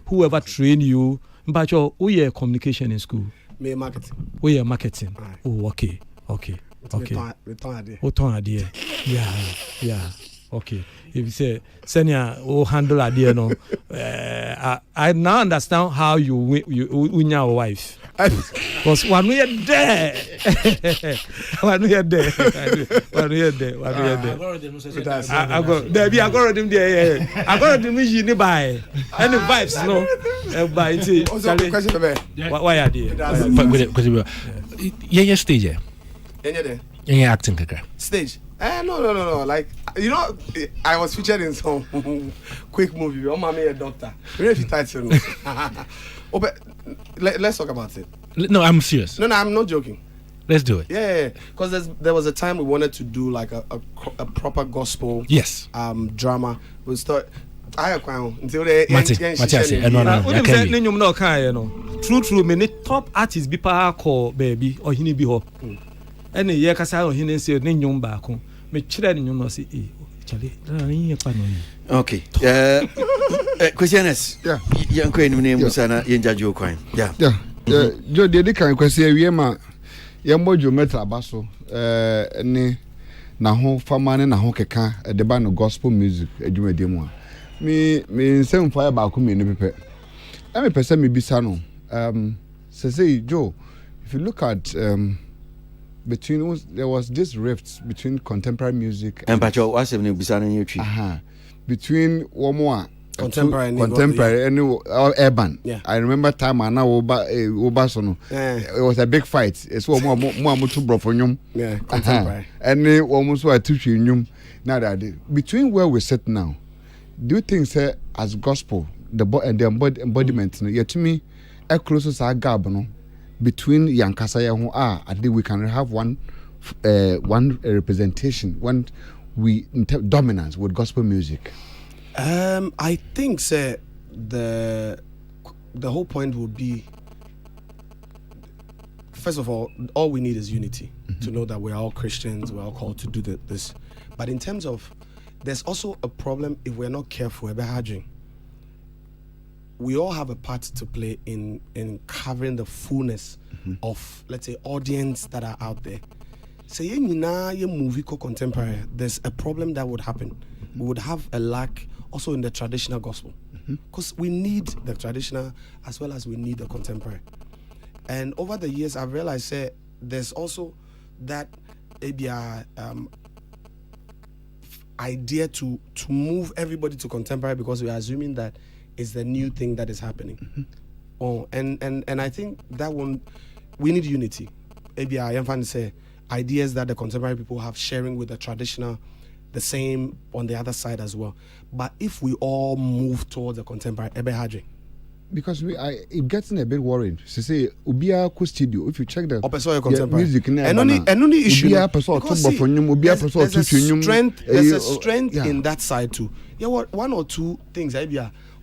whoever trained you, but you communication in school. Me marketing. We are marketing. Right. Oh, okay. Return idea. Yeah. Okay. If you say senior handle idea no, I now understand how you win your wife. Because when we are there, algorithm there. Algorithm is you buy any vibes no. Buy it. Why are they? Yeah, stage. Yeah, acting kaka. Stage. No. Like, you know, I was featured in some quick movie. Oh, mommy, a doctor. Very title. Oh, but let's talk about it. No, I'm serious. No, I'm not joking. Let's do it. Yeah. Because there was a time we wanted to do like a proper gospel. Yes. Drama. We start. I until True. Many top artists be call baby or he be ho. Any year kasa or he say ne nyum ba ko. Me chire ne nyum no say Charlie. Okay. Questions. Yeah. Yan ko name musana yen jajo kwan. Yeah. Jo de kan kwase awie ma yembo jo metra baso ne na ho fama ne na ho keka de ba no gospel music adwumade mu a me nsem fa ba ko me no pepe me pese me bisa no say Joe, if you look at there was this rift between contemporary music and between womo contemporary and urban. Yeah. I remember time and now oba so no. It was a big fight. It's more to bro for nyum. Yeah, contemporary. And almost what to nyum. Now that between where we sit now, do you think say as gospel the embodiment yeah, to me a closest our gap no between yankasa ya ho I think we can have one representation, one dominance with gospel music. I think say the whole point would be, first of all we need is unity, to know that we're all Christians, we're all called to do this. But in terms of, there's also a problem if we're not careful about hedging. We all have a part to play in covering the fullness of, let's say, audience that are out there. Say ye movie contemporary, there's a problem that would happen. We would have a lack also in the traditional gospel, because we need the traditional as well as we need the contemporary. And over the years, I've realized there's also that idea to move everybody to contemporary because we are assuming that is the new thing that is happening. And I think that we need unity. Maybe I am trying to say ideas that the contemporary people have sharing with the traditional, the same on the other side as well. But if we all move towards the contemporary, because it getting a bit worried. So say Ubia studio. If you check the music, and only issue. There's a strength in that side too. Yeah, one or two things.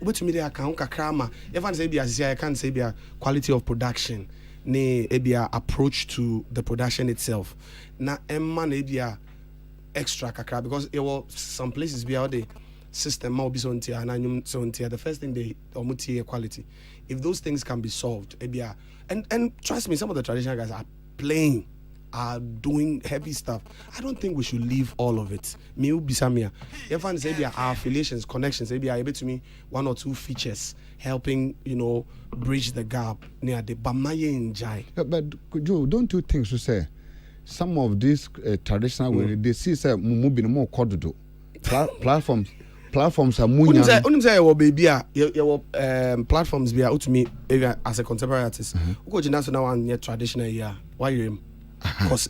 But me there can kakrama. Even say I can't say be quality of production, ne approach to the production itself. Na emma ne extra kakra, because it was some places be out there system might be so the first thing they omuti quality. If those things can be solved, and trust me, some of the traditional guys are doing heavy stuff. I don't think we should leave all of it. Me bisamia. If I say our affiliations, connections, maybe are able to me one or two features helping, bridge the gap near the Bamaye enjoy. But Joe, don't you think so say some of these traditional way they see say moving more corridor platforms platforms are Unim say munya. your baby your platforms be out to me as a contemporary artist. Go to national one traditional year. Why you? Because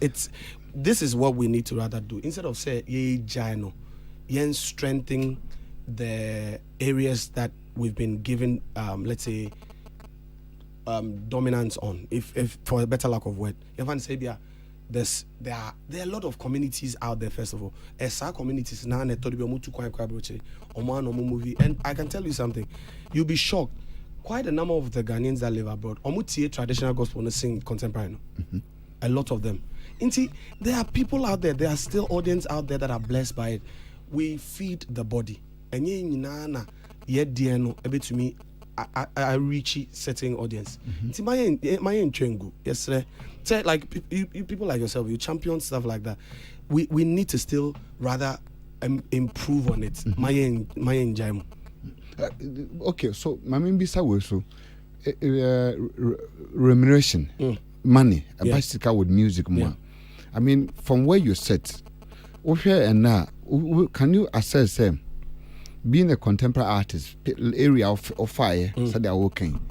this is what we need to rather do instead of say jino, yen strengthening the areas that we've been given let's say dominance on, if for a better lack of word. Even say there are a lot of communities out there. First of all, SR communities now movie, and I can tell you something, you'll be shocked. Quite a number of the Ghanaians that live abroad, traditional gospel and sing contemporary. A lot of them. There are people out there. There are still audience out there that are blessed by it. We feed the body, and yet to me. I reach certain audience. My Chengu, yes, sir. Say like you people like yourself, you champion stuff like that. We need to still rather improve on it. My enjoyment. Okay, so my main bisa was so remuneration, money, a bicycle with music more. I mean, from where you sit, and now, can you assess them? Being a contemporary artist, area of fire, so they are working.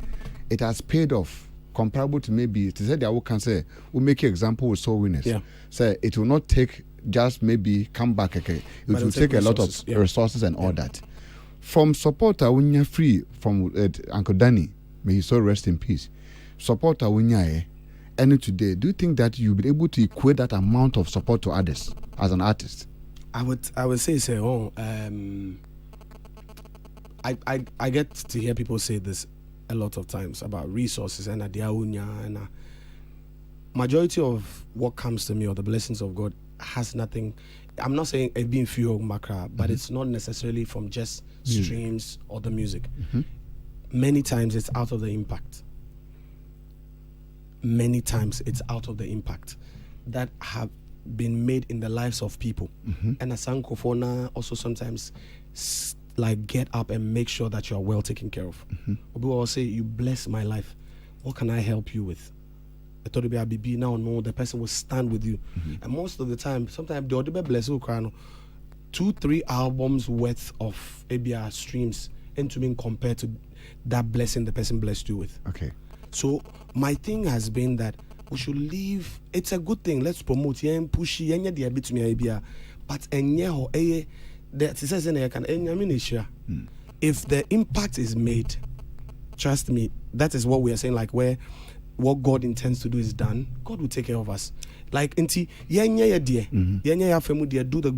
It has paid off comparable to maybe to say they are working. Say we make an example with Soul Winners. Say it will not take just maybe come back. Okay, it will take a lot of resources and all that. From supporter when you're free from Uncle Danny, may he so rest in peace. Supporter when you're and today, do you think that you'll be able to equate that amount of support to others as an artist? I would say I get to hear people say this a lot of times about resources and and majority of what comes to me or the blessings of God has nothing. I'm not saying it being few or macra, but it's not necessarily from just streams or the music. Many times it's out of the impact. Many times it's out of the impact that have been made in the lives of people. And as Sankofona also sometimes like get up and make sure that you are well taken care of. People will say, you bless my life. What can I help you with? I thought it'd be now no, the person will stand with you. And most of the time, sometimes the other bless you 2-3 albums worth of ABR streams into being compared to that blessing the person blessed you with. Okay. So my thing has been that we should leave. It's a good thing. Let's promote and push but if the impact is made, trust me, that is what we are saying, like where what God intends to do is done, God will take care of us. Like do the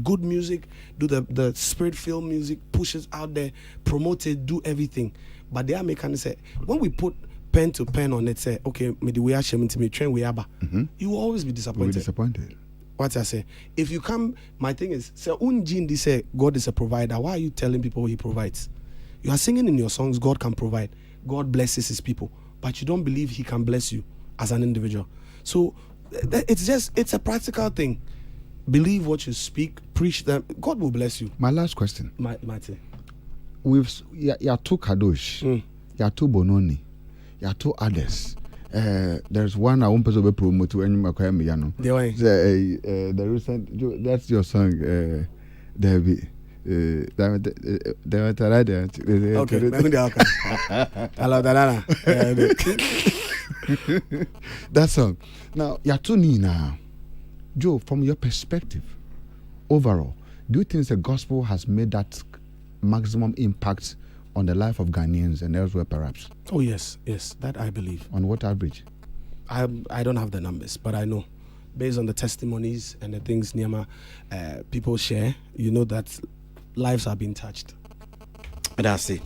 good music, do the spirit filled music, push it out there, promote it, do everything. But they are making say when we put pen to pen on it, say, okay, you will always be disappointed. What I say, if you come, my thing is, say, Unjindi say God is a provider. Why are you telling people He provides? You are singing in your songs, God can provide. God blesses His people, but you don't believe He can bless you as an individual. So it's a practical thing. Believe what you speak, preach them. God will bless you. My last question. Mate. We've two Kadosh, two Bononi, two others. There's one I won't be promote to any Makoyamiano. The recent that's your song, Debbie. That song. Now, Yatuni now. Joe, from your perspective, overall, do you think the gospel has made that maximum impact on the life of Ghanaians and elsewhere perhaps? Oh yes, that I believe. On what average? I don't have the numbers, but I know based on the testimonies and the things Niama people share, you know that lives are being touched. That's it.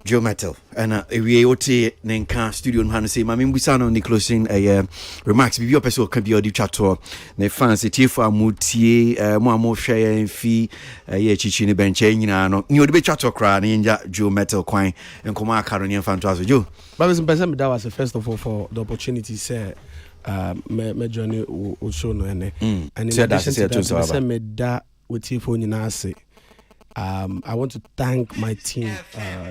Joe Metal and we OT Nenka studio and say my we sound on the closing remarks be your person can be audio chat to the fans it for mutie mo share and fee ye chichi ni bench nyina no ni odi be chat to kra na Joe Metal kwan enkoma akaroni fanto Joe but some person that was first of all for the opportunity say me journey o show no and in addition to that say me da with for nyina say I want to thank my team,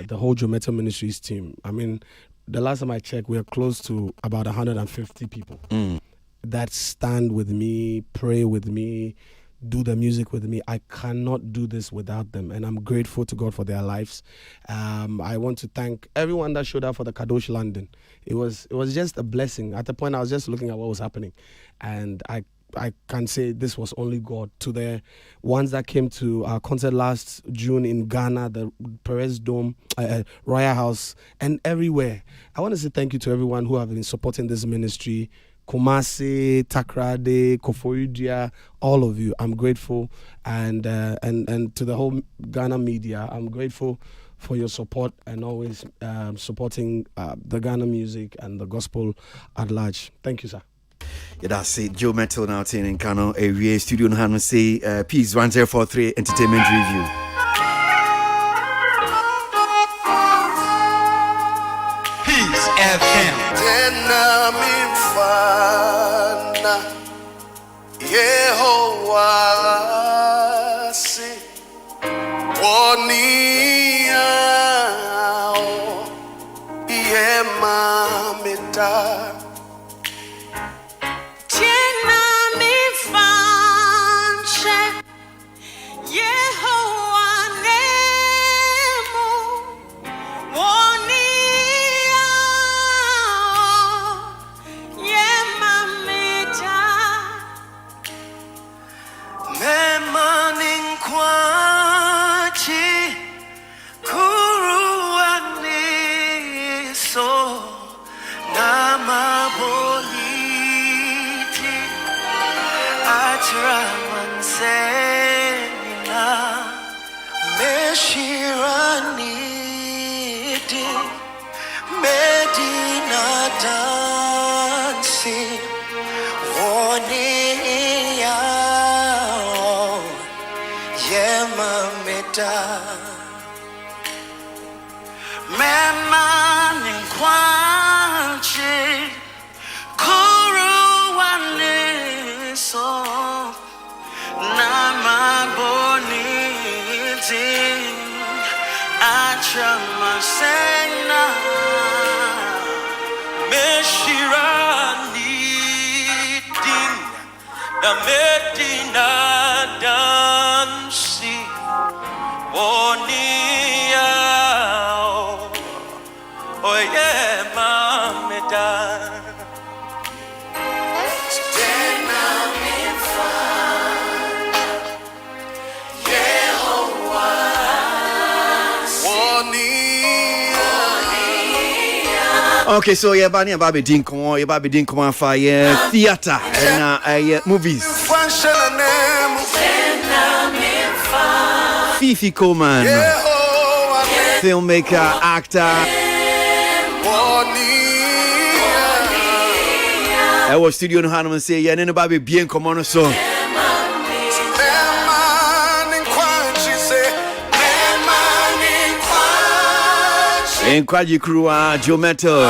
the whole Joe Metal Ministries team. I mean, the last time I checked, we are close to about 150 people that stand with me, pray with me, do the music with me. I cannot do this without them, and I'm grateful to God for their lives. I want to thank everyone that showed up for the Kadosh London. It was just a blessing. At the point, I was just looking at what was happening, and I can say this was only God. To the ones that came to our concert last June in Ghana, the Perez Dome, Royal House, and everywhere. I want to say thank you to everyone who have been supporting this ministry. Kumasi, Takrade, Koforidua, all of you. I'm grateful, and to the whole Ghana media, I'm grateful for your support and always supporting the Ghana music and the gospel at large. Thank you, sir. Yeah, that's it. Joe Metal now in Kano area studio no hanu say Peace 1043 Entertainment Review. Peace FM. Tena mifana Yehovah si woniao yema mita. Medina dancing, Wonia, Yemamita, Meman in Quanchi, Kuru Wale so Nama Boniti, Achamasena. The Medina dancing, Wonia, oh yeah, Mameda. Stena mifa, Yehovah, Wonia. Okay, so yeah, Bani Babi Dinko, you Babi Dinko for theater and movies. Fifi Coleman, filmmaker, actor. I was studio no Hanuman say, yeah, and Babi bien common so. In Kwaji Crew, Joe Metal.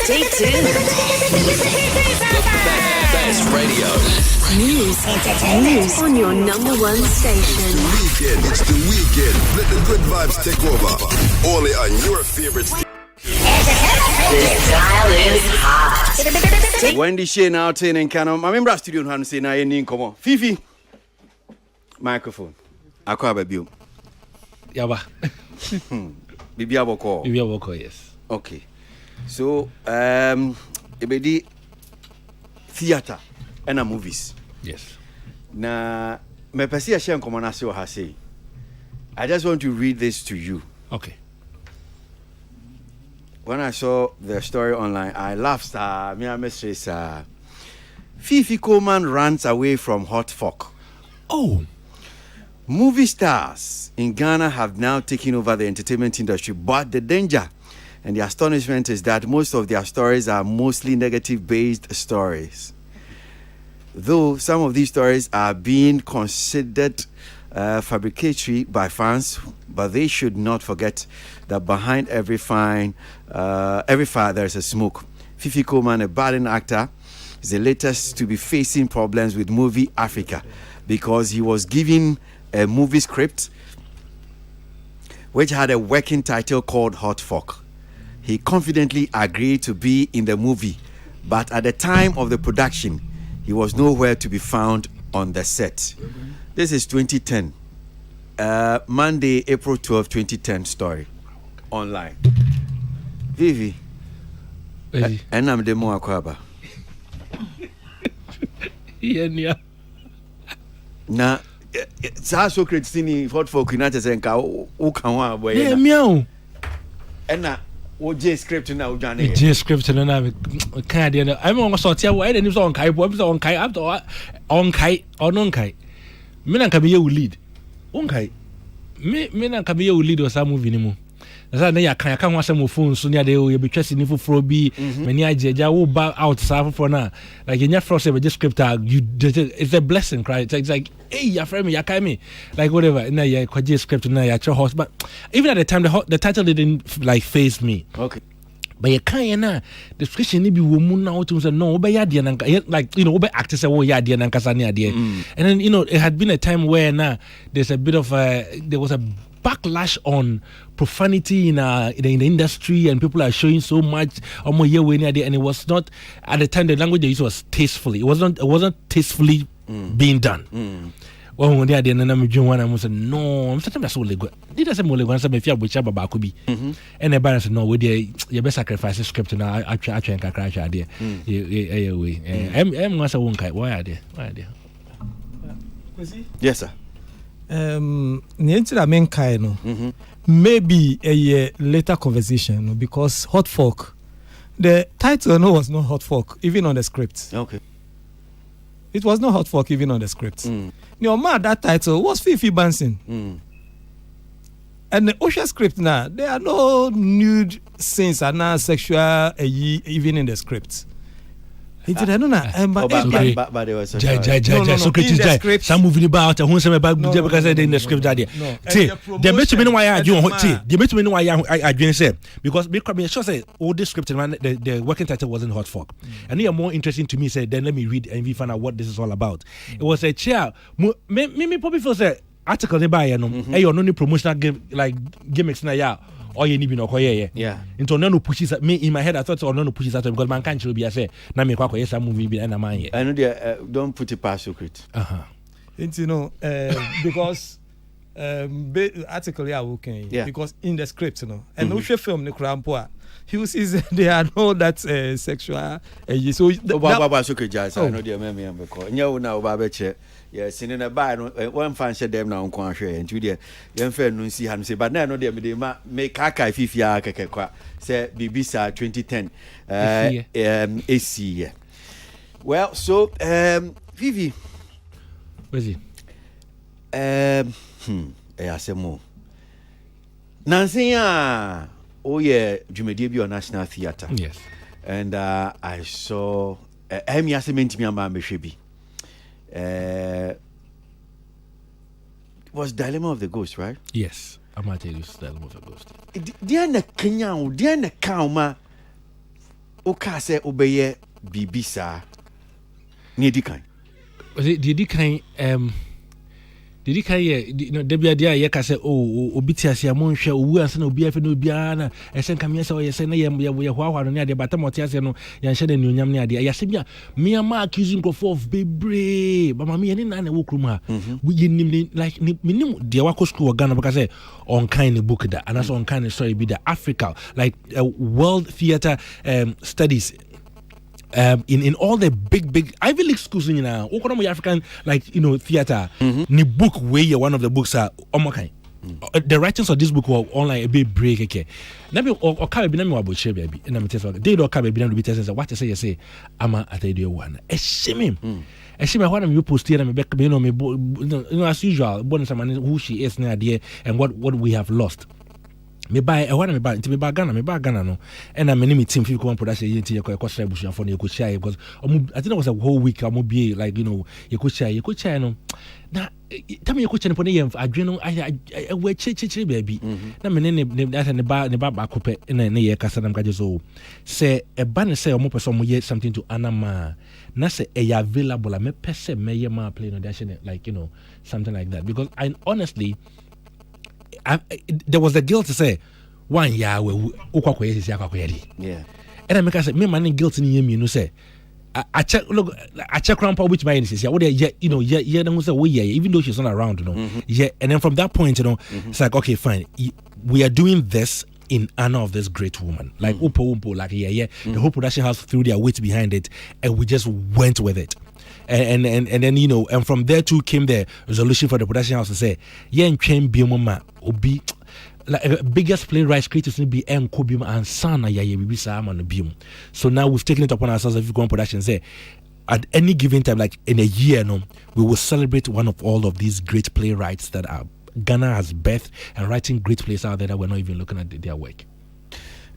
Stay tuned. Best radio. News on your number one station. Weekend, it's the weekend. Let the good vibes take over. Only on your favorite station. This dial is hot. Wendy Shane out in Kano. I remember studio no say na yen come on. Fifi. Microphone. Akwa baby. Yaba. Bibi aboko. Bibi aboko, yes. Okay. So, ebedi theater and movies. Yes. Na me pesi a share common as you say. I just want to read this to you. Okay. When I saw the story online, I laughed. Me and Mistress Fifi Coleman runs away from hot fuck. Oh. Movie stars in Ghana have now taken over the entertainment industry, but the danger and the astonishment is that most of their stories are mostly negative-based stories. Though some of these stories are being considered fabricatory by fans, but they should not forget that behind every fire there is a smoke. Fifi Coleman, a budding actor, is the latest to be facing problems with Movie Africa because he was given a movie script which had a working title called Hot Fuck. He confidently agreed to be in the movie, but at the time of the production, he was nowhere to be found on the set. This is 2010. Monday, April 12, 2010 story. Online. Vivi. And I'm the more akwaba. Yeah. Na Socrates ni Hot Fuck United nka o kan wa boy. Yeah, meow. And o J script na o dwane. J script na na kan dey na. I'm on sort here why dey so on kai bo on kai after on kai or non kai. Me na ka be you lead. On kai. Me na ka be you lead o sa movie ni mu. That's why you can't watch some phone so near the you be trusting if for be many idea will bow out for now. Like in your first ever just script it's a blessing, right? It's like, hey, your friend me, you can't me. Like whatever. Now you quite script now you're your host. But even at the time the title didn't like phase me. Okay. But you can't description be woman now to say no, but like actors say oh and then it had been a time where now there's a bit of there was a backlash on profanity in the industry, and people are showing so much and it was not at the time the language they used was tastefully. It wasn't tastefully being done. Well, when they had the name one, I said no. I'm saying that's all they got. Did I say more? When some if you have which baba could be, and the balance said no. We you best sacrifice the script now. I try and crash idea. I'm once a one kite. Why are they? Yes, sir. Maybe a later conversation because Hot Fuck, the title was not Hot Fuck even on the script. Okay. It was not Hot Fuck even on the script. Your man, that title was Fifi Bansin. And the Osha script now, there are no nude scenes and now sexual even in the script. He did I don't know. But there was Socrates. Some movie about a wholesome about because I didn't the script idea. They made me know why I do. They made me know why I didn't say because me sure say all this script man the working title wasn't Hot Fuck, and they are more interesting to me. Say then let me read and we find out what this is all about. It was a chair. Me probably feel say article they buy hey you no promotional gimmicks na ya. Or you need no yeah. Into no pushes me in my head. I thought no pushes at because man can't be I say na me kwako yes movie be na man. I know they don't put it past Secret. Because article yeah okay. Yeah. Because in the script and no film the crampoa. He says they are no that sexual so Baba Secret I know they me because nya na Baba che yes in a bar one fan share them now on share and to the friend no see han say but now no dey me make kaka fifia kekekwa say BBC 2010 AC well so Vivi where's he asemo Nansia oh yeah Jumedie bi on National Theatre. Yes. And I saw Emi Asementi mi amba mehwebi was Dilemma of the Ghost, right? Yes, I'm going to tell you Dilemma of the Ghost. Diana Kenyao, Diana Kauma, Okase Obeye Bibisa, Nidikan. Was it Didikan? Did he carry the idea? Yaka say, oh, Obitias, Yamon, who has no BF no Biana, and send come yes, or yes, and we are who near the bottom of Tiasano, Yanshed and Yamnia, Yasimia, Mia accusing go forth, baby, but Mammy and Nana Wokruma. We didn't like minimum, the Wako School of Ghana because on kind of book that, and that's on kind of story be the Africa, like world theater studies. In all the big Ivy League schools in African theater, ni book where one of the books are Omokai. The writings of this book were online a bit break. Okay, now me or can be na me wabo share baby. Na me tell you, they don't can be na be tell say what you say ama atade one. Eshime. Eshime when me post here na me back you know me as usual born someone who she is na there and what we have lost. Me buy I want me buy Ghana no and I me team fi come production yenti ye ko share bush for no ko share because I think it was a whole week am be like you know you ko share no na tell me you ko share no ye adweno I we che baby na me ne ba ko pe na ye kasa na mkaje so say e ba ne say omo person mo ye something to anama na say e available me pese me ye ma play no dash like you know something like that because I honestly there was the guilt to say one yeah and I make us say me man guilt in you know say I check grandpa which my is what you know say even though she's not around you know and then from that point you know it's like okay fine we are doing this in honor of this great woman like Upo like the whole production house threw their weight behind it and we just went with it. And then you know, and from there too came the resolution for the production house to say, yeah, and train biomama obi like biggest playwrights creators be M Kobium and Sana ya bibi sa man biom. So now we've taken it upon ourselves if we go on production say at any given time, like in a year, no, we will celebrate one of all of these great playwrights that are Ghana has birthed and writing great plays out there that we're not even looking at their work.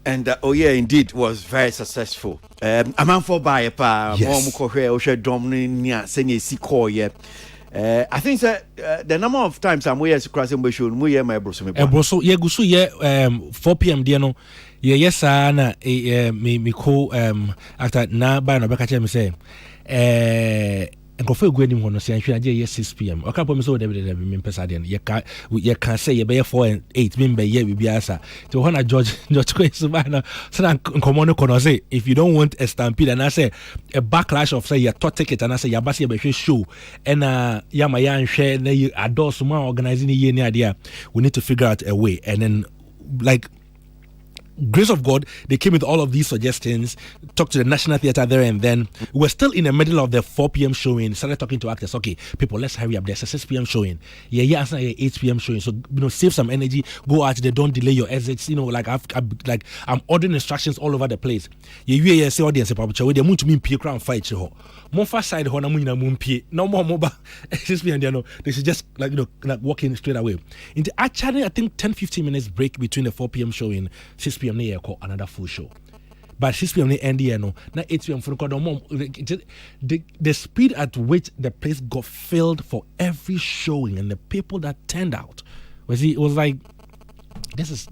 And indeed was very successful. A man for buy a pa I think the number of times I'm way crossing my show, my broso. Broso, yeah, go so yeah, 4 p.m. Diano. Yeah, yes, na me ko after na ba na beka me say nkofo egu anim hono se anhwe age 6 p.m. oka po me so de me pesa de ye ka say ye be 4 and 8 me be ye bi asa to hona George ko so ba na so na nkomo no kono say if you don't want a stampede and I say a backlash of say your top ticket and I say your basi ye be show and ya ma ya nhwe na you adore ma organizing ye ni ade we need to figure out a way and then like grace of God, they came with all of these suggestions, talked to the National Theatre there, and then we're still in the middle of the 4 p.m. showing, started talking to actors, okay, people, let's hurry up, there's a 6 p.m. showing, it's not 8 p.m. showing, so, you know, save some energy, go out there, don't delay your exits, you know, like I'm ordering instructions all over the place. You say audience, they want to mean P crown fight, more fast side, no more mobile, 6 p.m. They should just, like, you know, like walking straight away. Actually, I think 10-15 minutes break between the 4 p.m. show and 6 p.m. another full show. But 6 p.m. end no, now 8 p.m. for the speed at which the place got filled for every showing and the people that turned out it was like this is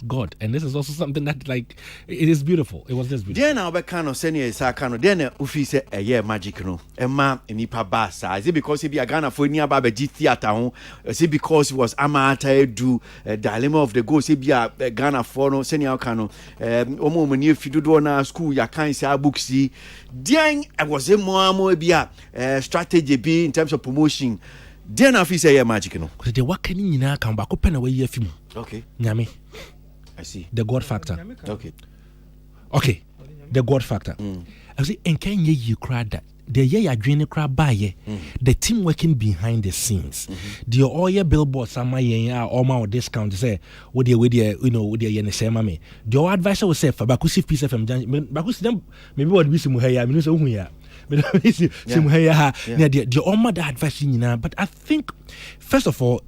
God, and this is also something that like it is beautiful. It was just beautiful. Then now we kind of send you a kind of then ufi say a year magic no. Emma nipa basa. Is it because he be a Ghana for near Baba G theater? Is it because it was Amata do dilemma of the ghost? He be a Ghana for no senior cano. Omo many if you do na school ya can't say books. Then I was a more be a strategy be in terms of promotion. Then I say a magic no. Because the working in na come back open away your film. Okay. Nyame. I see. The God factor. Okay. The God factor. I say and can you cry that the year you dream cry by the team working behind the scenes. The all your billboards are my all my discount say what they you know what they say mama. The advisor will say for Bakusi piece from Bakusi them maybe what we see muhaya me no say hu ya. The all the advice but I think first of all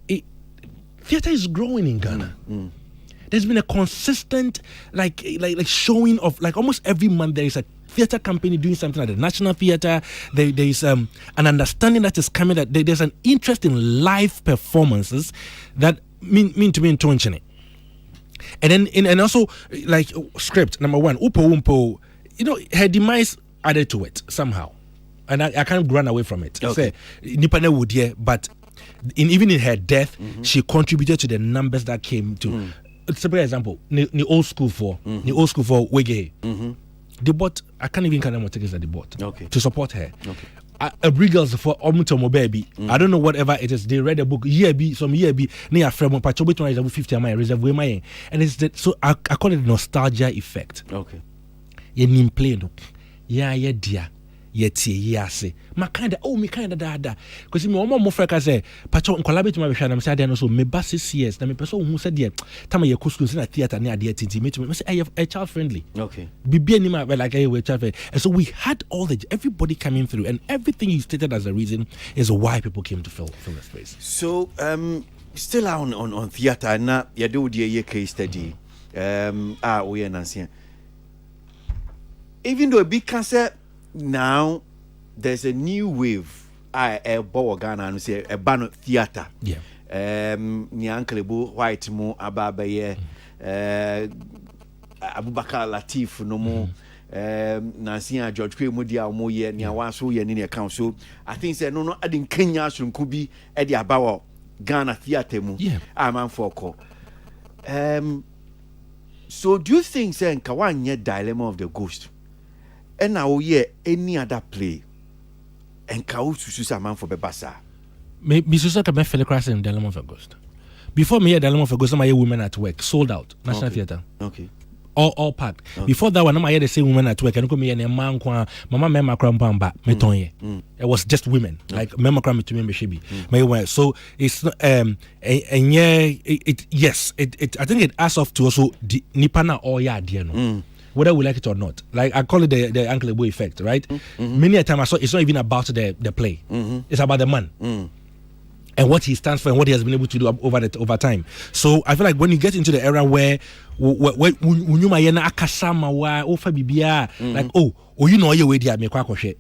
theater is growing in Ghana. There's been a consistent like showing of like almost every month there is a theater company doing something at the National Theatre. There is an understanding that is coming that there's an interest in live performances that mean to be intentional. And then and also like script number one, Upo, you know, her demise added to it somehow, and I can't run away from it. Okay. Nipane would but even in her death, she contributed to the numbers that came to. Simple example, the old school for Wege. They bought. I can't even count how much tickets that they bought to support her. A Briggles for Omutomo baby. I don't know whatever it is. They read a book. Some year be near Fremont. Pachobiton is 50 my reserve my and it's that. So I call it the nostalgia effect. Okay. You nim play no. Yeah, dear. yet yes my kind of me kind of dada because me more freka say pacho collaborate my bishana say dey no so me ba 6 years na me person who said there time ye school na theater na dey tinti me say I have a child friendly okay bibi ni ma like we child friendly. And so we had all everybody coming through and everything you stated as a reason is why people came to fill the space. So still on theater na you do the case study we Nancy even though a big cancer now there's a new wave a Ghana and say a ban theater ni Uncle White mo ababaye Abubakar Latif no mo Nancy George Kwe Mudia mo ye ni awaso ye ni account so I think say no I didn't Kenya sunku bi e dey abawo Ghana theater mu man for call so do you think say nka wanye Dilemma of the Ghost and now any other play and Kausu man for Bebasa. Me so can feel crash in Dilemma of a Ghost. Before me, Dilemma of a Ghost, my women at work sold out National Theatre. Okay. All packed. Before that one, I had the same women at work. And come here and man, Mama Mema Krampamba, Metonye. It was just women like Mema Kram to me, Shibi. My so it's not and yeah, yes, it I think it asks off to also Nipana or Yadiano. Whether we like it or not, like I call it the Uncle Ebo effect, right? Many a time I saw it's not even about the play; it's about the man and what he stands for and what he has been able to do over time. So I feel like when you get into the era where like you know your way there,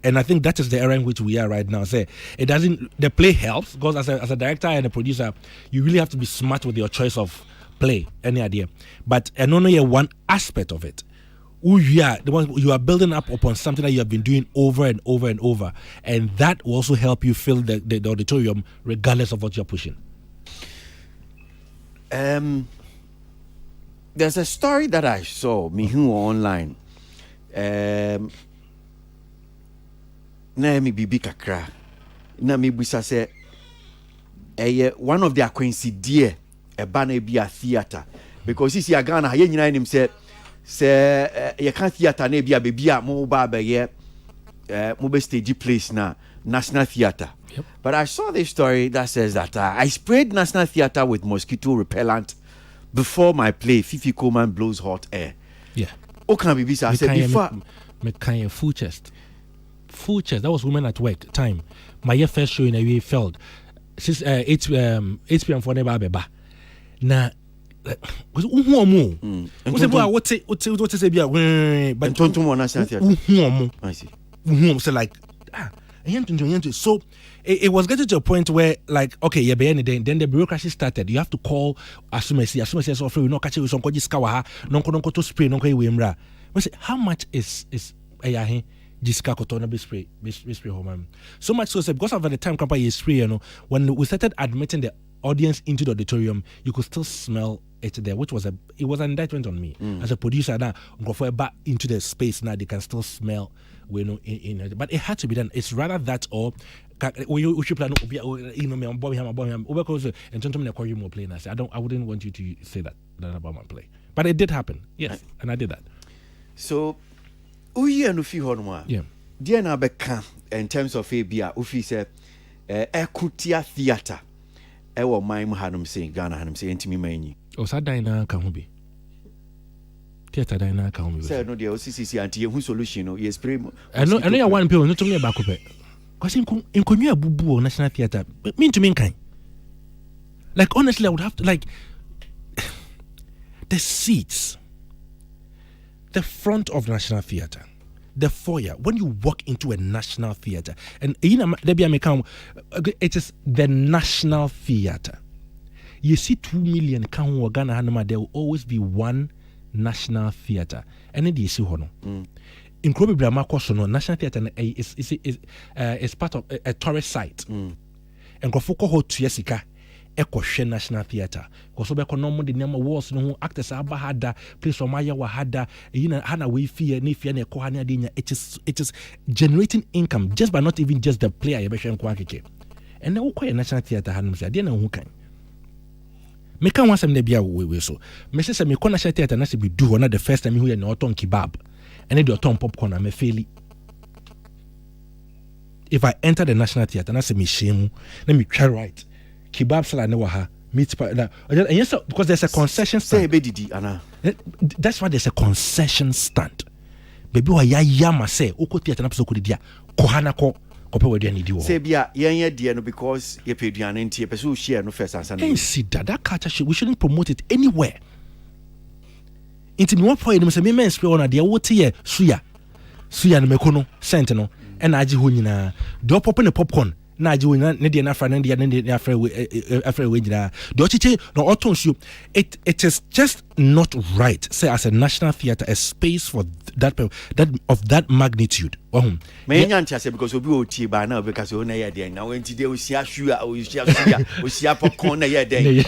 and I think that is the era in which we are right now. Say it doesn't. The play helps because as a director and a producer, you really have to be smart with your choice of play. Any idea? But and only one aspect of it. Who you are, the one you are building up upon something that you have been doing over and over and over, and that will also help you fill the auditorium regardless of what you're pushing. There's a story that I saw Mihu online. Na mi bibi kakra. Na mi bisa se one of the acquaintance dear a banner be a theater because you see a Ghana ye nyina nim say you can't theater na bia baby a mo ba ba ye mo be stage place na National Theatre. But I saw this story that says that I sprayed National Theatre with mosquito repellent before my play Fifi Coleman Blows Hot Air. Yeah. Okay, baby, I said before me kind of full chest. That was Women at Work time. My first show in a way failed. Since 8 p.m. for never beba. Na because what say but I see. So like so it was getting to a point where like okay yeah then the bureaucracy started. You have to call asumesi offer you know catch you some koji skawa no to spray no mra. How much is Jessica Cotona be spray home. So much so because of the time company is spray, you know, when we started admitting the audience into the auditorium, you could still smell it there, which was an indictment on me as a producer. Now go for back into the space now, they can still smell, you know, but it had to be done. It's rather that or you should plan you know me I'm bombing him because and gentlemen call you more playing. I wouldn't want you to say that about my play, but it did happen, yes, and I did that. So uyi anufi honwa dear na beka in terms of abia ufi say ekutia theater ewo man mu hanum say Ghana hanum say entimi manyi o sa dan na ka ho bi theater dan na ka ho bi say no dey OCCC anti ye hu solution no ye spray I know ya one people no to me ba ko pe cause inkonyu abubu o National Theatre me to me kan like honestly I would have to like the seats, the front of National Theatre, the foyer, when you walk into a National Theatre, and it is the National Theatre. You see 2 million Ghana, there will always be one National Theatre. And then you see Hono. In Krobi Brahma Kosono, National Theatre is part of a tourist site. And Kofoko Ho Tuyesika. Ekoshe National Theatre because we no the name awards no actors aba hada place for maya wa hada hana we fear ni fear na ko hana dinya it is generating income just by not even just the player you be hwe nko akeke and na wo kwa National Theatre hanum say de na hu kan me kan wasem na bia we so me say me ko National Theatre na se be do na the first time hu ye na oton kebab and the oton popcorn na me faili if I enter the National Theatre, and I say me shame, let me try right. Kebab salad never ha meat pie. And yes, because there's a concession stand. That's why there's a concession stand. Baby, why yama say oko theatre na pso dia kohana ko kope we dia ni di wo. Say bia yen dia no because ye pe duane ntie person share no first answer. Hey, see that culture we shouldn't promote it anywhere. Inti me one point me say me men spray on dia wote ye suya no mekono sent no and agi ho nyina do pop ne popcorn na agi ho nyina ne dia na fra ne dia ne afra we nyina do chiche no otonsu. It is just not right say as a national theatre a space for that of that magnitude. Me nyancha say because obi o tie ba na because o na ye den na wenti de o sia suya o sia popcorn na ye den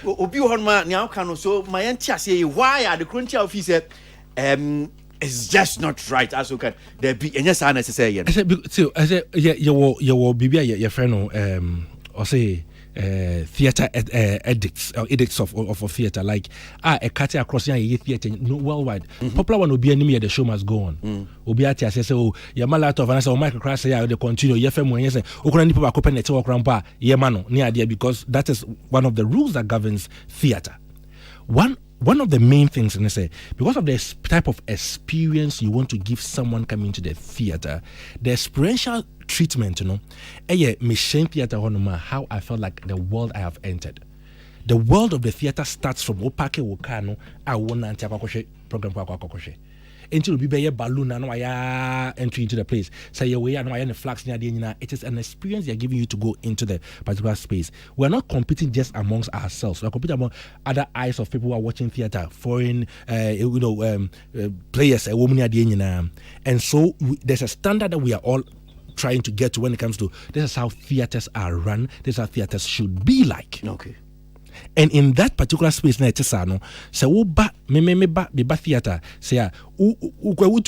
obi ho ma ne aka no so my ntia say why are the crontia officer it's just not right as okay there be any sign necessary. I said you bibia your friend or say theater edicts or edicts of theater like a cut across your theater worldwide. Popular one will be enemy the show must go on. Obi ati say oh your malato of answer Michael Crash say they continue your fam when you say okuna people open network rampa ye mano near there because that is one of the rules that governs theater. One of the main things, and I say, because of the type of experience you want to give someone coming to the theater, the experiential treatment, machine theater, how I felt like the world I have entered. The world of the theater starts from Opake Wokano, I want to program until we be a balloon and entry into the place. Say your way and the flags near the it is an experience they are giving you to go into the particular space. We are not competing just amongst ourselves. We are competing among other eyes of people who are watching theater, foreign players, a woman near the and so there's a standard that we are all trying to get to when it comes to this is how theaters are run, this is how theaters should be like. Okay. And in that particular space na etesano se wo ba me ba theater say where's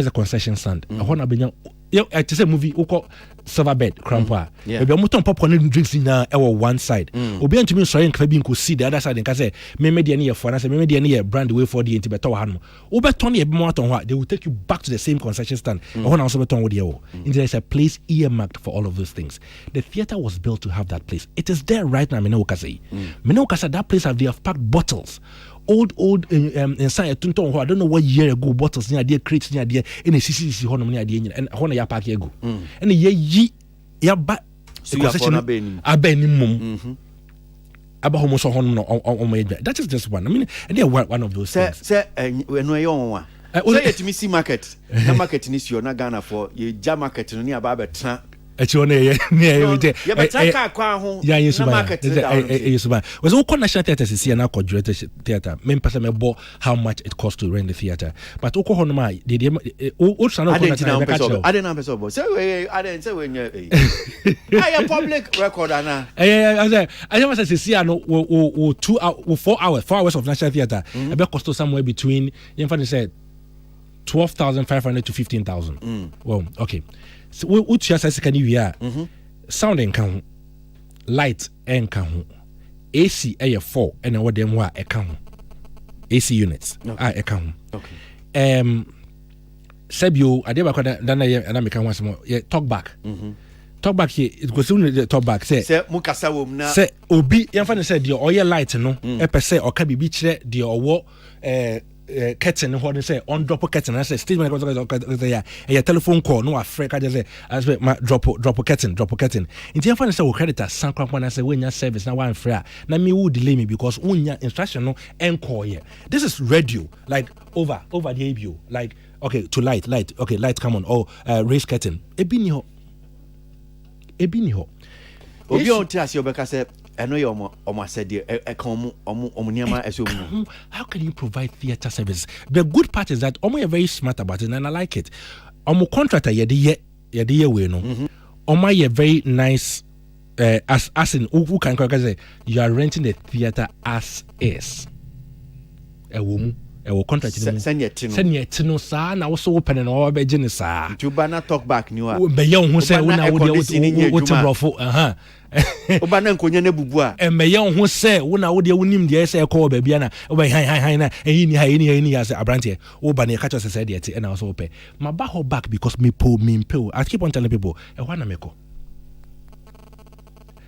the concession stand hona benya it is a movie uko silver bed crampa maybe omoton popcorn and drinks in one side obi antumi so yen kabi nko see the other side nka say me media na for na say me media na brand way for the antibeto ha no obeton e be mo aton ho they will take you back to the same concession stand hona also beton wo there there is a place earmarked for all of those things. The theater was built to have that place. It is there right now. That place they have packed bottles old inside tunton ho I don't know what year ago bottles near there crates near there in a CCC ho no near there and ho na ya pack ego and ye ya ba so you abeni mum aba homo so ho no that is just one. I mean and they are one of those things say eno ye on say yet me see market na market ni sio na Ghana for ye ja market no near ba betra yeah, market was all national theaters is here now called theater. Main person me bought how much it costs to rent the theater. But Oko Honma, I didn't say when you public record I never said see 4 hours of national theater. I bet cost somewhere between said 12,500 to 15,000. Well, okay. So what you say can you hear? Sound and count, light and count, AC a 4 and what them were account, AC units a count. Okay. Sebio, I never could done and I become once more. Yeah, talk back. Talk back here. It goes soon. The talk back. Say Mukasa wom say Obi. Yanfa said the oil light no. Epe say or kabi beach the owo curtain what they say on drop a curtain. I say statement a telephone call no afraid I just say as my drop a curtain. In the end say we credit as some company I say when your service now one free na me would delay me because when your instruction no encore here. This is radio like over the ABO like okay to light okay light come on oh raise curtain ebini ho obi on tia se obeka say eno ye omo said e kan omo niama eso mu. How can you provide theater service? The good part is that omo are very smart about it and I like it. Omo contractor ye de we no. Omo are very nice as in who can say you are renting the theater as is. ɛwɔ contract no sɛnea tino saa na wo so wo pene no wo bɛgye ne saa tuba na talk back ni wa bɛyɛ wo ho sɛ wo na wo de wo tebrɔfo oba na nkonya na bubu a ɛmɛyɛ wo ho sɛ wo na wo de wonim deɛ sɛ ɛkɔ baabi na wo bɛ han na ɛyi ni ha ya sɛ abrante wo ba ne ka kyerɛ sɛ deɛ te ɛna wo so wo pɛ ma ba ho back because me po I keep on telling people ɛhɔ na mekɔ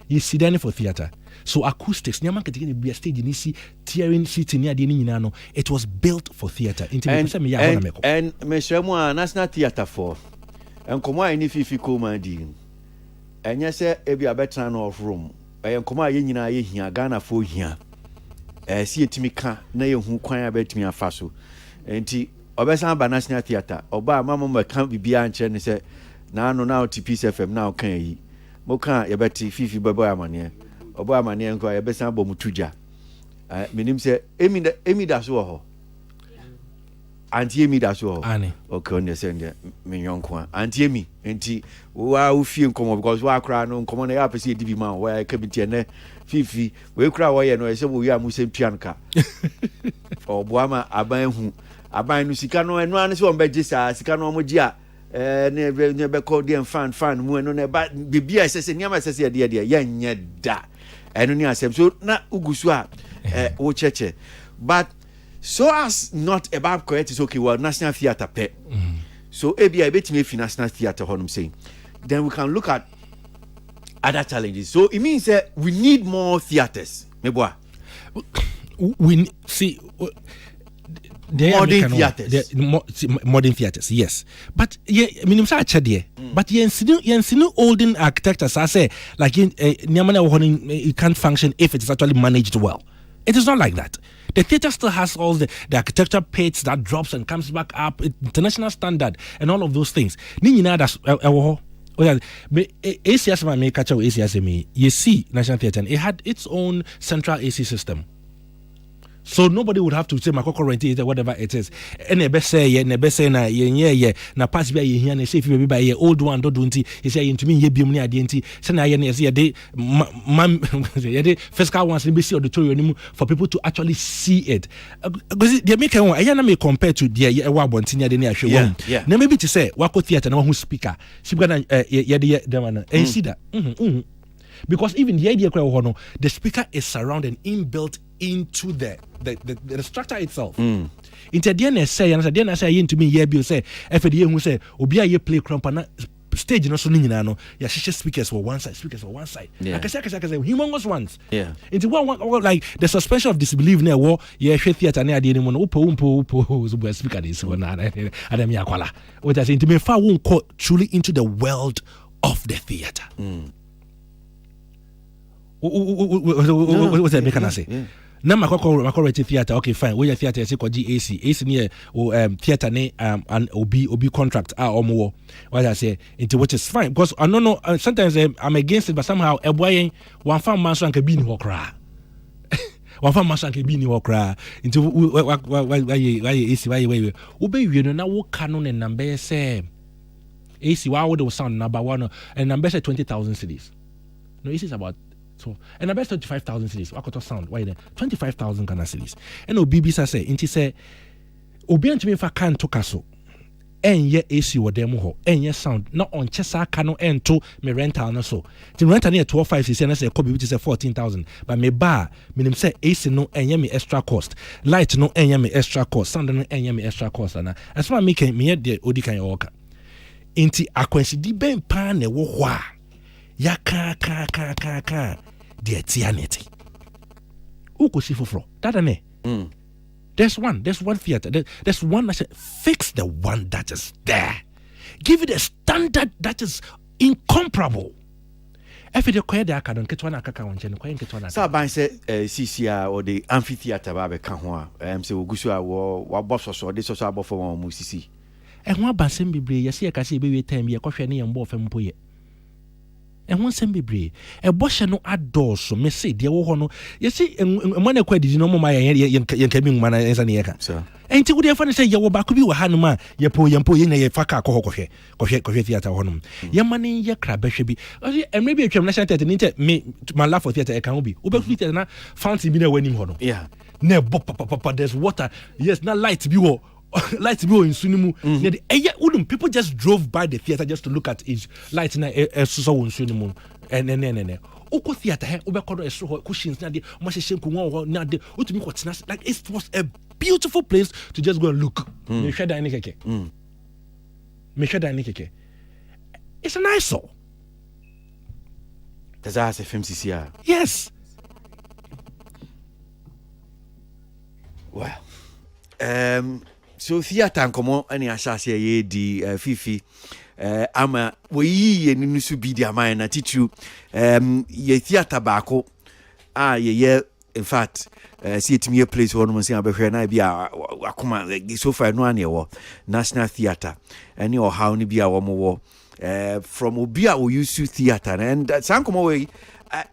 you sit down for theater. So acoustics, nyama ketika be a stage ni si tearing seats ni ade ni nyina no. It was built for theater. And me shemu National Theatre for. And komo ani fifi ko ma di. Enya se ebi abetra no of room. Komo aye nyina ye hia Ghana fo hia. Si etimi ka na ye hu kwan abetimi afa so. Enti obesan ba National Theatre. Oba mama me kan bibia nche ne se na no na TPC FM na o kan yi. Mo kan ye beti fifi babo amane. Obo amane enko ye besan bo mutuja. Menim se emi da so ho. Anti emi da so ho. Ani. Okay, on the send me yonko. Anti emi enti wa wo fie nkomo because wa kra no nkomo na ya pese dibi man wa ka bitie ne fifi we kra wo ye no se wo wi amusem tuanka. Obo ama aban hu. Aban no sika no eno ane se on beje sa sika no mo gi a ne be call dem fan mu eno ne ba bibia sese niam sese de yenye da eno ni asem so na ugusu a wo cheche but so as not about correct is okay well National Theatre pe so ebia betime fi National Theatre honum saying then we can look at other challenges so it means that we need more theaters meboa we see modern theaters, yes. But minimum sa chade. But yen sinu olden architects I say like it can't function if it is actually managed well. It is not like that. The theater still has all the architecture pits that drops and comes back up, international standard and all of those things. Ni nyina that's ACS ma me catch ACS me. You see National Theatre it had its own central AC system. So nobody would have to say Makoko rent it or whatever it is. And be say na ye na pass be ye na say if be by old one don't do he say into me ye biom ni ade nti say na ye na say dey fiscal ones be see auditorium for people to actually see it. Because they make one na me compare to the ye wa bontinya de na ahwe one. Na maybe to say wako theater na who speaker na ye dem na and see that. Because even the idea the speaker is surrounded inbuilt into the structure itself. Into the end say into me here be say FDA who say obi a ye play crump na stage no so ni nyina no ya share speakers for one side. Akasa humongous ones. Yeah. Into one like the suspension of disbelief na wo ye hwe theater na ade ni mo no upo so boy speaker dey so na adam ya kwala. What I say into me fa won call truly into the world of the theater. What can I say? Na makoko theater okay fine we theater say koji AC near theater ne and obi contract omo what I say into which is fine because I don't know sometimes I'm against it but somehow eboyen one fan man so anka bi ni ho kra one fan man so anka bi ni ho kra into why AC why we be no na wo ka no ne number say AC why would the sound number 1 and number say 20,000 cedis no AC is about so, and I bet 25,000 cedis. What could sound? Why then? 25,000 Ghana cedis. And BBC say, inti say, obi antimi fa kan to kaso. Enye AC wo demo ho. Enye sound. Not on chesa kano ento me rental na so. The rental near 12.5 cedis and say kobi which is 14,000. But me bar, minim say AC no enye me extra cost. Light no enye me extra cost. Sound no enye me extra cost. Ana. As far me can me the odi kan yoka. Inti akwensi di ben pa ne wo ho a. Ya ka the eternity. Uko si fufro. That ne. There's one theater. There's one that said, fix the one that is there. Give it a standard that is incomparable. If you acquire the acadon, Ketwana Kaka on Jen, Ketwana. Saban said, CCR or the amphitheater Babe Kahwa, say Ugusua or Boss or this or Sabo for Musisi. And one Basim Bibri, you see a Cassi baby time, your coffee and both and poet. And one sem be a bosh no adore so me say dear wono you see and when I quite did no my young coming man as an ear. enti wo dey fa ne say ye wo ba ko bi wo hanom a ye po ye na ye fa ka ko hwehwe theater honom ye mane ye kra behwe bi emre bi atwam national theater ninte me my love for theater e kan obi wo be theater na fountain bi na wanim ho no yeah na papa there's water yes na light bi wo in sunimu people just drove by the theater just to look at each light na so in sunimu and oko theater he obekodo eso ho cushions na de mo hye nkunwa ho na de otumi kwotena like it was a beautiful place to just go and look me hwe dan ne keke it's a nice show does that say FMCCR yes well so theater nkomo ani ahase ye di fifi ama we ye ni su bi di amana na titu ye theater baako ye in fact see it me place one mo say abehwe na bia akoma so far no ane wo National Theatre any or how ni bia wo mo from obia we used to theater and sankomo we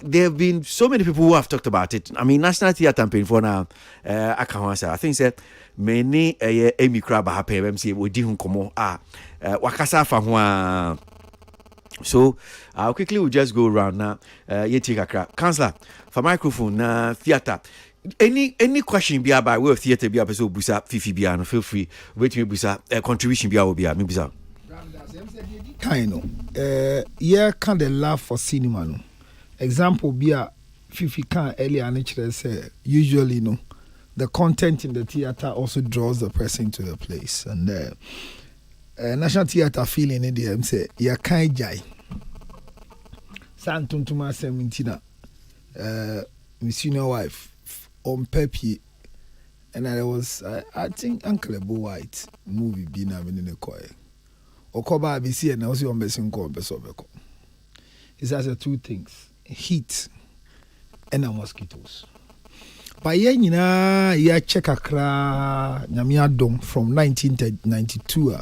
there have been so many people who have talked about it. I mean, National Theatre campaign for now. I think say many Amy Crab happy MC we di hunkomo wakasa fa ho so I'll quickly we'll just go around now. You take a crack. Councillor for microphone theatre. Any question be about way of theatre be episode busa fifi bia no feel free wait me busa contribution bia obi me busa. Kind of yeah kind of love for cinema no. Example be a fifi can earlier and say usually no the content in the theater also draws the person to the place and National Theatre feeling in the say ya kind jai santuntuma 17 my senior wife on Pepe and I was I think Uncle Ebo White movie being in the choir Okoba BC and I was on Bessin call Besobeko. It has two things. Heat and mosquitoes. By yenina ya check akra nyamia dom from 1992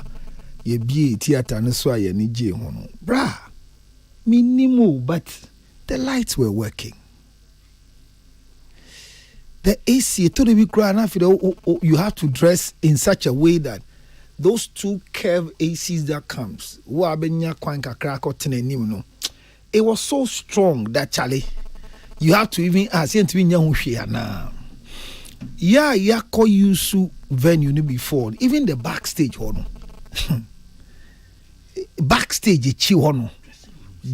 ye bi theater no so ye ni je ho no bra minimo but the lights were working the AC to the ground you have to dress in such a way that those two curved ACs that comes wa benya kwan kakra ko tenanim no it was so strong that Charlie, you have to even ask him to be young na. Yeah, call you su venue ni before. Even the backstage hono. Backstage chi hono.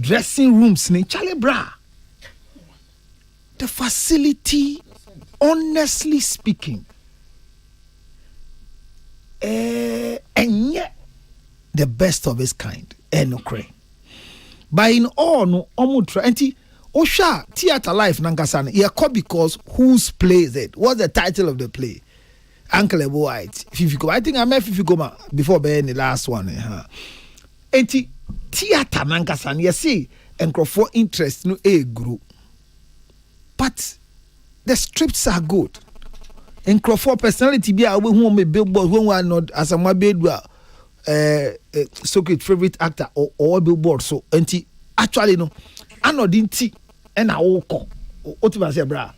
Dressing rooms ni Charlie bra. The facility, honestly speaking, and yet the best of its kind. Enokre. But in all no omutra enti osha theater life nankasa ye call because whose play is it? What's the title of the play? Uncle Ebo White. Fifi I think I met Fifi Goma before being the last one. Enti theater nankasa ye see enkrofo interest no group. But the scripts are good. Enkrofo personality be we who me billboard when we are not as a mabedwa so-called favorite actor or billboard so anti actually no anodinti and a woko otima say bra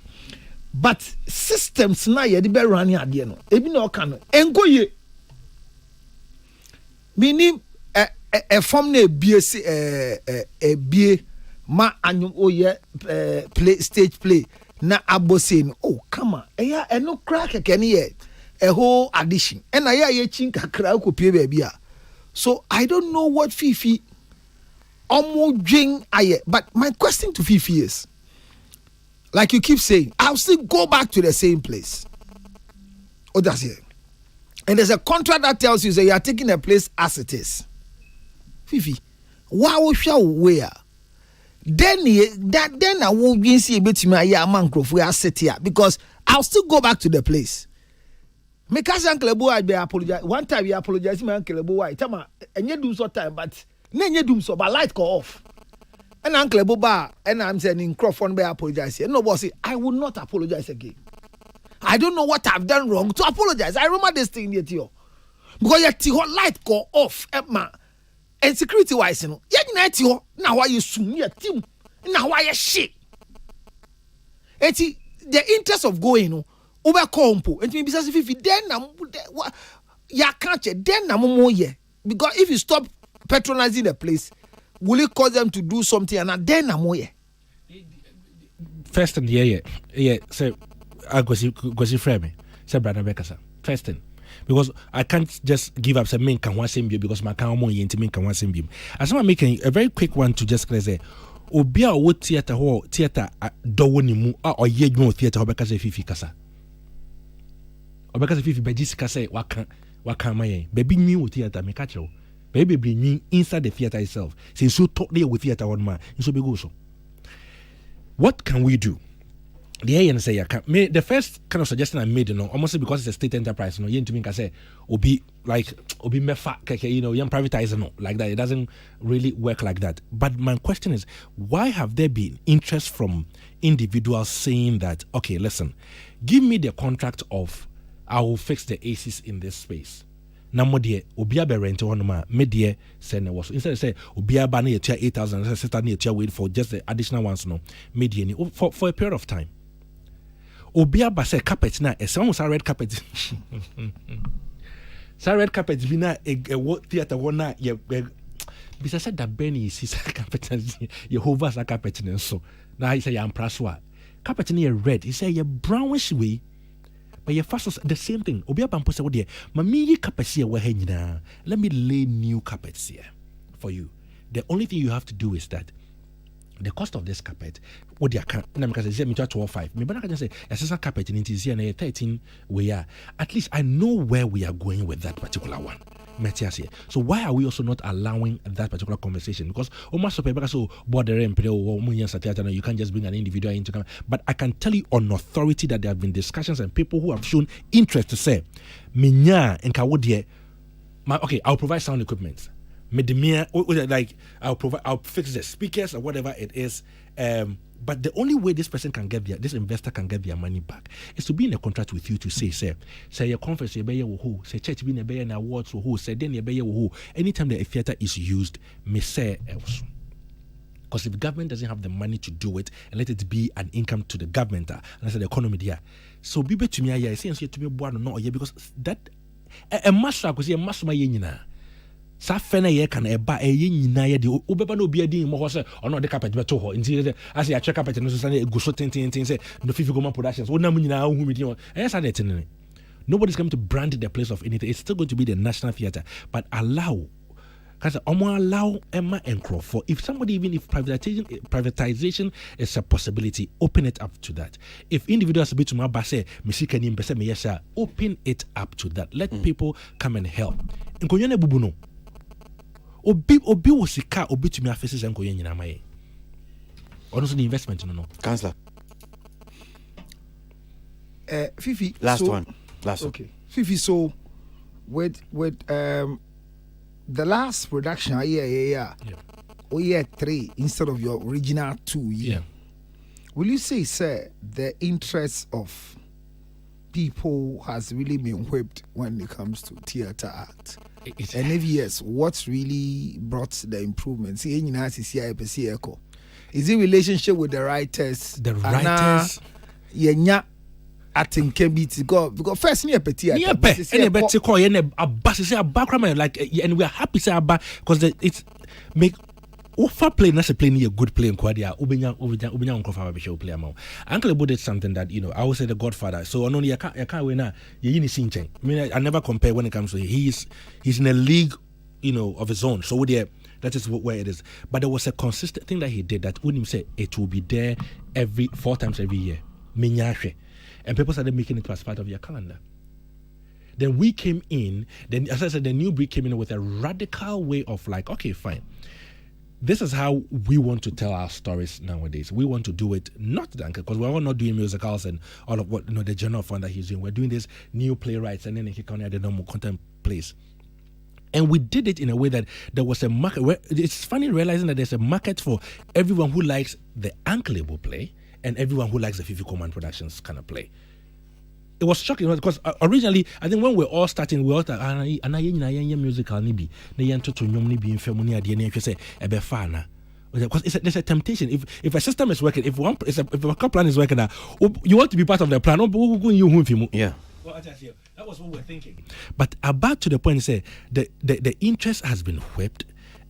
but systems na ye de be run ade no ebi na oka no engoye mini form na bie bie ma anyum oye play stage play na abose no oh come on eya eno crack keke ne ye a whole addition and I ye chinka kra ko pie baby so I don't know what Fifi omojing aye but my question to Fifi is like you keep saying I'll still go back to the same place oh that's it and there's a contract that tells you that you are taking a place as it is Fifi wow where then I will be see bit me aye amankrof we are sit here because I'll still go back to the place. Because Uncle Ebo I be apologize. One time he apologized to my Uncle Ebo White. Tama, and you do so time, but then you do so, but light go off. And Uncle Ebo Ba, and I'm saying in Crawford be apologize here. No boss, I will not apologize again. I don't know what I've done wrong to apologize. I remember this thing here, Tio. Because your light go off, Emma. And security wise, you know, you now why you soon your team. Now why you shit. The interest of going, ube kompo enti me bisa se Fifi den na ya can't den na mo ye because if you stop patronizing the place will it cause them to do something and then na mo ye first thing yeah so I go see frame say brother Bekasa first thing because I can't just give up some men can one same because my can mo yin men can one same beam as I'm making a very quick one to just say obia wo theater do woni mu or ye dwon theater Bekasa Fifi kasa Bekasa Fifi bejisi kasa waka my baby new theater me catch you baby bring inside the theater itself say so talk there with theater one man so be go so what can we do? The first kind of suggestion I made, almost because it's a state enterprise, you to me can say, obi mefa, you privatize, like that. It doesn't really work like that. But my question is, why have there been interest from individuals saying that, okay, listen, give me the contract of, I will fix the ACs in this space. Now, obia be rent on my media send was instead of say obia ba na ye 8,000 sister na ye wait for just the additional ones media for a period of time. Obia ba say carpet na e someone say red carpet. Say red carpet bi na e theater one na ye bisa said that Benny is carpet ye hover sa carpet na so. Na he say ya ampraswa. Carpet na ye red, he say ye brownish way. But your first the same thing. Obia Bampo said, "Dear, mami carpets here were let me lay new carpets here for you. The only thing you have to do is that the cost of this carpet, what they can, because say me 12.5. Me, but I can say a carpet in it here 13 we are. At least I know where we are going with that particular one. So why are we also not allowing that particular conversation? Because almost so border you can't just bring an individual into. But I can tell you on authority that there have been discussions and people who have shown interest to say, okay, I'll provide sound equipment. Like I'll fix the speakers or whatever it is. But the only way this person can get this investor can get their money back is to be in a contract with you to say your conference, who say church be an awards who say then who anytime the theater is used, may say else. Because if the government doesn't have the money to do it and let it be an income to the government and that's the economy there. So be to me, I say to me, because that a master because a master my sa fena ye kan eba eye nyina ye de obeba na obi adin mo ho se ono de carpet beto ho nti as ya check carpet no so say go so tin say no Fifi Goma Productions wonam nyina hu mi din eh sa that thing. Nobody's coming to brand the place of anything. It's still going to be the National Theatre, but allow Emma and Crawford. If somebody, even if privatization is a possibility, open it up to that. If individuals a bit to my base, open it up to that. Let people come and help. Nkonyane bubuno. Obi wosika obi to me faces and koyen nyina mai. Also the investment no. Councillor. Fifi. Last one. Okay. Fifi, so with the last production, oh yeah, 3 instead of your original 2. Yeah. Will you say, sir, the interest of people has really been whipped when it comes to theater art? And if yes, what's really brought the improvements? Is it relationship with the writers? The writers? I think can be to go because first near petty. Like and we are happy say about because it's make offer play not a play near good play in Quadia Ubenya Uncle show play amount. Uncle Abu did something that I would say the Godfather. So only I can't win now. I mean I never compare when it comes to he's in a league of his own. So that is where it is. But there was a consistent thing that he did that wouldn't say it will be there 4 times every year. Minyashe. And people started making it as part of your calendar. Then we came in, then as I said, the new breed came in with a radical way of like, okay, fine. This is how we want to tell our stories nowadays. We want to do it not because we're not doing musicals and all of what the general fund that he's doing. We're doing this new playwrights and then he can add the normal content plays. And we did it in a way that there was a market. It's funny realizing that there's a market for everyone who likes the Uncleable play and everyone who likes the Fifi Goma Productions kind of play. It was shocking because originally, I think when we're all starting, we all thought, musical nibi, na yen to nyom nibi in film ni adie na say ebe fa na. Because there's a temptation. If a system is working, if a plan is working, you want to be part of the plan. Yeah. Well, that was what we're thinking. But about to the point, say the interest has been whipped.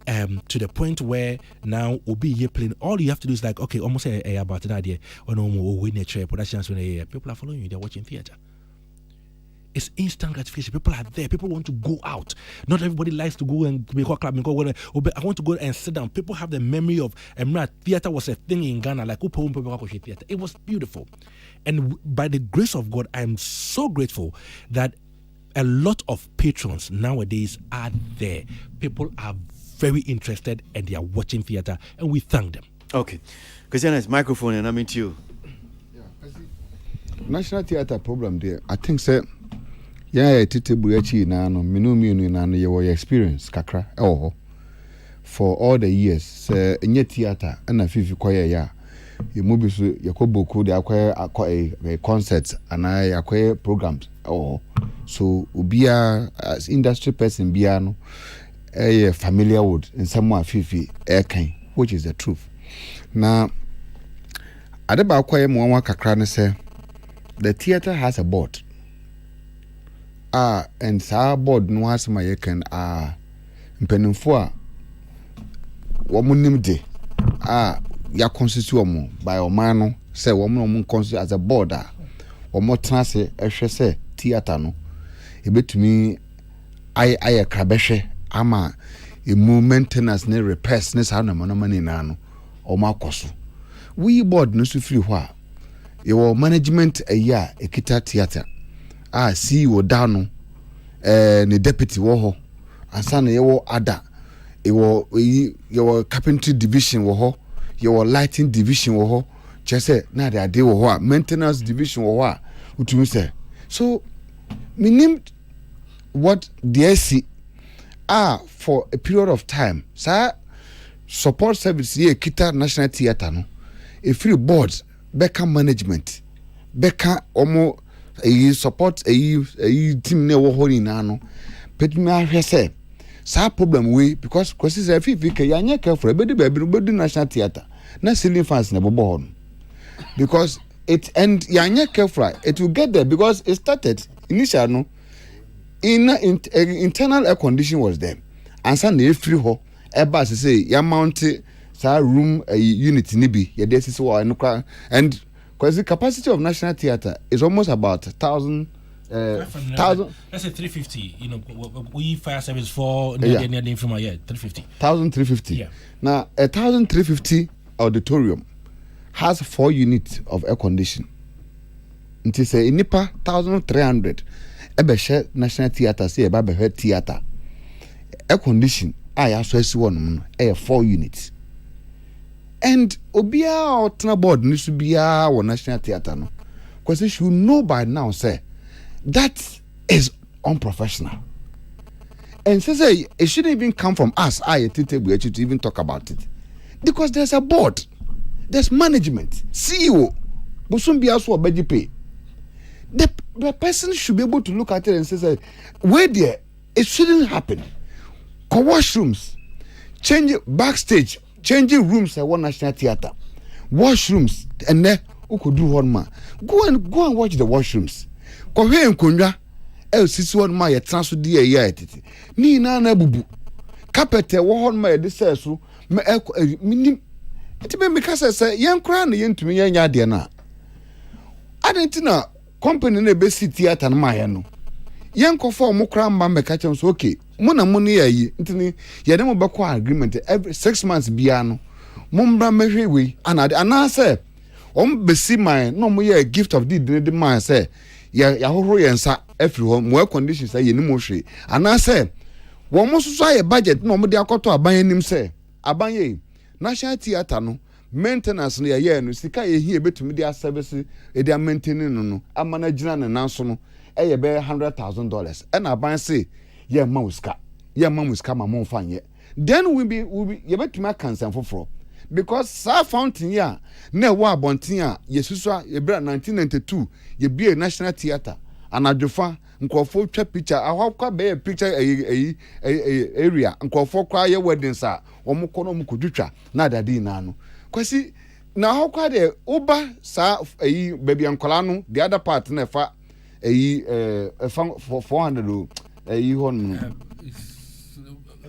To the point where now Obi here playing, all you have to do is like, okay, almost about that idea. Or no more win a productions when people are following you, they're watching theater. It's instant gratification. People are there. People want to go out. Not everybody likes to go and make a club and go. I want to go and sit down. People have the memory of theater was a thing in Ghana. Like theater. It was beautiful, and by the grace of God, I am so grateful that a lot of patrons nowadays are there. People are very interested and they are watching theater, and we thank them. Okay, Christiana's microphone and I'm into you. National Theatre problem there. I think say Tite Buyachi na no minu na no your experience kakra for all the years say nye theatre na fifi koye ya you move so yakoboku dey acquire a concerts and I acquire programs so ubia as industry person bia no familiar with in some fifi kan, which is the truth. Now adeba akwaye mo wan kakra ne say the theater has a board. And sa board no has my yekan mpenimfo a womunim de ya constitute omo by oman no say womo constitute as a board omo transe ehwe say theater no ebetumi aye krabehwe ama emu maintenance ne repairs ne sa na money na no omo akoso we board no so free ho your management ekita theater CEO dano ne deputy wo ho ansa na yewo ada your carpentry division wo ho your lighting division wo ho chese na de ade wo ho maintenance division wo ho utumi say so minim what the SC for a period of time sir support service here kita national theater no a free board beka management beka omo support team ne wo hori na no petumi ahwe say sa problem we because kwesi say fifi ke yanya careful ebedi ba bi national theater na ceiling fans na bobo ho because it and yanya careful it will get there because it started initial no internal air condition was there and san na free ho eba say ya mount sa room unit ni bi ye dey sisi wo and because the capacity of National Theatre is almost about 1,000. Let's say 350. You know, we fire service for near 350. 1,350. Yeah. Now, 1,350 auditorium has 4 units of air conditioning. It is a nipa 1,300. Ebe share National Theatre say eba be theatre. Air condition I also see one 4 units. And obia or tna board needs to be our National Theatre no. Because they should know by now say that is unprofessional. And say it shouldn't even come from us, to even talk about it. Because there's a board, there's management, CEO, Busumbia so beji pay. The person should be able to look at it and say, wait there, it shouldn't happen. Washrooms, change backstage. Changing rooms at one National Theatre, washrooms, and then who could do one man? Go and watch the washrooms. Go here and kunya. Sisi one man transfer the year. Ni na bubu. Carpet one man this says so. Minim. It be because say young crown yen to me yen yadia na. Adentina company ne be theater na ma no. Yen ko for mo crown man make catch so okay. Mona money yi ntini ye dem be ko agreement every 6 months bia no mombra mehwe we ana say be see my no mo ye gift of the man say ya hohoro ye nsa afri ho mo conditions say ye ni mo hwe ana say wo mo so aye budget no mo de akoto aban anim say aban ye National Theatre no maintenance no ye no sika ye hie betumi de service e de maintaining no amana gina ne nanso no e be $100,000 and aban say yeah, Mauska ma mon fan then we be you bet me cancer for because sa fountain ya na wa bontin ya yesusu ye bra 1992 ye be National Theatre anadwofa nkrofo twa picture ahokwa be picture area nkrofo kwa ye weddings a omukọ no omukudutwa na dadi na no kwasi na ahokwa de oba sa baby ankola no the other part na fa for 400 hon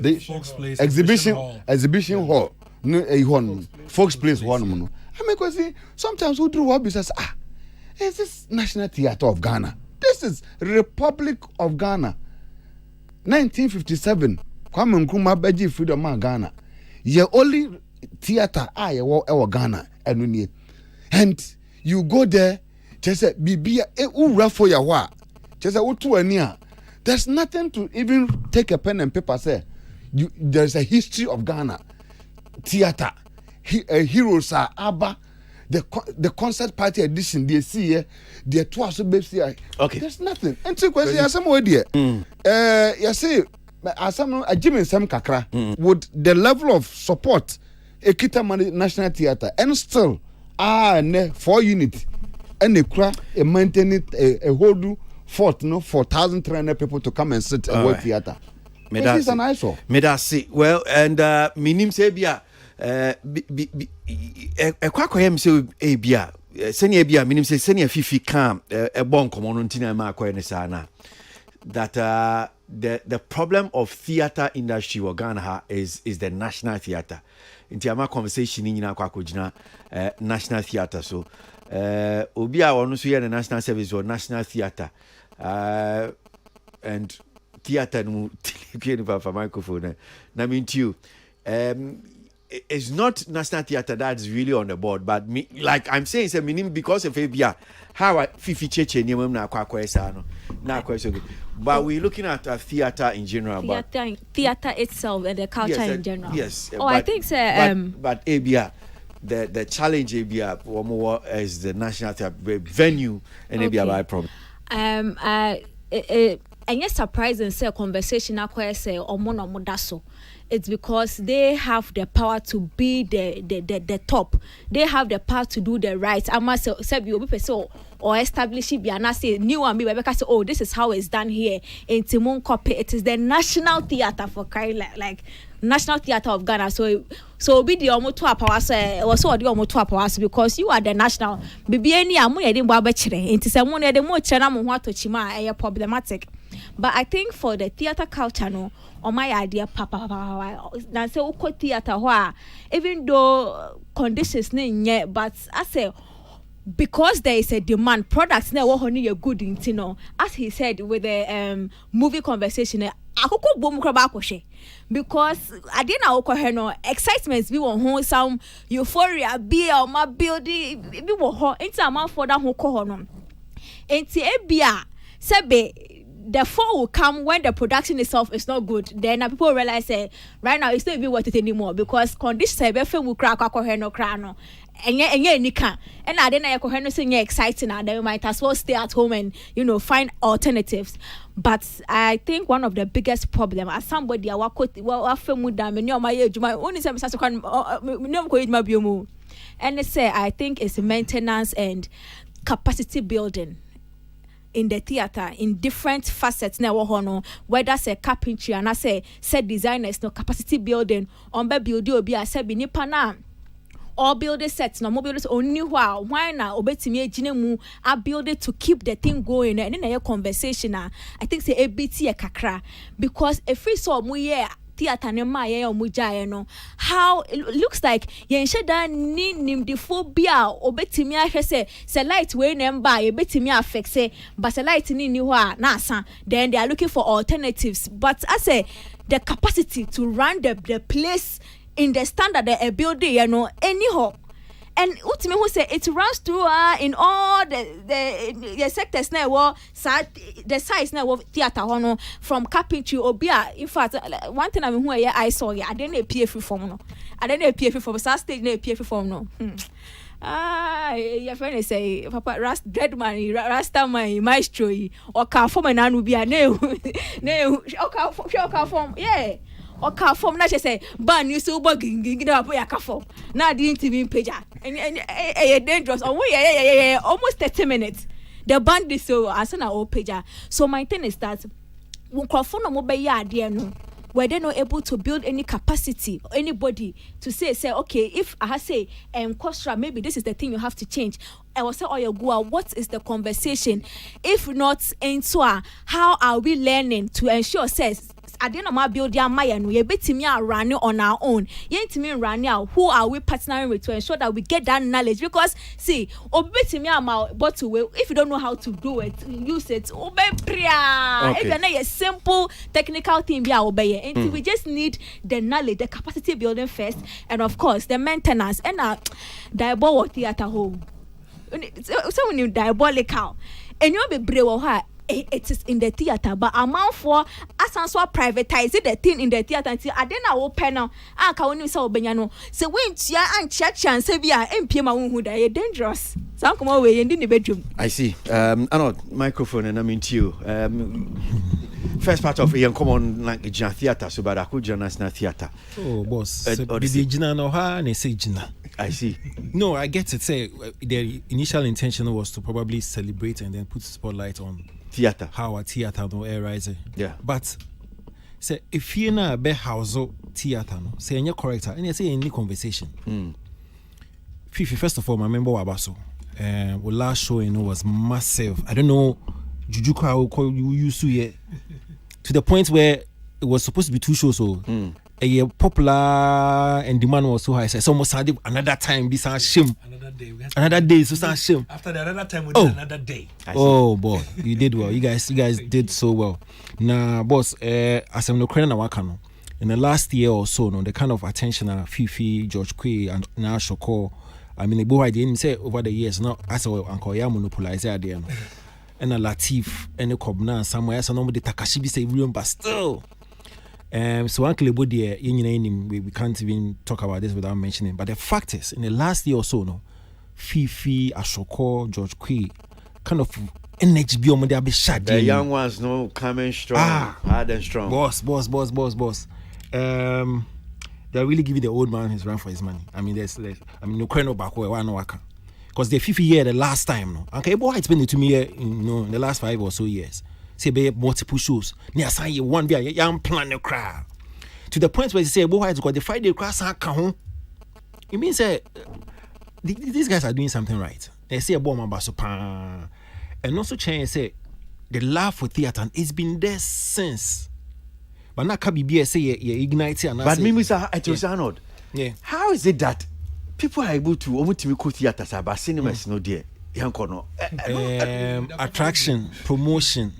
the Fox Place exhibition hall no hon Fox Place hon no I mean kwasi sometimes we do what be says is this National Theatre of Ghana? This is Republic of Ghana. 1957. Kwame Nkrumah beji freedom of Ghana. Ye only theater ye Ghana and you go there just say bibia ura for ya wa. Just say utu ania. There's nothing to even take a pen and paper say. There's a history of Ghana. Theater. Heroes are Abba. The concert party edition they see here the twice here okay there's nothing and so question some way there you see a Jimmy Sam kakra with the level of support Ekita National Theatre and still 4 unit and they maintain it a whole fort 4,300 people to come and sit and work theater. This is an eyesore. Well, and minim sebia ekwakoyem se ebia senia ebia minim se senia fifi kan bon komo no ntina ma akoye ne sana that the problem of theater industry in Ghana is the National Theatre. Inti ama conversation nyina akogina National Theatre so obi a wono so ye the National Service or National Theatre and theater no for microphone na mean to you it's not National Theatre that's really on the board, but me, like I'm saying, it's a minimum because of ABA. How I fifi cheche nyem na kwesa no na kwesa. But we're looking at theatre in general. Theatre itself and the culture in general. Yes. Oh, I think so. But ABA, the challenge ABA one more is the National Theatre venue and ABA by problem. And yes, surprising say conversation akwa say omo daso. It's because they have the power to be the top. They have the power to do the right. I must say you be or establish it and say new one be because say this is how it's done here in Timon copy. It is the National Theatre for like National Theatre of Ghana. So be the almost 2 hours also the almost 2 hours because you are the national. Bibi any amu ye din baba chire. Inti se mo ne de mo chira mo ho atochima problematic. But I think for the theatre culture no on my idea papa now say uko theatre even though conditions ne but I say because there is a demand products na wo honey good in as he said with the movie conversation akoko bom kra ba akoshe because ade na wo no excitement bi won ho some euphoria bi o ma building bi wo ho enti am for that ho ko no enti ebia sebe the fall will come when the production itself is not good. Then people realize right now it's not even worth it anymore because conditions be film will crack no crano. And nika. And I didn't know saying exciting and they might as well stay at home and find alternatives. But I think one of the biggest problem as somebody I film with them and my age my only and they say I think it's maintenance and capacity building in the theater in different facets na wo whether say carpentry and I say set designers no capacity building on be build obi a say bi nipa na or build a set no build only why na obetimi agine mu a build it to keep the thing going and na conversation I think say ABT kakra because if we saw mu here theater ne ma ye omujae no how it looks like ye nsheda ni nimdiphobia obetimi ahwe se light we nemba ye betimi affect say but light ni ho a na asa then they are looking for alternatives but I say the capacity to run the place in the standard a building anyhow. And ultimately who say it runs through in all the sectors now the size now theater from carpentry obia in fact one thing I saw I didn't appear free form no I didn't appear free form so stage na appear free form no your friend say papa dead man rasta man maestro or ka form na no bia na ka form yeah or car form na say ban you so bugging up ya car form na didn't even page and dangerous almost 30 minutes the band is so as an old pager. So my thing is that when Crawford mobile idea no. Were they not able to build any capacity or anybody to say okay, if I say Kostra, maybe this is the thing you have to change. I will say, what is the conversation? If not into how are we learning to ensure says I didn't know build your Mayan, we bet me running on our own. Yet me running out, who are we partnering with to ensure that we get that knowledge? Because see, bet me but if you don't know how to do it, use it. If a simple technical thing be obey. And we just need the knowledge, the capacity building first, and of course the maintenance and diabolical theater home. So when you diabolical and you'll be brave it is in the theater, but amount for as and so privatize the thing in the theater until I didn't open now. I can't so benyano. So when tia and church and Sevilla MP who die dangerous. Some come away in the bedroom. I see. I know microphone and I'm into you. First part of young common like theater, so but I could join us na theater. Oh, boss. I see. No, I get it. Say the initial intention was to probably celebrate and then put spotlight on theater. How a theater no air rising. Yeah. But say if you na be house theater no, say any corrector and you say any conversation. Fifi, first of all, my member Wabaso. Our last show was massive. I don't know Jujuka will call you used to the point where it was supposed to be 2 shows so a popular and demand was so high. So almost had another time be some shame. Another day so some shame. After the another time we did another day. Oh boy, you did well. You guys did so well. Now boss, as I'm no credit na wakano. In the last year or so, no, the kind of attention Fifi, George Quay and now Shoko, I mean the boy I didn't say over the years now as Uncle Ya monopolize idea. And a Latif and a Kobna somewhere else, and nobody Takashibi say real, but still. So Uncle Bodi, we can't even talk about this without mentioning. But the fact is, in the last year or so, no, Fifi, Ashoko, George Quay, kind of NHB on the shot. The young ones, no, coming strong, hard and strong. Boss. They're really giving the old man his run for his money. I mean, no crane back where one worker. Because the 50 year the last time, no. Okay, boy, it's been to me in the last 5 or so years. Say be multiple shows. Near sign you one be a young plan the crowd. To the point where you say, boy, it's got the Friday class home. It means these guys are doing something right. They say a bomb about and also change say the love for theater it's been there since. But now can be say you ignite and but me Mr. Arnold. Yeah. How is it that people are able to almost to go theaters but cinemas no there? Attraction, promotion.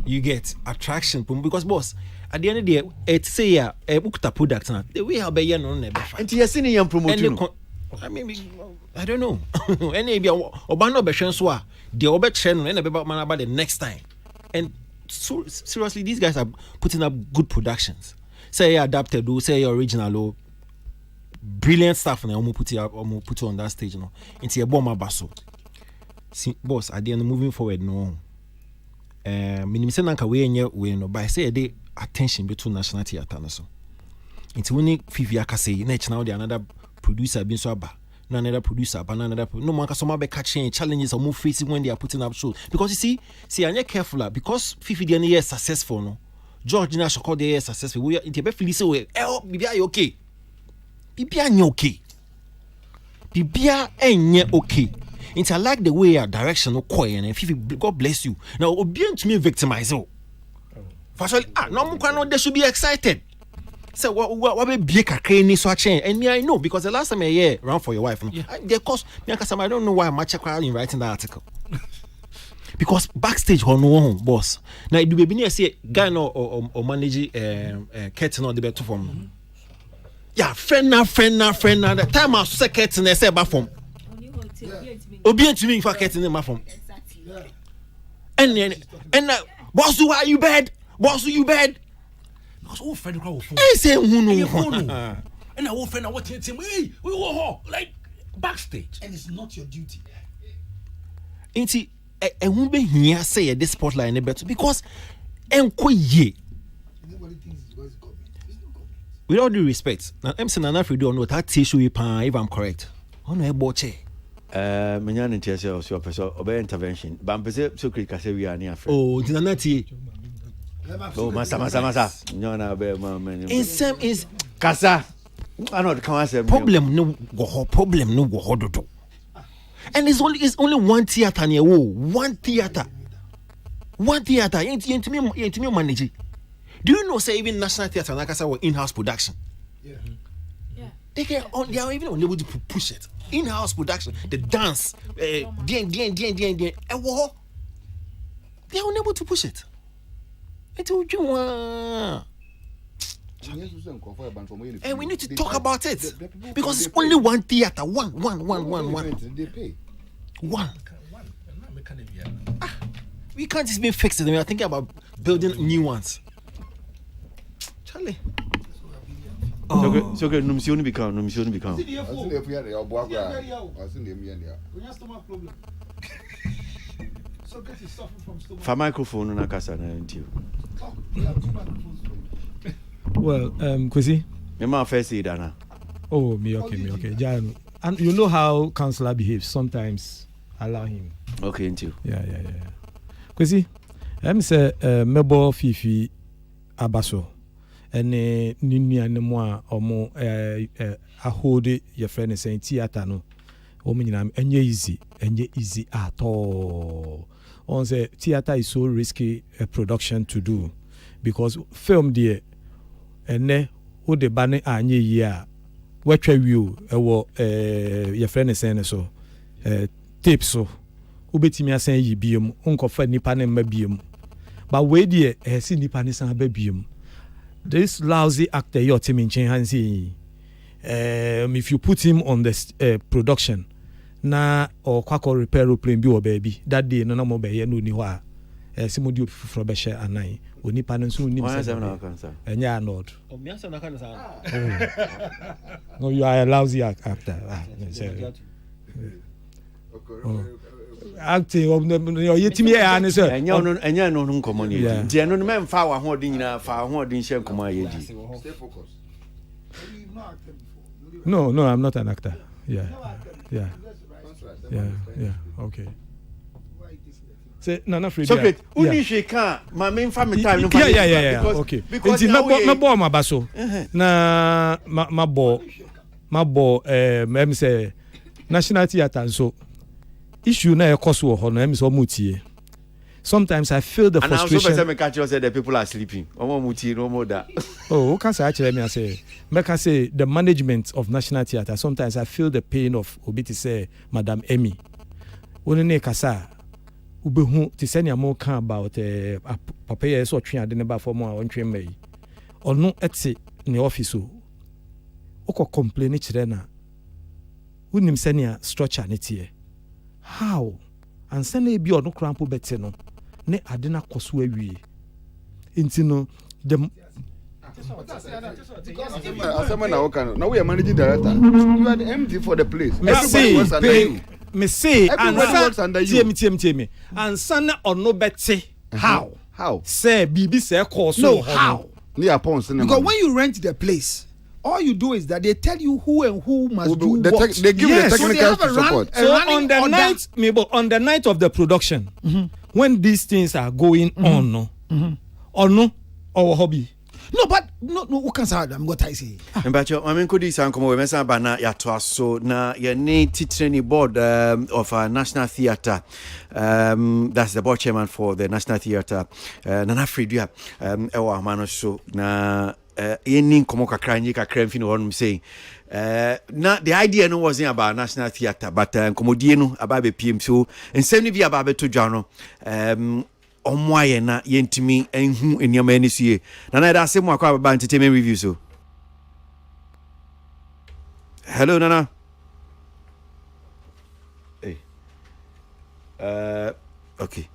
You get attraction because boss at the end of the day it's say a bookta product now the way how be no never and you see you promoting I mean I don't know any be oba no be hwen so a the oba che no na be man about the next time and so seriously these guys are putting up good productions say adapted do say original brilliant stuff na put it on that stage no into a bomb basso boss at the end moving forward no minimum say nanka we no by say the attention between national theater no so it's only Fifi aka say next now the another producer been so aba no another producer but another no man can some be catching challenges or move facing when they are putting up shows because you see and you careful because Fifi the year successful no George na Shoko the year successful we it be feel say we bibia okay bibia nya okay bibia enye okay. It's I like the way your direction no coy and Fifi God bless you. Now obedient to me victimize you. Firstly, no they should be excited. So what be break a crane so change and me I know because the last time I hear run for your wife no they cost me I don't know why I'm much in writing that article. Because backstage no boss. Now do be near say guy no or manage curtain on the better form. Yeah, friend now the time I say curtain say back from obedient to me for getting in my phone. Exactly. And boss, who are you bad? Boss, you bad? Because all friend crowd. I say who know. And our friend, what him? Hey, we were like backstage, and it's not your duty. Ain't he? And we be here say this spotlight in better because ye. Nobody thinks it's government. It's not government. With all due respect, now I'm saying enough you don't know that issue if I'm correct. Oh no, boche. Menya ntese also person obey intervention. But mpese so critical say we are near afre. Oh, dinanati. Oh, masa. No na be in some is kasa. I know can say problem no go hododo. And it's only one theater near one theater. Ain't me manage. Do you know say even National Theatre and Nakasa were in-house production? Yeah. They are even unable to push it. In-house production, the dance, they are unable to push it. And we need to talk about it because it's only one theater. One. We can't just be fixed. We are thinking about building new ones. Charlie. So good. Numisioni become. For microphone na kasa na ntio. Well, Kwesi. Me ma first say that na. Oh, me okay. Jan, and you know how councillor behaves. Sometimes allow him. Okay, ntio. Yeah. Kwesi, say mebo fifi abaso. Ene nini mo a omo ahode your friend saying theater no. Omo nyina enye easy at all. On say theater is so risky a production to do because film there ene who the banner anye year wetwa view ewo your friend saying so tape so ubetimi asan yi biem unkofa nipa ne mabiem but we there see nipa ne san ba biem. This lousy actor your team in Chenhansi if you put him on the production na or kwako repair plane bi or baby that day no mo be here no ni ho a simodi opi fufuro be share anan oni pa no so ni enya nod no you are a lousy actor acting your yetimi e an so enya no nkomo ni die no me mfa wa ho de nyina fa ho de nhye nkomo ayeji. Stay focused. No, I'm not an actor. Yeah. Okay. Say Nana Free. So great. Uni sheka ma me mfa me time no. Yeah. Okay. Because me bo ma baso. Na ma bo me say National Theatre so issue na ekoso ho no me so mutie. Sometimes I feel the frustration. And I also me catch you say the people are sleeping. Omo mutie no more that. Oh, what can say actually me say? Me can say the management of National Theatre. Sometimes I feel the pain of obiti say Madam Emmy. Oni ne kasa ubehu ti say nya mo kan about papa ye so twen ade ne ba for mo a ontwen mai. Ono eti ne office o. Oko complain kire na. Unim senia structure ne tie. How? And send a be or no crampo better no. Ne adena kosu awie. Inti no the now we are managing director. You are the MD for the place. Me say and and son or no better. How? Say BB say course. No, how? Because when you rent the place, all you do is that they tell you who and who must do what. They give you the technical support. So on the night of the production, when these things are going on, our hobby. No, but no. What can say? I'm what I say. But I mean, could this come over? Mesa bana ya so na your name teaching board of National Theatre. That's the board chairman for the National Theatre. Nana Fredia. Ewa mano so na. Yenin komo kakra nyi kakra mfi no honum say na the idea no wasn't about National Theatre but komodie no aba be pm so ensem ni bi aba be to dwa no omoaye na yentimi enhu eniama ani sie na da asem akwa aba entertainment review so hello Nana hey okay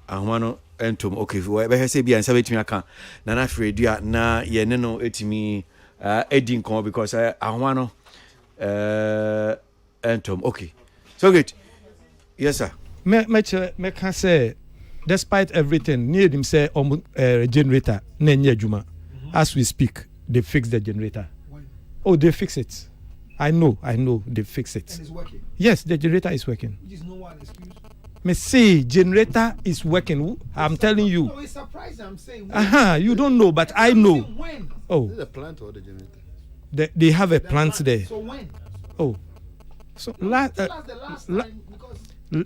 ahwano entom okay we be say bia nsa betimi aka Nana Fredia na ye ne no etimi edin kon because ahwano entom okay so good yes sir me can say despite everything need him say generator na nya adwuma as we speak they fix the generator. Oh, they fix it. I know they fix it. And it's working. Yes, the generator is working. Which is no one excuse. Me say generator is working. I'm telling you. No, it's surprising. I'm saying. You don't know, but I know. When? Oh. Is it a plant or the generator? They have a plant there. So when? Oh. So the last time because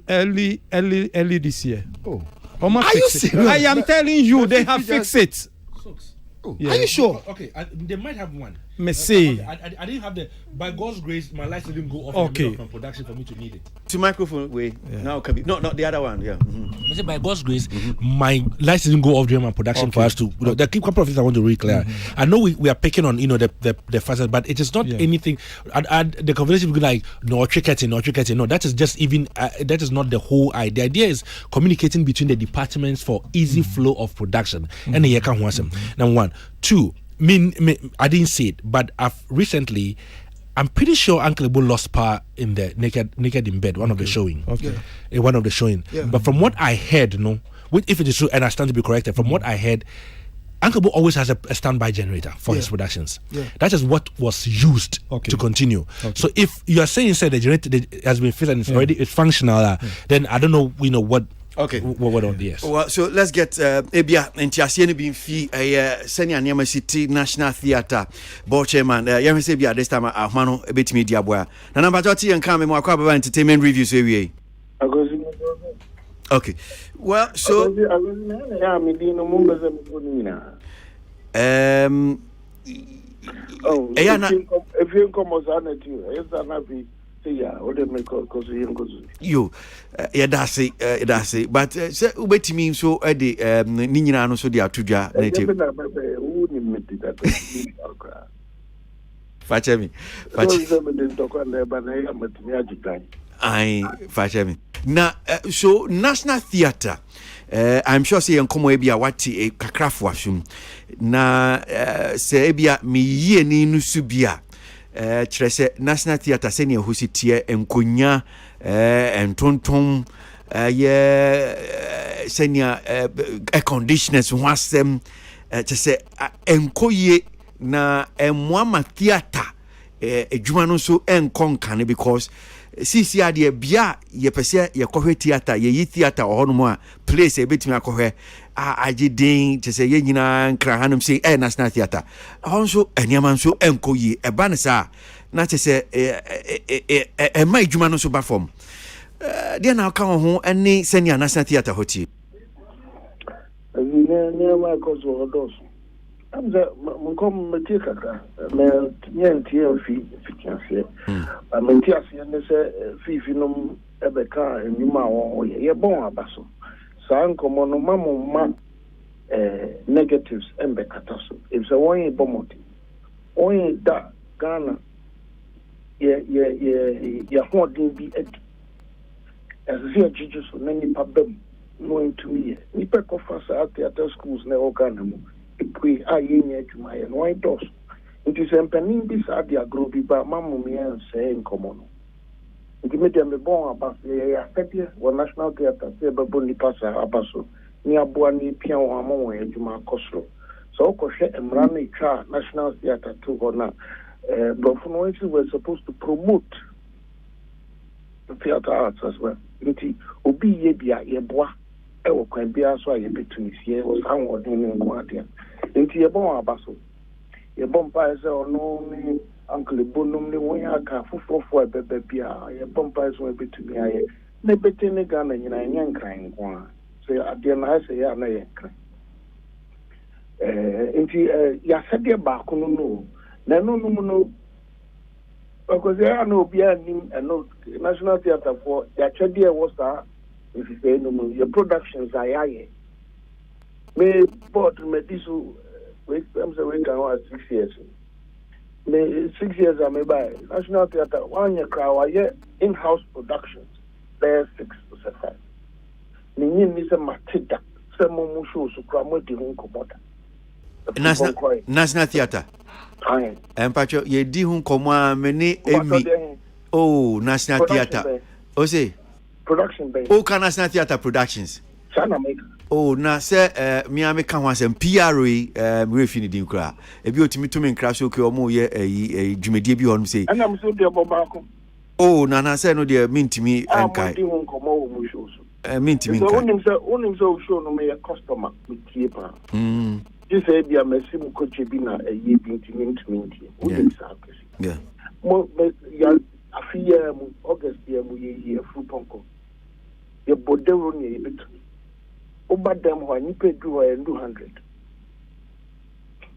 early this year. Oh. Are you serious? I am telling you, they have fixed it. Oh. Yeah. Are you sure? Okay, they might have one. Me say. I didn't have the. By God's grace, my lights didn't go off Okay. in the middle of production for me to need it. To microphone way. Now can be not the other one. Yeah. Mm-hmm. I said by God's grace, my lights didn't go off during my production for us to. The couple of things I want to really clear. I know we are picking on the facets, but it is not anything. The conversation will be like no tricketing. No, that is just even that is not the whole idea. The idea is communicating between the departments for easy flow of production. And the can number one, two. I didn't see it, but I'm pretty sure Uncle Ebo lost power in the Naked in Bed, one of the showing. Okay. One of the showing. Yeah. But from what I heard, if it is true, and I stand to be corrected, from what I heard, Uncle Ebo always has a standby generator for his productions. Yeah. That is what was used to continue. Okay. So if you are saying the generator has been fixed and it's already it's functional, then I don't know, what. Okay. What on this? Well, so let's get Ebia Ntiasiene Binfi Senior Niama City National Theatre board chairman. You say Ebia this time Ahmano ebetimi diaboa. Na number 30 and come mo akwa baba entertainment reviews we. Okay. Well, so yo that's it but say ubetimi so the ni nyina no so dia atudwa native fachemi na so National Theatre I'm sure say enkomo ebia wati kakrafo asum na say ebia me yie ni nusu bia kyerɛ sɛ National Theatre sɛnea ɛho si teɛ nkonya ntontom sɛnea air conditioners ho asɛm kyerɛ sɛ ɛnkɔyie na ɛmmoama theatre adwuma no nso ɛnkɔ nkane because sisi adeɛ bia yɛpɛ sɛ yɛkɔhwɛ theatre yɛyi theatre ɔhɔnom a place ɛbɛtumi akɔhwɛ agye den kyerɛ sɛ yɛ nyinaa nkra hanom sɛ National Theatre ɔhɔ nso ɛnneɛma nso ɛnkɔ yie ɛba no saa na kyerɛ sɛ ɛma adwuma no nso ba fam deɛ na ɔka wɔ ho ɛne sɛnea National Theatre hɔ tie nneɛma ɛkɔ so ɔdɔɔso am sɛ mnkɔm matie kakra nyɛntie fikiaseɛ menti aseɛ ne sɛ fiifi nom ɛbɛka nnwuma a wɔyɛ yɛbɔn aba so saa nkɔmmɔ no ma negatives ɛmbɛkata so ɛfisɛ wɔnyɛ bɔmmɔde wɔnyɛ da Ghana yɛhoɔden bi adi ɛsɛ sɛ yɛgyegye so na nnipa bam na wɔntumi yɛ nnipa kɔfa saa theatre schools na ɛwɔ Ghana mu ɛpue a yɛnya adwumayɛ no wɔn dɔɔso nti sɛ mpanin bi saa de agorɔ bi ba ma mmomyɛ nsɛe nkɔmmɔ no nti me deɛ mebɔn aba so yɛyɛ asɛdeɛ wɔ National Theatre sɛ ɛbɛbɔ nnipa saa aba so ne aboa ne pia wɔn ama wɔn adwuma akɔ soro sɛ wokɔhwɛ mmara no ɛtwa a National Theatre to hɔ no a Brɔfo no wɔn were supposed to promote the theatre arts as well nti obi yɛ bi a yɛboa ɛwɔ kwan biara so a yɛbɛtumi sie wɔ saa wɔden ne nko adeɛ nti yɛbɔn aba so yɛbɔ mpaeɛ sɛ ɔno ne Uncle Ebo nom ne wɔn aka foforɔfoɔ ɛbɛbɛ bi a yɛbɔ mpaeɛ sɛ wɔbɛtumi ayɛ na ɛbɛte ne Ghana nyinaa ɛnyɛ nkran nko a sɛ adeɛ no ayɛ sɛ yɛ a na yɛ nkran nti yɛasɛdeɛ baako no na ɛno nom no because yɛa na obiara nim ɛno National Theatre foɔ yɛatwɛdeɛ ɛwɔ saa mfisɛe no mu yɛ productions a yɛayɛ me board madi so I'm saying we can have 6 years. 6 years I may buy National Theatre 1 year crowd in-house productions. There 6 to 7. Ninyi ni se matida se mo show so kra mo di hun komoda. National Theatre. Aye. Empacho ye di hun komo a meni emi. Oh, National Theatre. O say production base. O National Theatre Productions. China make. Oh, na say me ameka ho asem PRA me refi ni din kra. Ebi otimi to me nkra so ke omo ye dwumedie bi honum say. Ana me so de bobako. Oh, na say no de mintimi enkai. Di won komo wo mu show so. Mintimi enkai. So onim so show no me customer me tie pa. This say bia mesi mu ko chebi na ye bi ntimi. Wo dey sakwesi. Yeah. Mo ya afiya mu August ya mu ye fu ponko. Ye bodero ni ye bitu. Oba dem ho ni pedu 200.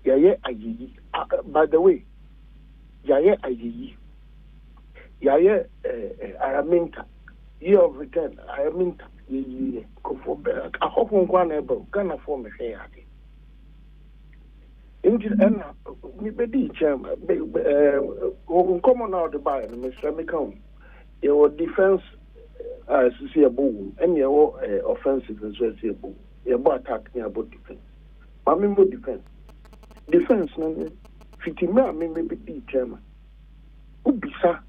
Yaye ayiyi. By the way, yaye ayiyi. Yaye araminta. Year of return araminta ye kofo be. Akofo nkwa na ebe Ghana for me hwe ade. Inji na mi bedi chama common now the buy me come. Your defense see a boom and your offensive as well see a boom. Your attack me about defense. But me defense. Defense no fitima me bedi chama. Ubisa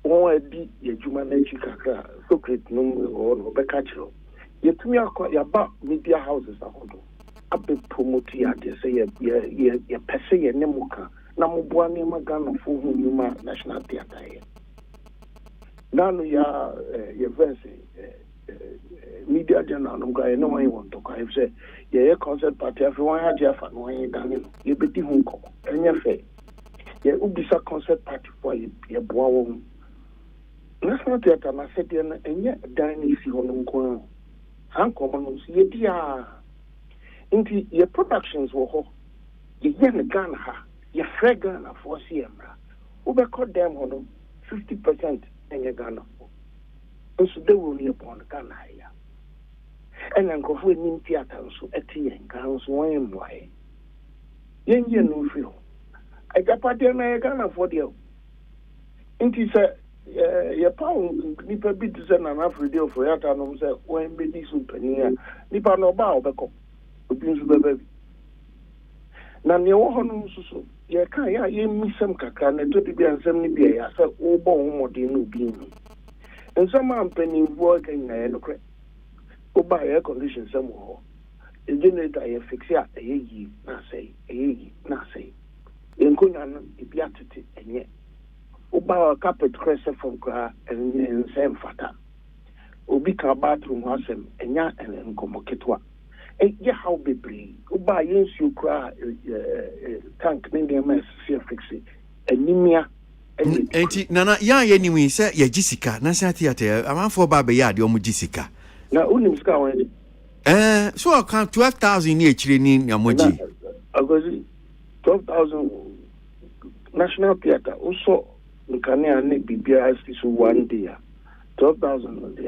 won adi ye juma na chi kakra secret no or no be catch you. Yetumi akwa ya ba media houses akodo. Abe promote ya de say ye pese ye nemuka na mboa ne magana fo hu nyuma National Theatre ye nanu ya verse media journal no guy no one want to kai say ye concert party everyone had ya fa no yin dan ye beti hu ko enya fe ye ubisa concert party for ye boa wo National Theatre na said ye enya dan ni si ho no nko han ko no ye dia Inti your productions were ho. You yen Ghana ha. You frag Ghana for CMRA. Ube call them on 50% in your Ghana. And so they will be upon Ghana here. And then go for in theater so at the end, Ghana's one way. Yen no feel. I got part of my Ghana for you. Inti say, your pound, Nipa bit to send an African for your town, say, when be this open Nipa no bow back up. Baby. Na ne wo hono susu ye kan ya ye misam kakra na to bibia nsam ni bia ya sa wo bo wo modin no bi ni nsam ampani wo kan na ye no kre wo ba air condition sam wo e generator ye fix ya e yi na sei enkonya no e bia tete enye wo ba carpet crest from kra en sem fata obi ka bathroom asem enya enkomoketwa yeah, how be brave. Uba yes, you cry tank Indian fixing anemia. Nana, ya anyway, say, ya Jessica, National Theatre, I'm on for Baba Yard, your Jessica. Now, only scoring. So I count 12,000 each in Yamoji. I was 12,000 National Theatre. Also, the Canadian BBS is 1 day. 12,000,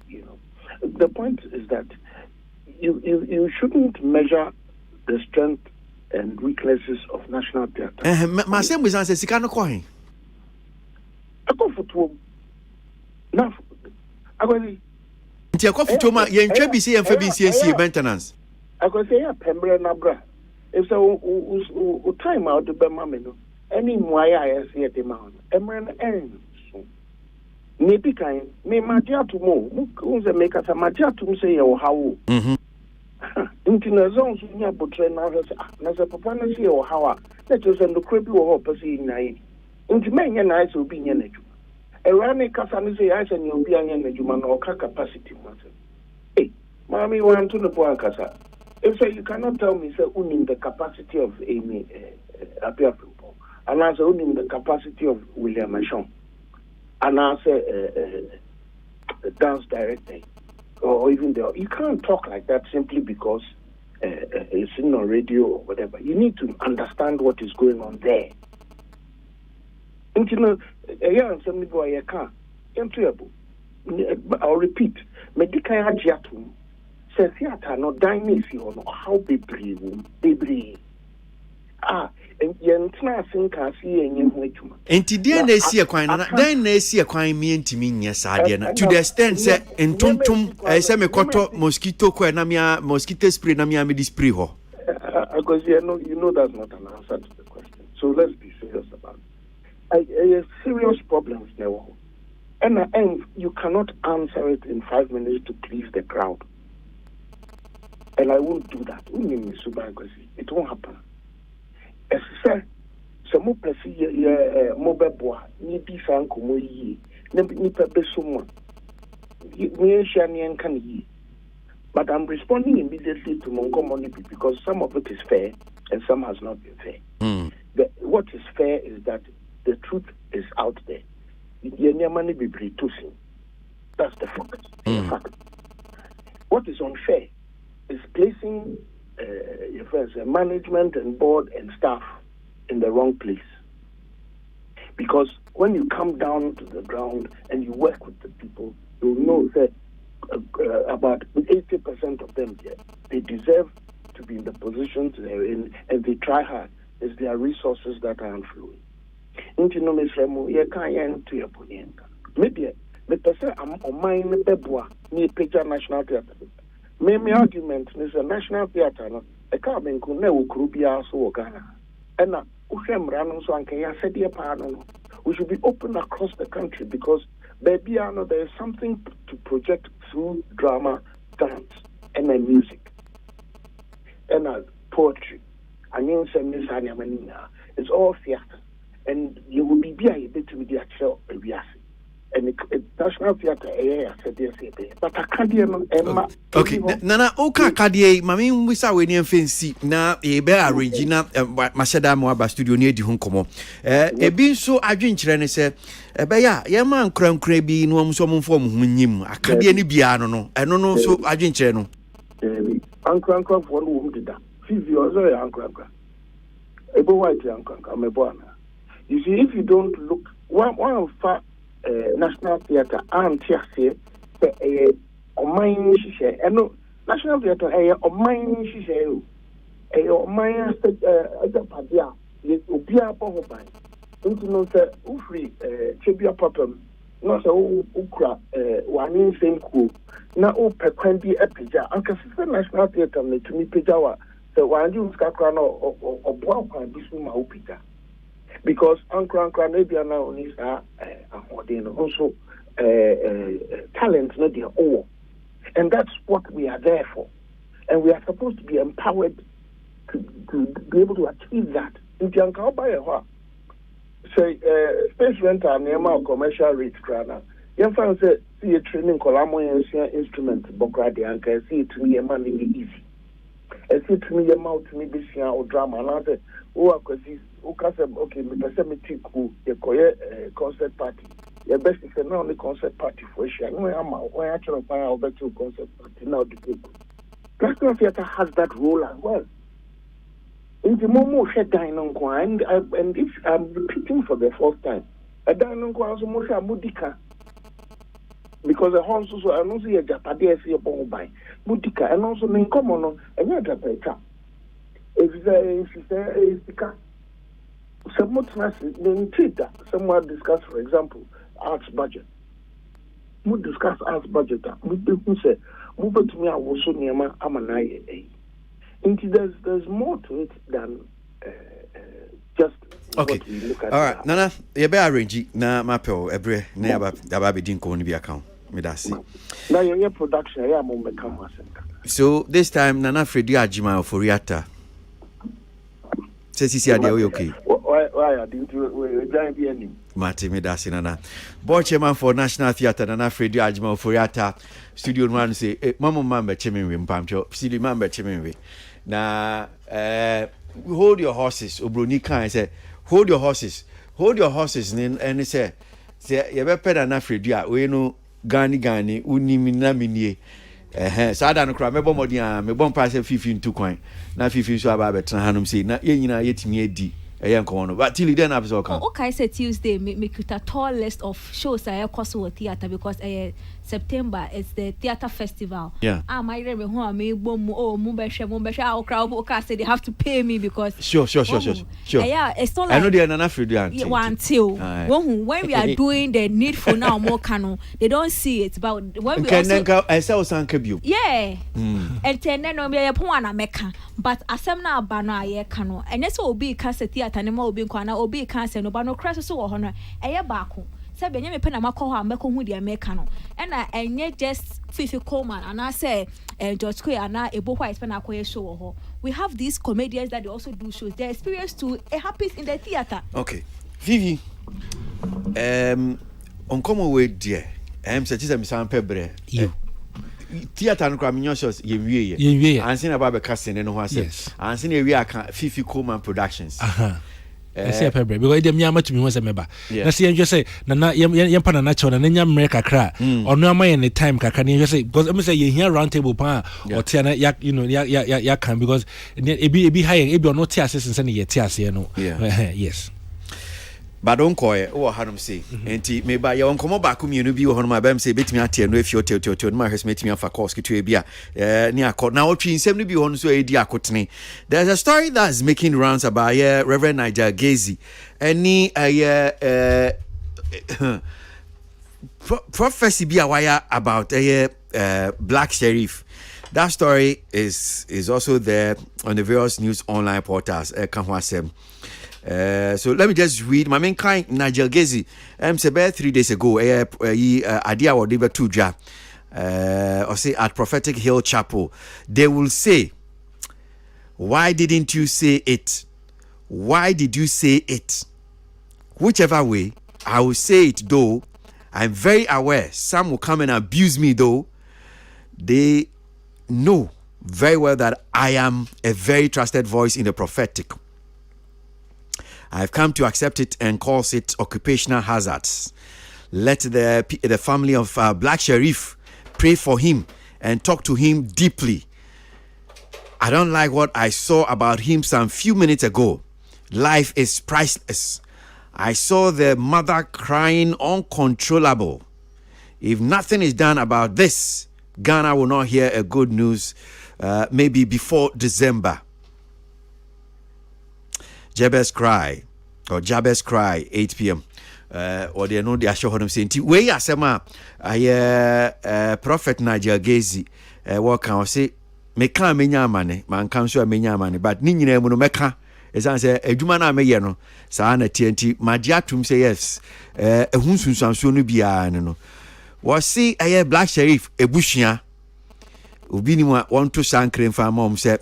you know. The point is that. You shouldn't measure the strength and weaknesses of National Theatre. My same was answer Sikano coin. I go for two. Now, I go. Tia coffee to my yen BBC and FBC maintenance. I go say a Pembra Nabra. If so, time out the Bemamino. Any Mwaya see at the mount. Emran ends. Maybe kind, may Madia to move. Who's a maker? Madia to say, oh, how? Into the zones we have portrayed now as a performance or how that was in the creepy or opposite night. Into many nights will be in a running Casanese ice and you'll be an energy man or capacity. Hey, Mammy, want to the point, Casa. If so, you cannot tell me, say, only the capacity of Amy Apia people, and as only the capacity of William Machon. And I say dance director or even the you can't talk like that simply because it's in on radio or whatever. You need to understand what is going on there. And you know, somebody I can't. I'll repeat. Medical Agiatum says theater no dynasty or how they breathe. Yentina sinka si enye ho adwuma enti dia na esi ekwan na dan na esi ekwan mi ntimi nya saade na to the extent say entontom say me koto mosquito ko na me mosquito spray na me spray ho because you know that's not an answer to the question, so let's be serious about it. Serious problems there, and you cannot answer it in 5 minutes to please the crowd. And I won't do that. It won't happen. As I said, some more mobile boy, ni sanko mo yi, ni pepe someone. But I'm responding immediately to Montgomery because some of it is fair and some has not been fair. What is fair is that the truth is out there. That's the fact. What is unfair is placing management and board and staff in the wrong place. Because when you come down to the ground and you work with the people, you'll know that about 80% of them here, they deserve to be in the positions they're in, and they try hard. It's their resources that are flowing. Maybe the person I'm on mine bebwa near Peja National Theatre. My argument is a national theatre. A cabin could never Krubia so Ghana. And Ushem Ranon so and Kaya said dear pardon. We should be open across the country because baby I know there is something to project through drama, dance, and then music. And poetry. And you say Miss Hanyamania. It's all theatre. And you will be a bit to the actual and national theatre but I can't hear okay nana oka kadie mami wisa we ni fancy na e be arrange na mashada mo aba studio ni edi ho komo e bi so adwenkyere ne se e be ya ye man krankra bi no am so mo fo mo nyim akadie ni bia no eno no so adwenkyere no ankranka for no wo dida fizi ozo ya ankranka ebo white ankranka mebona you see if you don't look one fa National Theatre and Tiasie Omain Shisha. And no National Theatre Omain Shisha. Omain Padia, Ubia Pohobai. Into no Ufri, Chibia Papam, not so Ukra, one in same cool. Now, Pequendi Epija, and consistent National Theatre, to me, Pijawa, the one you Scakrano or Boaka, Bisuma Upita. Because Uncle Maybe now is also talent, not their own. And that's what we are there for. And we are supposed to be empowered to be able to achieve that. In Tianka, by a say, space rental near my commercial rate, Krana. Young fans say, see a training Colamo instrument, Bokradi, and can see it to me a money easy. And see to me a mouth to me, Bissia or drama, and I say, oh, okay, me person me tiku ye koye concert party. Your best is not only concert party for Asia. No, I'm when I try to find out better concert party now. The people. National Theatre has that role as well. In the moment, she dining and if I'm repeating for the first time, a dining also more mudika because the horse also I don't see a Japade see a bomb by mudika and also in common and you're Japeka. If it's someone discuss, for example, arts budget. We discuss arts budget. We say, move to me. I was so near my Amanai. There's more to it than just okay. What we look at. All right, Nana, you be arrange na mapel every na aba be ko ni bi account. Me da see. Now your production, I am on the so this time Nana Freddy Ajima for Riata. Say see ade okay. Why are you trying to be any? Martin Medasi Nana. Board chairman for National Theatre Nana Freddy Ajima for Riata. Studio one say mama member chairman we mpamcho. Studio member chairman we. Na hold your horses. Obroni kan say hold your horses. Hold your horses and say you be peda na Freddy a we no gani unimi na minie. Sada no kra mebo modi a mebo mpa se fifi ntu kwan na fifi so aba betra hanum sei na ye nyina yetimi edi enko no but till then episode kan okay say Tuesday make it a tall list of shows I cost with theater because September it's the theater festival. Yeah. My reme ho am bom mo be hwe crowd okay say they have to pay me because sure. Yeah, it's not like I know they are Nana Freddy until when we are doing the needful now more canon they don't see it but when we also I say osanka bio. Yeah. And then no be pon na meka but asem na aba no aye ka no enye so obi ka se theater ne ma obi nkwa na obi ka se no ba no crash so wo ho no eye baako say be me pe na makọ ho ameko hu dia meka no and enye just Fifi Coleman and I say George Quay and Ebo White pen akoye show. We have these comedians that they also do shows. Their experience too, it happens in the theater. Okay. Vivi, on come away dear. Such as I'm Sam Pebre. You. Theater no crami shows ye and seen about the casting and who says and seen we are Fifi Coleman Productions. I say Pebre because them yama to me was a member. Na see just say na yam pa na natural na nya America kra or no am any time kaka ni just say because I say you here round table pa or tia ya you know ya can because e be high e be no tia assistance na ye tia ase no. Yes. But don't call it. Oh, how say? Enti me ba ya won komo ba ku mienu bi wo hono ma ba say betimi atie no afio teo no ma hwes metimi afa course kitu e bia ni akọ na otwi nsem no bi hono so e di akotene. There's a story that's making rounds about Reverend Nigel Gazy any prophecy bi awaya about Black Sheriff. That story is also there on the various news online portals kanwasem. So let me just read my main kind Nigel Gazy said 3 days ago idea what they were to or say at Prophetic Hill Chapel they will say, why didn't you say it? Why did you say it? Whichever way I will say it, though I'm very aware some will come and abuse me, though they know very well that I am a very trusted voice in the prophetic. I've come to accept it and calls it occupational hazards. Let the family of Black Sheriff pray for him and talk to him deeply. I don't like what I saw about him some few minutes ago. Life is priceless. I saw the mother crying uncontrollable. If nothing is done about this, Ghana will not hear a good news maybe before December. Jabez Cry, 8 p.m. Or they know they are sure him saying, "We are sema Prophet Nigel Gazy. What can I say? Meka menya mane, man can so menya mane, but ni nyina mu no meka. Esan say adwuma na meye no, saa na TNT magia tum say yes. Ehun sunsanso no bia no. What see Black Sheriff ebushia. Obi ni mo want to sankre mfa mom say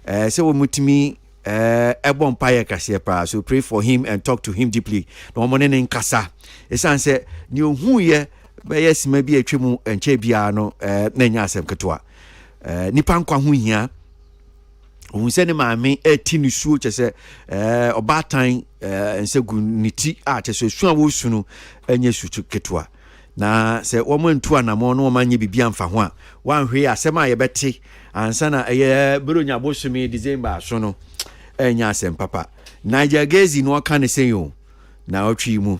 wo mutimi ebon paye kase pa, so pray for him and talk to him deeply. No mo ne nkasa. Esan say ni ohun ye be yes ma bi atwemu enche bia no na nya asem ketoa. Nipa nkwa ho hia. Ohun se ne maame eti ni suo chese obatan ensegu niti a chese su a wo su no anya su ketoa. Na se womo ntu anamo no manye bibia mfa ho a wanhwe asem a yebete ansa na bronya bosumi December so no enya asem papa. Nigel Gazy no ka ne sen na otwi mu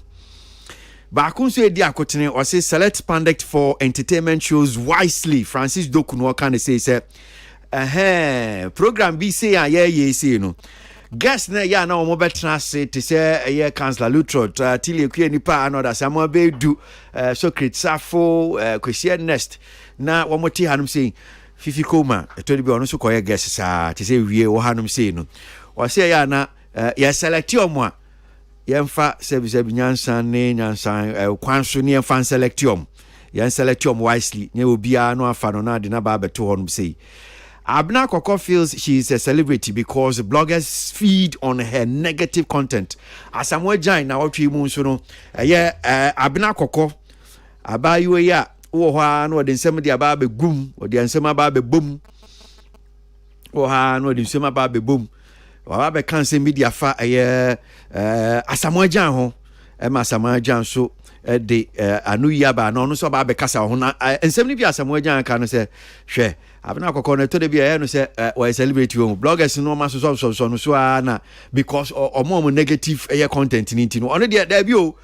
ba kun so edi akotene o say select pandect for entertainment shows wisely. Francis Doku no ka ne say program bi say ye say no guest na ya na omo betra say to say Councillor Lutrot Tilly Ekwe nipa another Samuel Bedu Socrates Safo Kwesi Nest na womo ti hanum say Fifi Coleman to be ono so koye guest sa to say wie wo hanum say no o say ya na ya select omo a yemfa service nyansan ne nyansan kwanso ne yemfa selectium yen selectium wisely ne obia no afa no na de na ba beto honum say Abena Koko feels she is a celebrity because bloggers feed on her negative content. As Samuel Jain na watwi mu nso no Abena Koko abayiwe ya wo ha no de nsem de aba be gum o de nsem aba be bom wo ha no de nsem aba be bom wa be kan se media fa Samuel Jain ho ma Samuel Jain so de anu yaba no so ba be kasa ho na nsem ni bi Samuel Jain ka no se hwe Abena Koko no to de bia no say we celebrate you bloggers no ma so no so na because omo negative content ni no ono de da bi o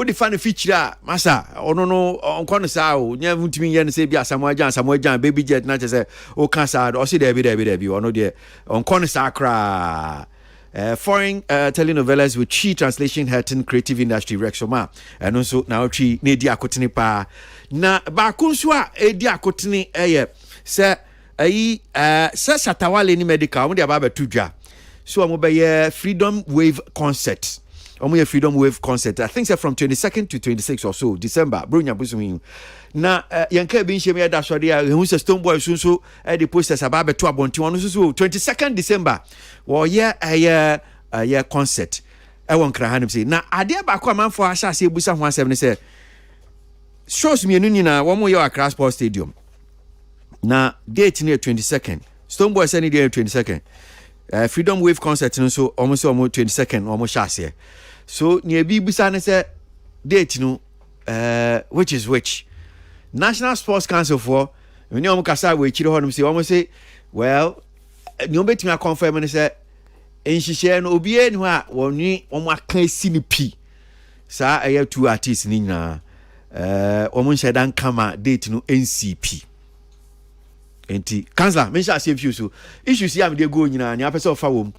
di fan feature masa ono no onko no sa o nya vuntimi ye no say bia Samuel Jain baby jet na che say o kan sa o say da bi ono de onko no sa kra foreign telenovelas with chi translation hurting creative industry Rexoma and also now chi ne di akotene pa na ba kunso a edi akotene se se Shatawale ni medical mo de aba betudwa so mo be Freedom Wave concert omo Freedom Wave concert. I think from 22nd to 26th or so December. Bro nya busumi. Na yanka bi nhye me da so de a hu se Stone Boy so the posters about beto abonti ono so 22nd December. Wo ye a concert. I won kra hanim say na ade ba kwa manfo a sha se busa ho asem ne say shows me enu nyina wo mo ye Accra Sports Stadium. Na date near 22nd. Stone Boy say near 22nd. Freedom Wave concert no so almost 22nd almost share. So near bi busa ne say date no which is which. National Sports Council for when you kasa we chiro honum say almost say well you betimi confirm ne say enhihye no obi enu a wonwi omo aka esi ni pi sa two artists ni nyina omo nhye dan kama date no NCP enti councilor me sha say few so issues ya me dey go nyina nya person fa wom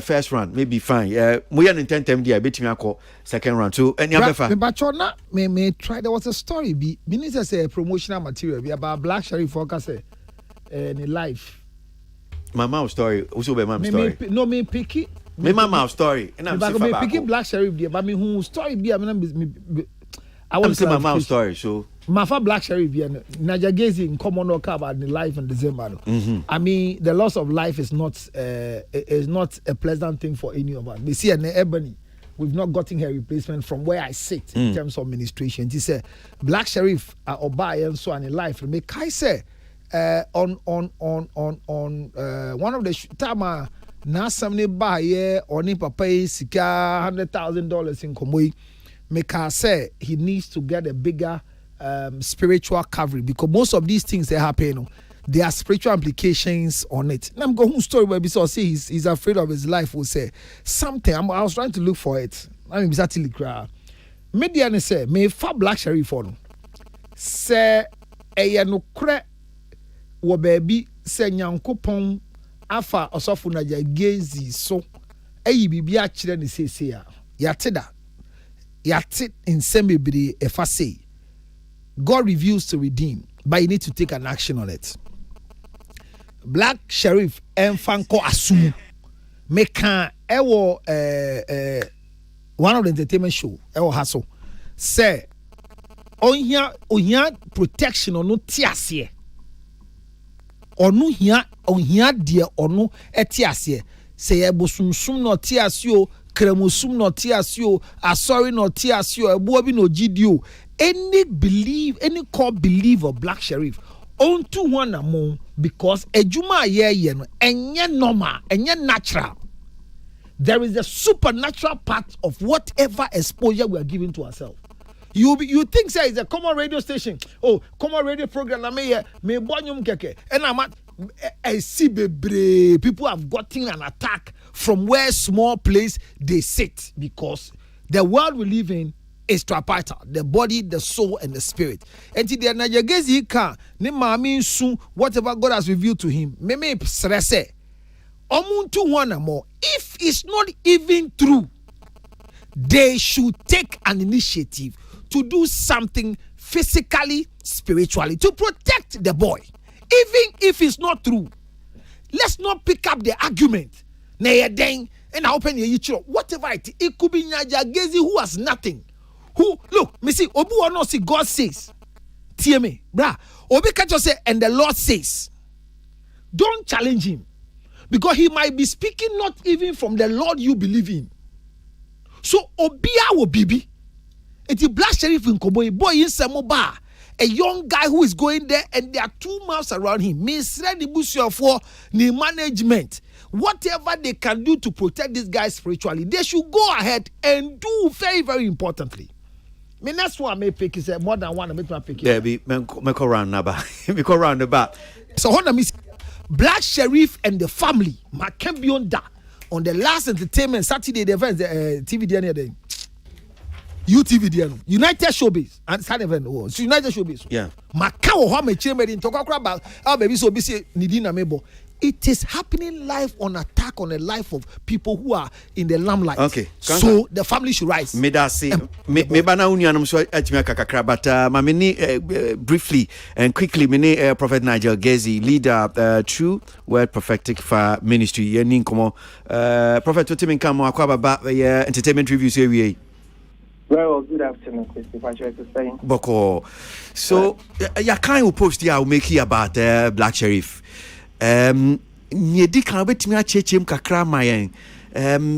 first round maybe fine mo ya no tentem dia betimi akọ second round so enya befa me bachona me try there was a story be minister say promotional material be about Black Sherif focus in life. My mouth story also be my story. Me picky. Me mama story. And I'm saying me picky Black Sherif there, but me who story be I want to say my mouth story. So my fa Black Sherif there, Najagezi in common no about the life in December. I mean, the loss of life is not a pleasant thing for any of us. We see an Ebony. We've not gotten her replacement from where I sit in terms of administration. He said Black Sherif Obai and so on in life. Me kai say. On one of the time na samne ba ye oni papa sika $100,000 in Komoi make say he needs to get a bigger spiritual covering because most of these things that happen there are spiritual implications on it. And I'm going story where so say he's afraid of his life will say something. I was trying to look for it. I mean exactly cry. Media ne say me fa Black Sherif for no say no kre wo baby se nyankopon afa osofo na Jagezi so ayi bibia kire ne sese a yate nsem bebre efa say God reveals to redeem but you need to take an action on it. Black Sherif enfanko asumu meka ewo one of the entertainment show ewo haso say ohia protection ono tiase onu hia de onu etiase se yebosumsum no tiase o kremusum no tiase o asori no tiase o ebo bi no gidio any core belief of Black Sherif onto one among because ejuma ye no enye normal enye natural. There is a supernatural part of whatever exposure we are giving to ourselves. You think say it's a common radio station. Oh, common radio program. Me bonyum keke. And I see people have gotten an attack from where small place they sit because the world we live in is tripartite: the body, the soul, and the spirit. And to the Najagezi ka ne mami su whatever God has revealed to him. Me stresse. Omuntu one more. If it's not even true, they should take an initiative to do something physically, spiritually, to protect the boy. Even if it's not true, let's not pick up the argument. And open your whatever it could be Nyajagezi who has nothing. Who look, me see, Obu or no see God says. TMA, brah. Obi Kacho say, and the Lord says. Don't challenge him. Because he might be speaking not even from the Lord you believe in. So Obia will bibi. It's a Black Sherif in Koboy, boy in Samoba, a young guy who is going there, and there are 2 mouths around him. Misread the bush for the management. Whatever they can do to protect this guy spiritually, they should go ahead and do very, very importantly. I mean, that's why I may pick is more than one. I make my pick. Yeah, me go round the back. So hold on, Miss Black Sherif and the family. My camp beyond that on the last entertainment Saturday the event TV day. UTV there no United Showbiz and Saturday event was United Showbiz. Yeah. Macau ho me chire me talk about how baby so be say nidi na mebo. it is happening live on attack on the life of people who are in the limelight. Okay. So the family should rise. Me bana unianum so atimi kakra, but mamini briefly and quickly mini Prophet Nigel Gezi, leader True Word Prophetic for Ministry. Yenin komo Prophet Otimin kamo akwa baba entertainment reviews here. Well, good afternoon, Christy. What you saying? Boko. So ya kind of post here will make you about Black Sheriff. Nyedi kan betimi achechem kakra mayen.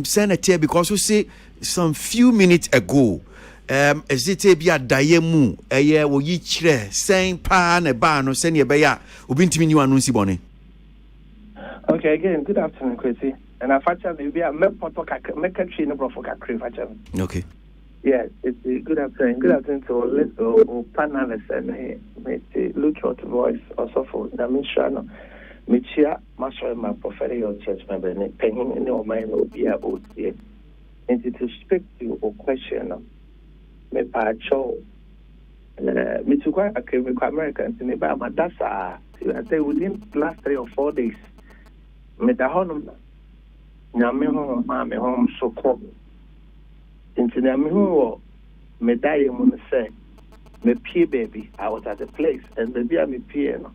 Senator, because we say some few minutes ago, is it a bia dayemu a year wo yi chre saying pa na ba no send ye beya obintimi ni wanu sibone. Okay, again, good afternoon, Christy. And I facha maybe I make poto make a tree no bro for kakre facha. Okay. Yes, it's a good afternoon. Good afternoon to all panelists and me look out voice also for Namishano. Michia, Master, my prophetic church member, penning in your mind will be about it. And to speak to your question, me pacho, me to quite a Americans in about Madassa. I say within the last 3 or 4 days, me the home, Yami home, mammy home, so called. Into Yami home, me die, say, me pee baby, I was at the place, and baby, I'm a piano.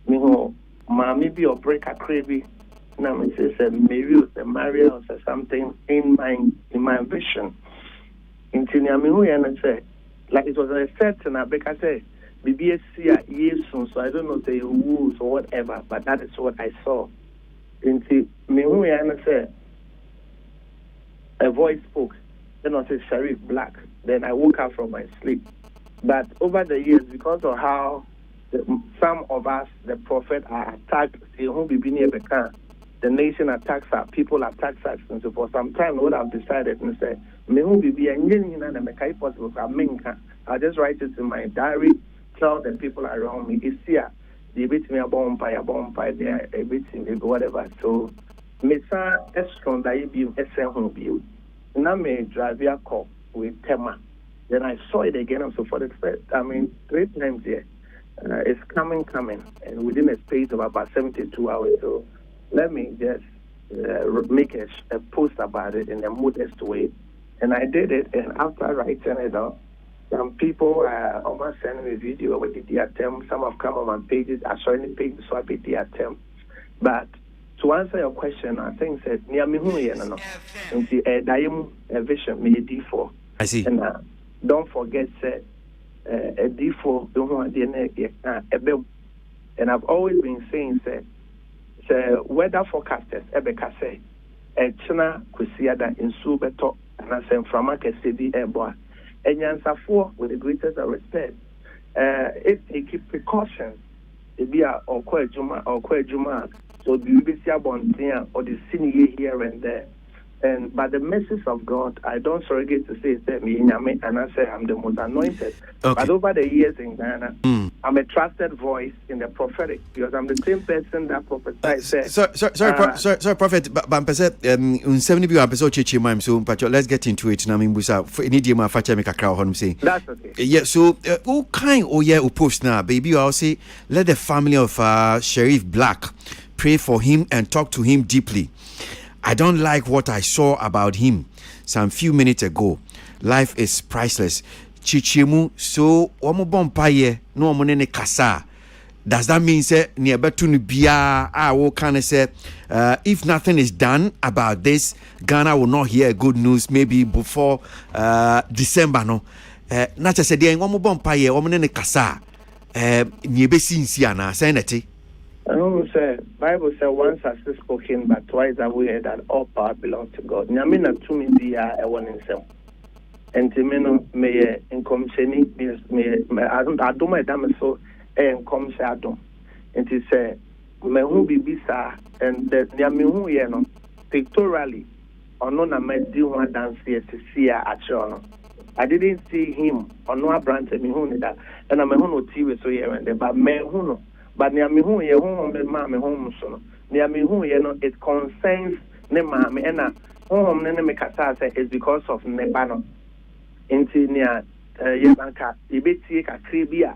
Me home. Mommy be or break a craving. Now me say maybe the Maria or something in my vision. Into me who and say like it was a certain I beg I say BBSC years soon, so I don't know the rules or whatever, but that is what I saw. Into me who and say a voice spoke. Then I said Sheriff Black. Then I woke up from my sleep. But over the years, because of how some of us, the prophet, are attacked. The nation attacks us, people attack us, and so for some time, what I've decided and said, I'll just write it in my diary, tell the people around me, it's here. They beat me a bomb by there, a bit whatever. So, Mesa Estron, that you be a home view. Now, me drive your car with Tema. Then I saw it again, and so for the first, 3 times here. It's coming, and within a space of about 72 hours. So let me just make a post about it in a modest way. And I did it, and after writing it out, some people almost sent me a video with the attempt. Some have come on my pages. I saw any pages, so I did the attempt. But to answer your question, I think said near me who no. And see a vision me D4. I see. And don't forget said. A default and I've always been saying say weather forecasters ebeka say china kusiada in subeto and I say from akesedi eboa enyansafo with the greatest respect if they keep precautions it be a okwa ejuma so the BBC abontia or the senior here and there. And by the message of God, I don't surrogate to say that me and I say I'm the most anointed. Okay. But over the years in Ghana, I'm a trusted voice in the prophetic because I'm the same person that prophesied. Sorry, Prophet. But 70 people episode chichi mime. So, let's get into it. Na mimbusa. Any day, my father make a crowd. I'm saying. That's okay. Yeah. So, who kind who post now, baby? I'll say let the family of Sheriff Black pray for him and talk to him deeply. I don't like what I saw about him some few minutes ago. Life is priceless. Chichimu so omo bompaye no omo ne kasa. Does that mean say near betunu bia wo can say if nothing is done about this, Ghana will not hear good news maybe before December no. Na che say dey omo bompaye omo ne kasa. Nye be sinsia na say neti. I don't say Bible says once has spoken, but twice have we heard that all power belongs to God. Nyamina to me dia e won nsem. Entimeno me enkomsheni me adom edam so enkomshe adom. Enti say me hu bibisa and the nyame hu ye no pictorially ono na me di hu dance here to see actually no. I didn't see him ono abrante me hu ni that and me hu no TV so here and there but me hu no. But near me who ye home mammy home so near me who ye no it concerns ne mammy and home ne me kasa say is because of nebano into near yebanka ibeti ka kribia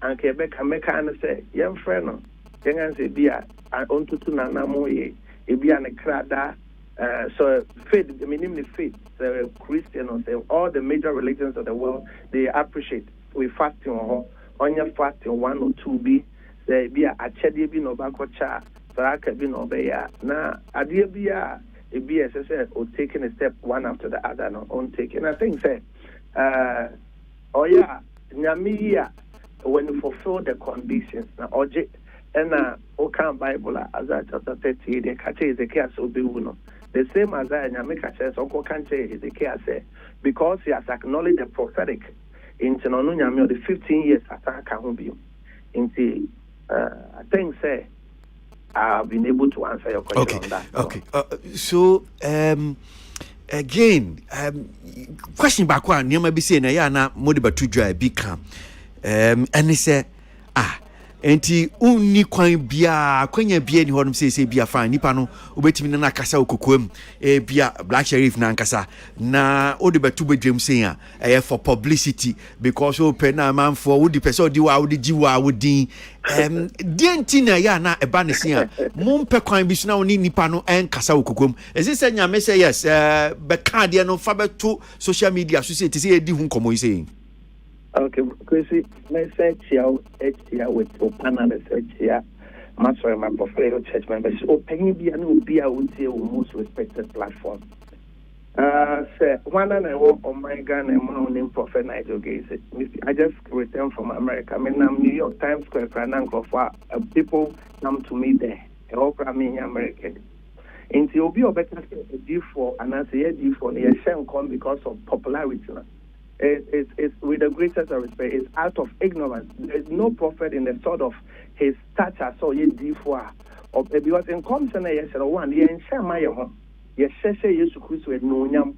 and kebeka meka and say young friend no yengan say bia onto to nanamoye ebi an krada so faith minimum faith Christian or say all the major religions of the world they appreciate we fasting on your fasting 1 or 2 be say be a chede bi no bakocha saraka bi no be ya na ade bi a ebi ss or taking a step one after the other no on taking I think say nyamiya when you fulfill the conditions na oje and okan Bible Isaiah chapter 30 the kache Ezekiel so be no the same as nyame kache so ko kan che Ezekiel say because he has acknowledged the prophetic in no nyame the 15 years ataka ho bi into I think say I've been able to answer your question on that. So again, question back one, you might be saying, I na modiba to dry big camp. And he said, enti uni kwan bia kwanya bia ni honum say bia fan nipa no obetimi na kasa okokom bia Black Sheriff na nkasa na odebatu bedwem say for publicity because open na man for wo di person di wa wo di jiwa wo din dienti na ya na eba ne say mompe kwan bi so na oni nipa no enkasa okokom ezi say nyame say yes be ka de no fa beto social media so say ti say edi hu komo yi say. Okay, Chrissy, let's say here with Opana, let's say here, Master, my prophetic church members, opening be and be our most respected platform. Say, one and I walk on my gun and my name, Prophet Nigel Gaze. I just returned from America. I mean, I'm New York Times Square, for people come to me there. I hope I'm in America. And you'll be a better D4, and I say D4, they shall come because of popularity. It's with the greatest respect, it's out of ignorance. There's no prophet in the sort of his stature, so ye D4. Because in Comson, yes, one, ye and Shamaya home. Yes, say Yesu Christ with no yam.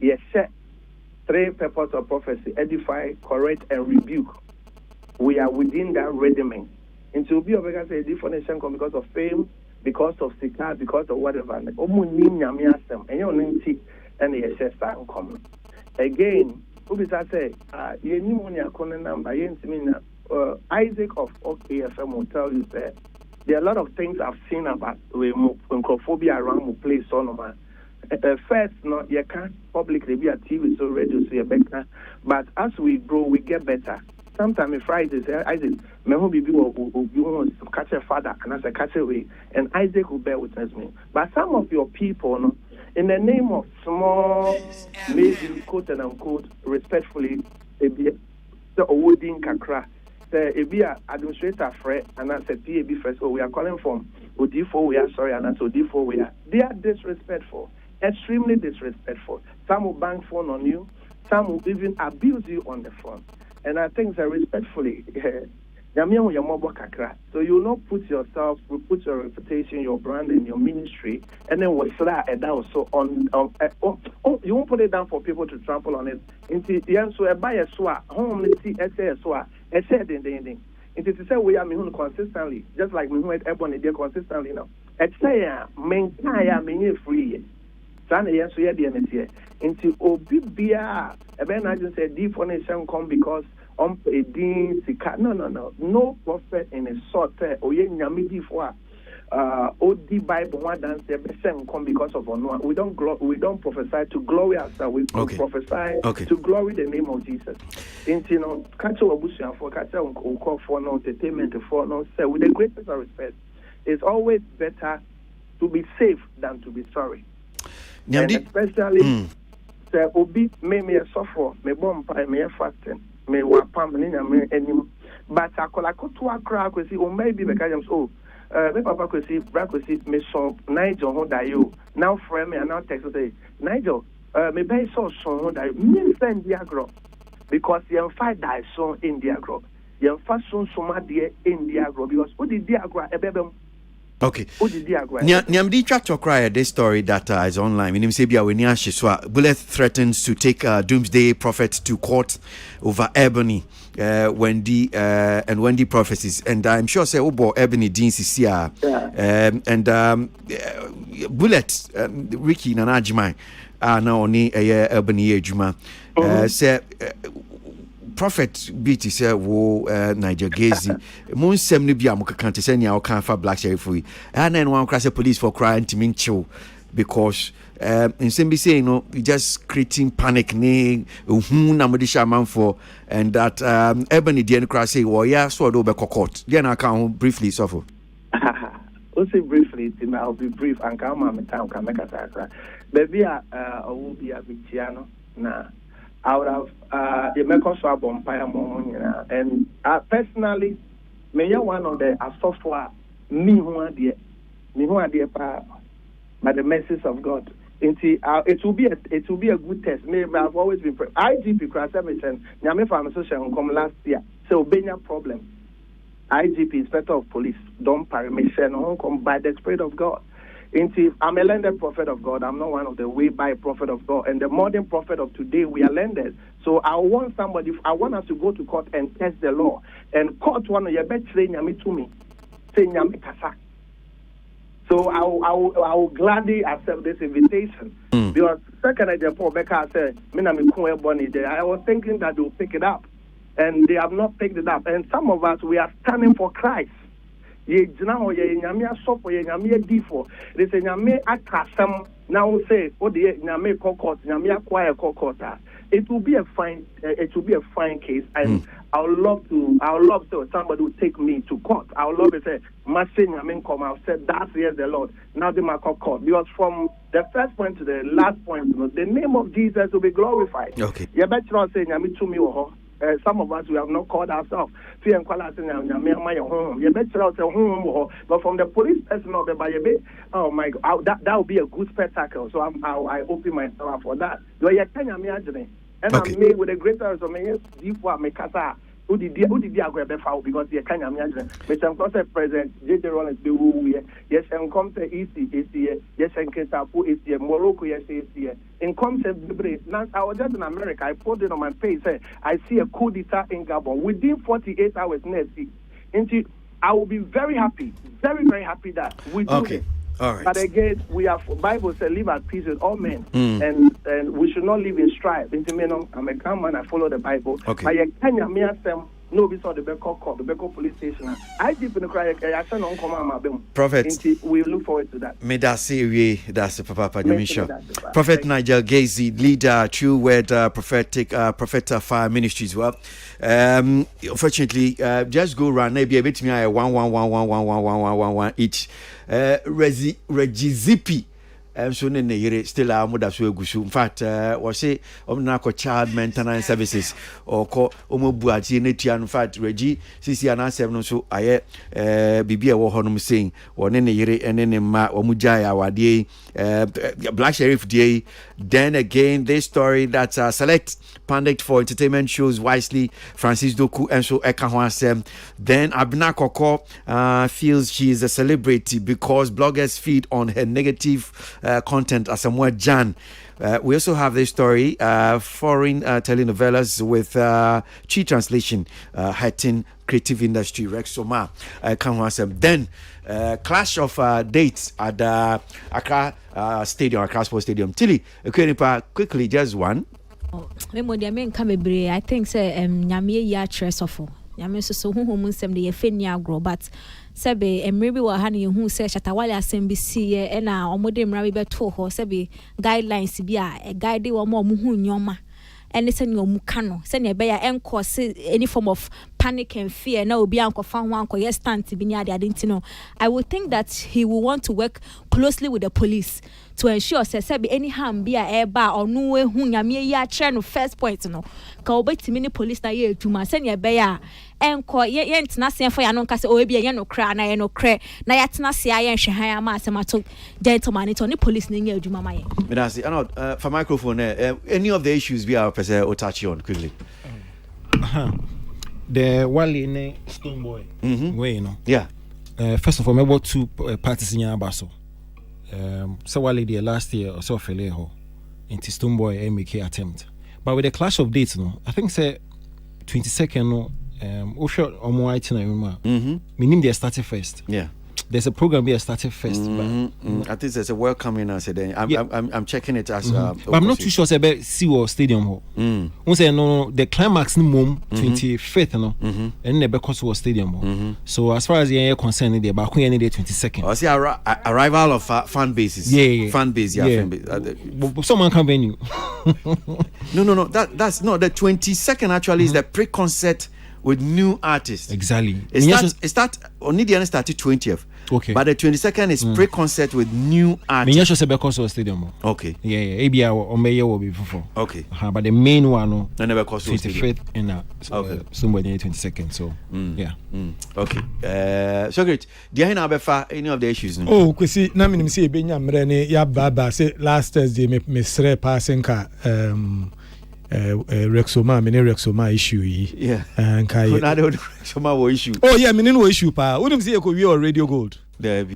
Yes, 3 purposes of prophecy: edify, correct, and rebuke. We are within that regimen. And to be obliged to say different because of fame, because of sika, because of whatever. And you and yes, common. Again, Ubisa say, you need money a number. Isaac of OKFM will tell you that there are a lot of things I've seen about when microphobia around the place. First, no, you can't publicly be a TV, so radio, so you're better. But as we grow, we get better. Sometimes if Isaac, may be will catch a father and as a catch away, and Isaac will bear witness me. But some of your people, no, in the name of small, maybe quote and unquote, respectfully, the Owodin Kakra, the Ebia administrator Fred, and I said, PAB first, we are calling from Odifo, we are sorry, and I said, Odifo, we are. They are disrespectful, extremely disrespectful. Some will bang phone on you, some will even abuse you on the phone. And I think that respectfully, so you will not put yourself, put your reputation, your brand, and your ministry, and then we slide it down. So you won't put it down for people to trample on it. So buy a swat, home, a swat, a said in the ending. It is to say we are consistently, just like we went Ebony there consistently now. It's say, maintain me free. Sana yes, we are the NTA. Into Obibia, a Ben Agent said, deep nation come because a dean, no prophet in a sort or Yamidi for OD Bible one dance come because of honor. We don't prophesy to glory ourselves, we prophesy to glory the name of Jesus. Into catch our bush and for catch our call for no entertainment for no say with the greatest respect. It's always better to be safe than to be sorry. And especially say obi me suffer me bomb me fasting me wapam ni me enim but akola koto akra kwesi o maybe be ka jam so me papa kwesi bra kwesi me so Nigel ho da you now friend me and now text say Nigel me be so ho da me send the agro because you fight that so in the agro you fast so ma de in the agro because what did the agro ebebem. Okay. Nyamdi to cry this story that is online. Minim Sebia Wenia Shiswa. Bullet threatens to take Doomsday Prophet to court over Ebony, Wendy prophecies. And I'm sure say Obo Ebony Dean Cisia. Bullet Ricky Nanajimai now only Ebony Ejuma. Say prophet beat say wo Niger Gazi mo nsem no bia mo kan te say nia o kan fa Black Sheriff yi and then one crash police for crying to mean chill because in some be saying no just creating panic ni hu na mo di shaman for and that Ebony the crash say wo ya so do be court then I can briefly suffer also briefly I'll be brief and come on time can make a baby will be a bichiano na out of the Mekoso Bompire Monia and personally may one of the software me who are dear by the mercies of God. It will be a good test. Maybe I've always been IGP Cross Everton, Nyame Pharmaceutical come last year. So Benya problem. IGP Inspector of Police don't permission come by the Spirit of God. I'm a landed prophet of God. I'm not one of the way by prophet of God. And the modern prophet of today, we are landed. So I want us to go to court and test the law. And court one of your best say Nyame to me. Say Nyame Kasa. So I will gladly accept this invitation. Because second I said, I was thinking that they will pick it up. And they have not picked it up. And some of us, we are standing for Christ. Ye now ye nyame asofo ye nyame adifo they say nyame akasam now say o de nyame court nyame acquire court it will be a fine case and I would love to somebody would take me to court. I would love to say Mase nyame come I've said that yes the Lord now they might court because from the first point to the last point the name of Jesus will be glorified. Okay. You better not say nyame to me some of us we have not called ourselves. But from the police personnel, oh my God, that would be a good spectacle. So I open myself for that. And I'm made with a greater resolution. Who did because the Kenya Mr. President J.J. Rollins yes and come to EC yes and Ketapu is Morocco yes in concept now I was just in America I put it on my page I see a coup d'etat in Gabon within 48 hours next into I will be very happy very happy that we do it. All right. But again, we have Bible says live at peace with all men, and we should not live in strife. I'm a calm man. I follow the Bible. Okay. But you can't no, we saw the Beko court, the Beko police station. I deep in the cry. I send on command. Prophet, we look forward to that. May that say that's Papa Nyamisha. Prophet Nigel Gazi, leader, true word, prophetic, prophet fire ministries. Well, unfortunately, just go around. Maybe a bit me 1 each. Regizipi. So ne yere still amoda so egusu in fact we say omna ko child maintenance services or ko omobuati ne tia in fact regi sisi anasem no so aye bibia wo honum saying one ne yere ene ne ma omujai awade Black Sheriff Day. Then again this story that select pundit for entertainment shows wisely Francis Doku and so eka ho asem. Then Abna Koko feels she is a celebrity because bloggers feed on her negative content as Samuel Jan. We also have this story, foreign telenovelas with Chi translation, hurting creative industry, Rexoma. Then clash of dates at Accra Stadium, Accra Sports Stadium. Tilly, quickly, just one. I think say nyame ya tresofo. Nyame so hu nsem de ye feni agro but sebe emrebi wa ha ne hu se Shatawale asem bi si e na omode mra bi beto ho sebe guidelines bi a guide wo mo hu nyoma ene se ne omu ka no se ne be ya enko se any form of panic and fear na obi ankofa ho anko yes stand bi ni ade ntino. I would think that he will want to work closely with the police to ensure say be any harm be a eba onu ehu nyame yi a kire no first point no ka obetimi ni police na ye adwuma se ne be ya enko ye ntena se for ya no nka se o bia ye no kra na ye no kre na ya tena se ya nhwe han ama asemato gentleman it on police ni nya adwuma ma ye me da see for microphone any of the issues we are person or touch on quickly the Wally ne Stone Boy way you know yeah first of all me about two parties in Abaso so Wally the last year or so fele ho into Stone Boy make attempt but with the clash of dates no I think say 22nd no shot on white na remember meaning they started first there's a program here started first. I think there's a welcoming us. Then I'm checking it as. But I'm not too sure about Seawall Stadium. Once I know the climax minimum 25th, and the Becoswell Stadium. So as far as you're concerned, the back when the 22nd. I see arrival of fan bases. Fan base. Fan base. Someone can venue. No. That's not the 22nd. Actually, is the pre-concert with new artists. Exactly. It start only the end started 20th. Okay. But the 22nd is pre-concert with new artists. Becoswell Stadium. Okay. Yeah. ABI or Mayor will be before. Okay. But the main one, no. And the Becoswell 25th and somebody 22nd. So yeah. Okay. So great. Do you have any of the issues? Oh, kwesi na minim say benya mrene ya baba say last Thursday me sre passing ka Rexoma issue yi. Yeah. And kai Rexoma issue. Oh yeah, me no issue pa. Wouldn't say ko we or Radio Gold. There.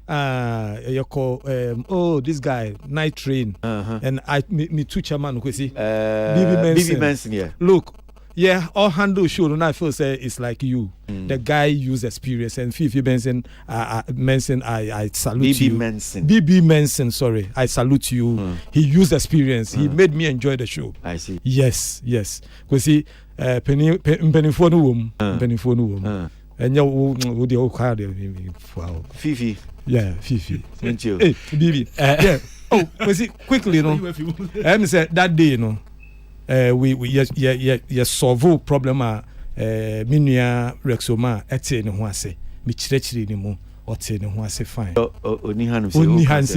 You call this guy Night Train. And me two chairman kwesi. BB Manson, yeah. Look, yeah, all handle show and I feel say it's like you. The guy used experience and Fifi Benson I salute you. BB Manson, sorry. I salute you. He used experience. He made me enjoy the show. I see. Yes. Because see penny for no and you would the old card Fifi. Yeah, Fifi. Thank you. Hey, BB. Yeah. Oh, was it quickly, you know? I said that day, you know. We solve problem minua Rexoma ete ne ho ase me kirechire ni mu ote ne ho ase fine oni hanse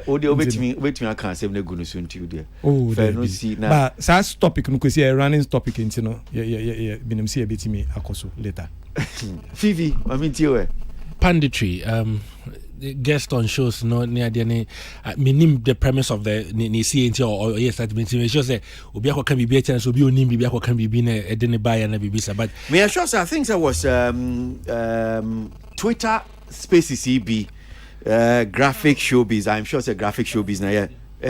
odi obetimi aka asem na gunu so ntiu de fair no see na but that topic no kwesi running topic nti no binim see betimi akoso later. Fifi amintiwe panditry guest on shows no near the minim the premise of the ni CNT or yes that means it shows that obi akwa kan bibi chance obi onim bibi akwa kan bibi na edene buy na bibi but me assure I think there was Twitter Spaces EB graphic showbiz. I'm sure it's a graphic showbiz now. Yeah.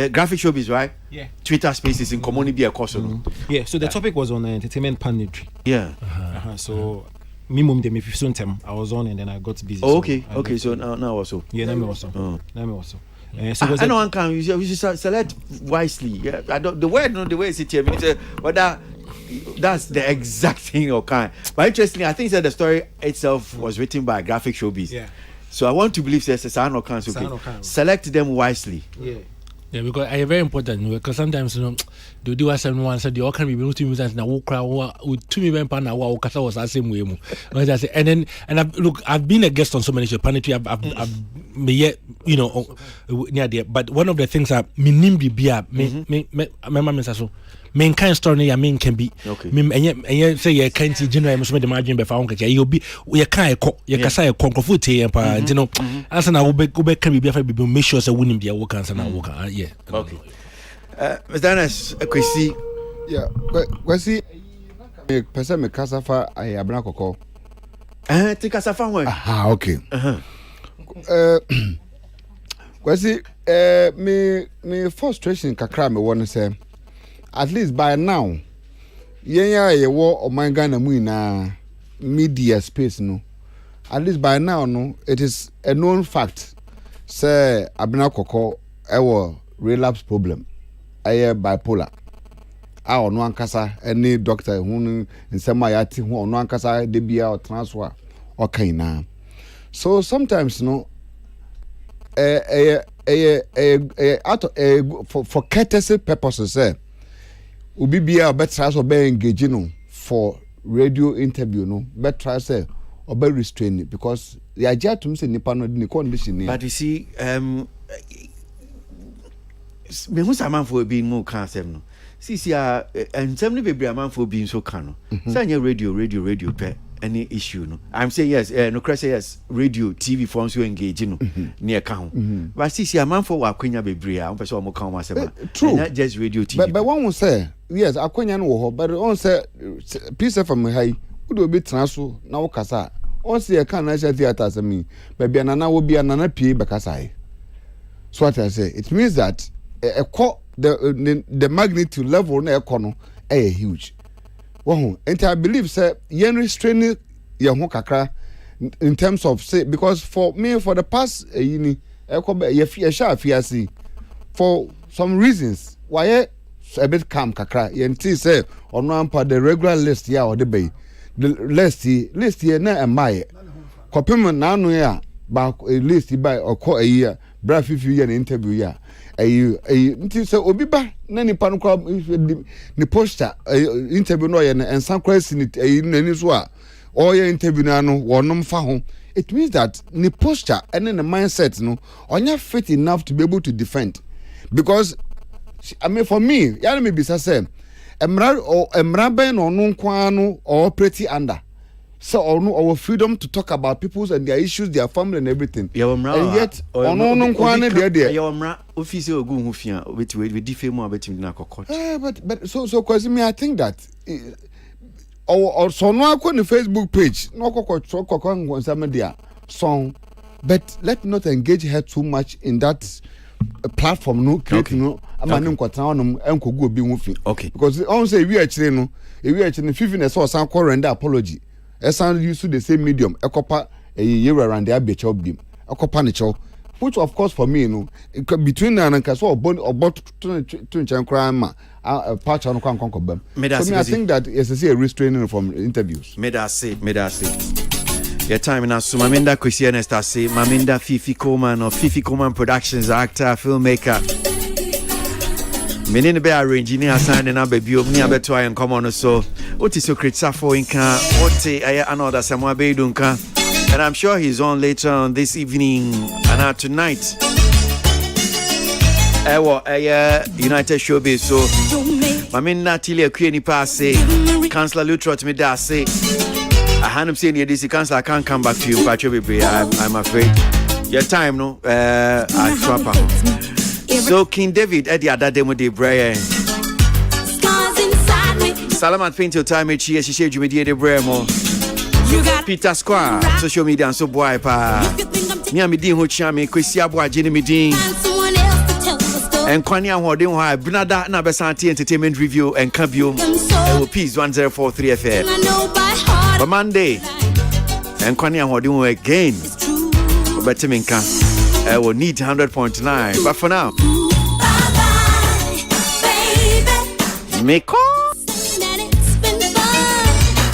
Graphic showbiz, right? Yeah. Twitter Spaces in community a course. Yeah, so the topic was on entertainment panditry. Yeah. So me mum de me fifth term I was on and then I got busy. Oh, okay. So now also. Yeah, now me also. So I know one can you should select wisely. Yeah, I don't the word the way it's here. Whether that's the exact thing or kind. But interestingly, I think that the story itself was written by Graphic Showbiz. Yeah. So I want to believe there's a sign or can. Select them wisely. Yeah, because I very important because sometimes the do as someone said the all can be able to use as now to me when pana wa okasa was the same way mo. And I've been a guest on so many shows. Panitry I've yet near there. But one of the things that minimbi bia me so main kind story main can be and say you can't generate much the margin be found ka you be you can you kasa e konkofu te and as na we can be make sure say winning their work and na work yeah. Okay. Mr. Dennis, Kwesi. Yeah, Kwesi person me kasafa ay abna kokko. Ti kasafa won. Ah, okay. Kwesi me frustration kakra me won say at least by now ye wo omanga na mu na media space no at least by now no it is a known fact say abna kokko ewo relapse problem aye bipolar a ono ankasa any doctor hu nsema ya ti hu ono ankasa de bia o transfer o kan na so sometimes no for courtesy purposes ubi bia betra so be engage no for radio interview no betra say or be restrain because the idea to say nipa no the condition. But you see me who some man for being more cancer no see and some be man for being so can no say radio pe any issue no I'm saying yes no crazy yes radio TV phones you engage no near can but see a man for akwenya bebre a person mo kan wasema true not just radio TV but one will say yes akwenya no ho but on say piece from high would be transfer na wo kasa on say can national theater say me baby anana wo bia nana pie bekasa so what I say it means that the magnitude level na ekono huge. Well, and I believe say yen restraining your ho kakra in terms of say, because for me, for the past for some reasons, why a bit calm kakra, yenti say on one part the regular list ya or the bay. The list here na amaye. Kopim na no ya ba list by or call a year, bra 50 year interview ya. Nti say obi ba na nipa no kwa ni poster interview no ya and some question it ni so a all your interview na no wonom fa ho. It means that the posture and then the mindset no onya fit enough to be able to defend. Because I mean for me, ya me bisa say emra ben onu kwa no or pretty under. So our freedom to talk about people's and their issues, their family and everything. And yet onu kwa no there. Ya omra office ogu hu fia we defame about na kokot. But so cause me I think that or so no on the Facebook page no kokot song, but let not engage her too much in that platform no create no amani nkwata no enkogu obi hufi. Okay, because on say we actually no 50 na so san call render apology esan use the same medium ekopa year around there be chop bim ekopa ne chow, which of course for me no between na nka so obot to nchan kra ma patch on kwan bam. So me I think that it's a restraining from interviews. Me that say your time now, so Maminda Kwesi Anastasi, Maminda Fifi Coleman of Fifi Coleman Productions, actor, filmmaker. Meaning be arranging here, signing up, baby, me a better and come on so. What is your great Safo Inca? What another Samoa Beidunka? And I'm sure he's on later on this evening and tonight. United Showbiz, so Maminda Tilia Queenie Passe, Councillor Lutrot Medase. I had him saying this council I can't come back to you, but I'm afraid. Your time, no, I trap. So King David at the other demo de Brian. Salamat Pinto time each year, she said you mediate the Bremo. Peter Square, social media and so boy pa. Miami who chami, Kwesi Abua, Jenny Medin. And Kwanya Hodin, why Bernada Nabasanti Entertainment Review and Cabio, Peace 1043 FM. But Monday, and Kwanya Hodin again. But Timinka, I will need 100.9. But for now, make call.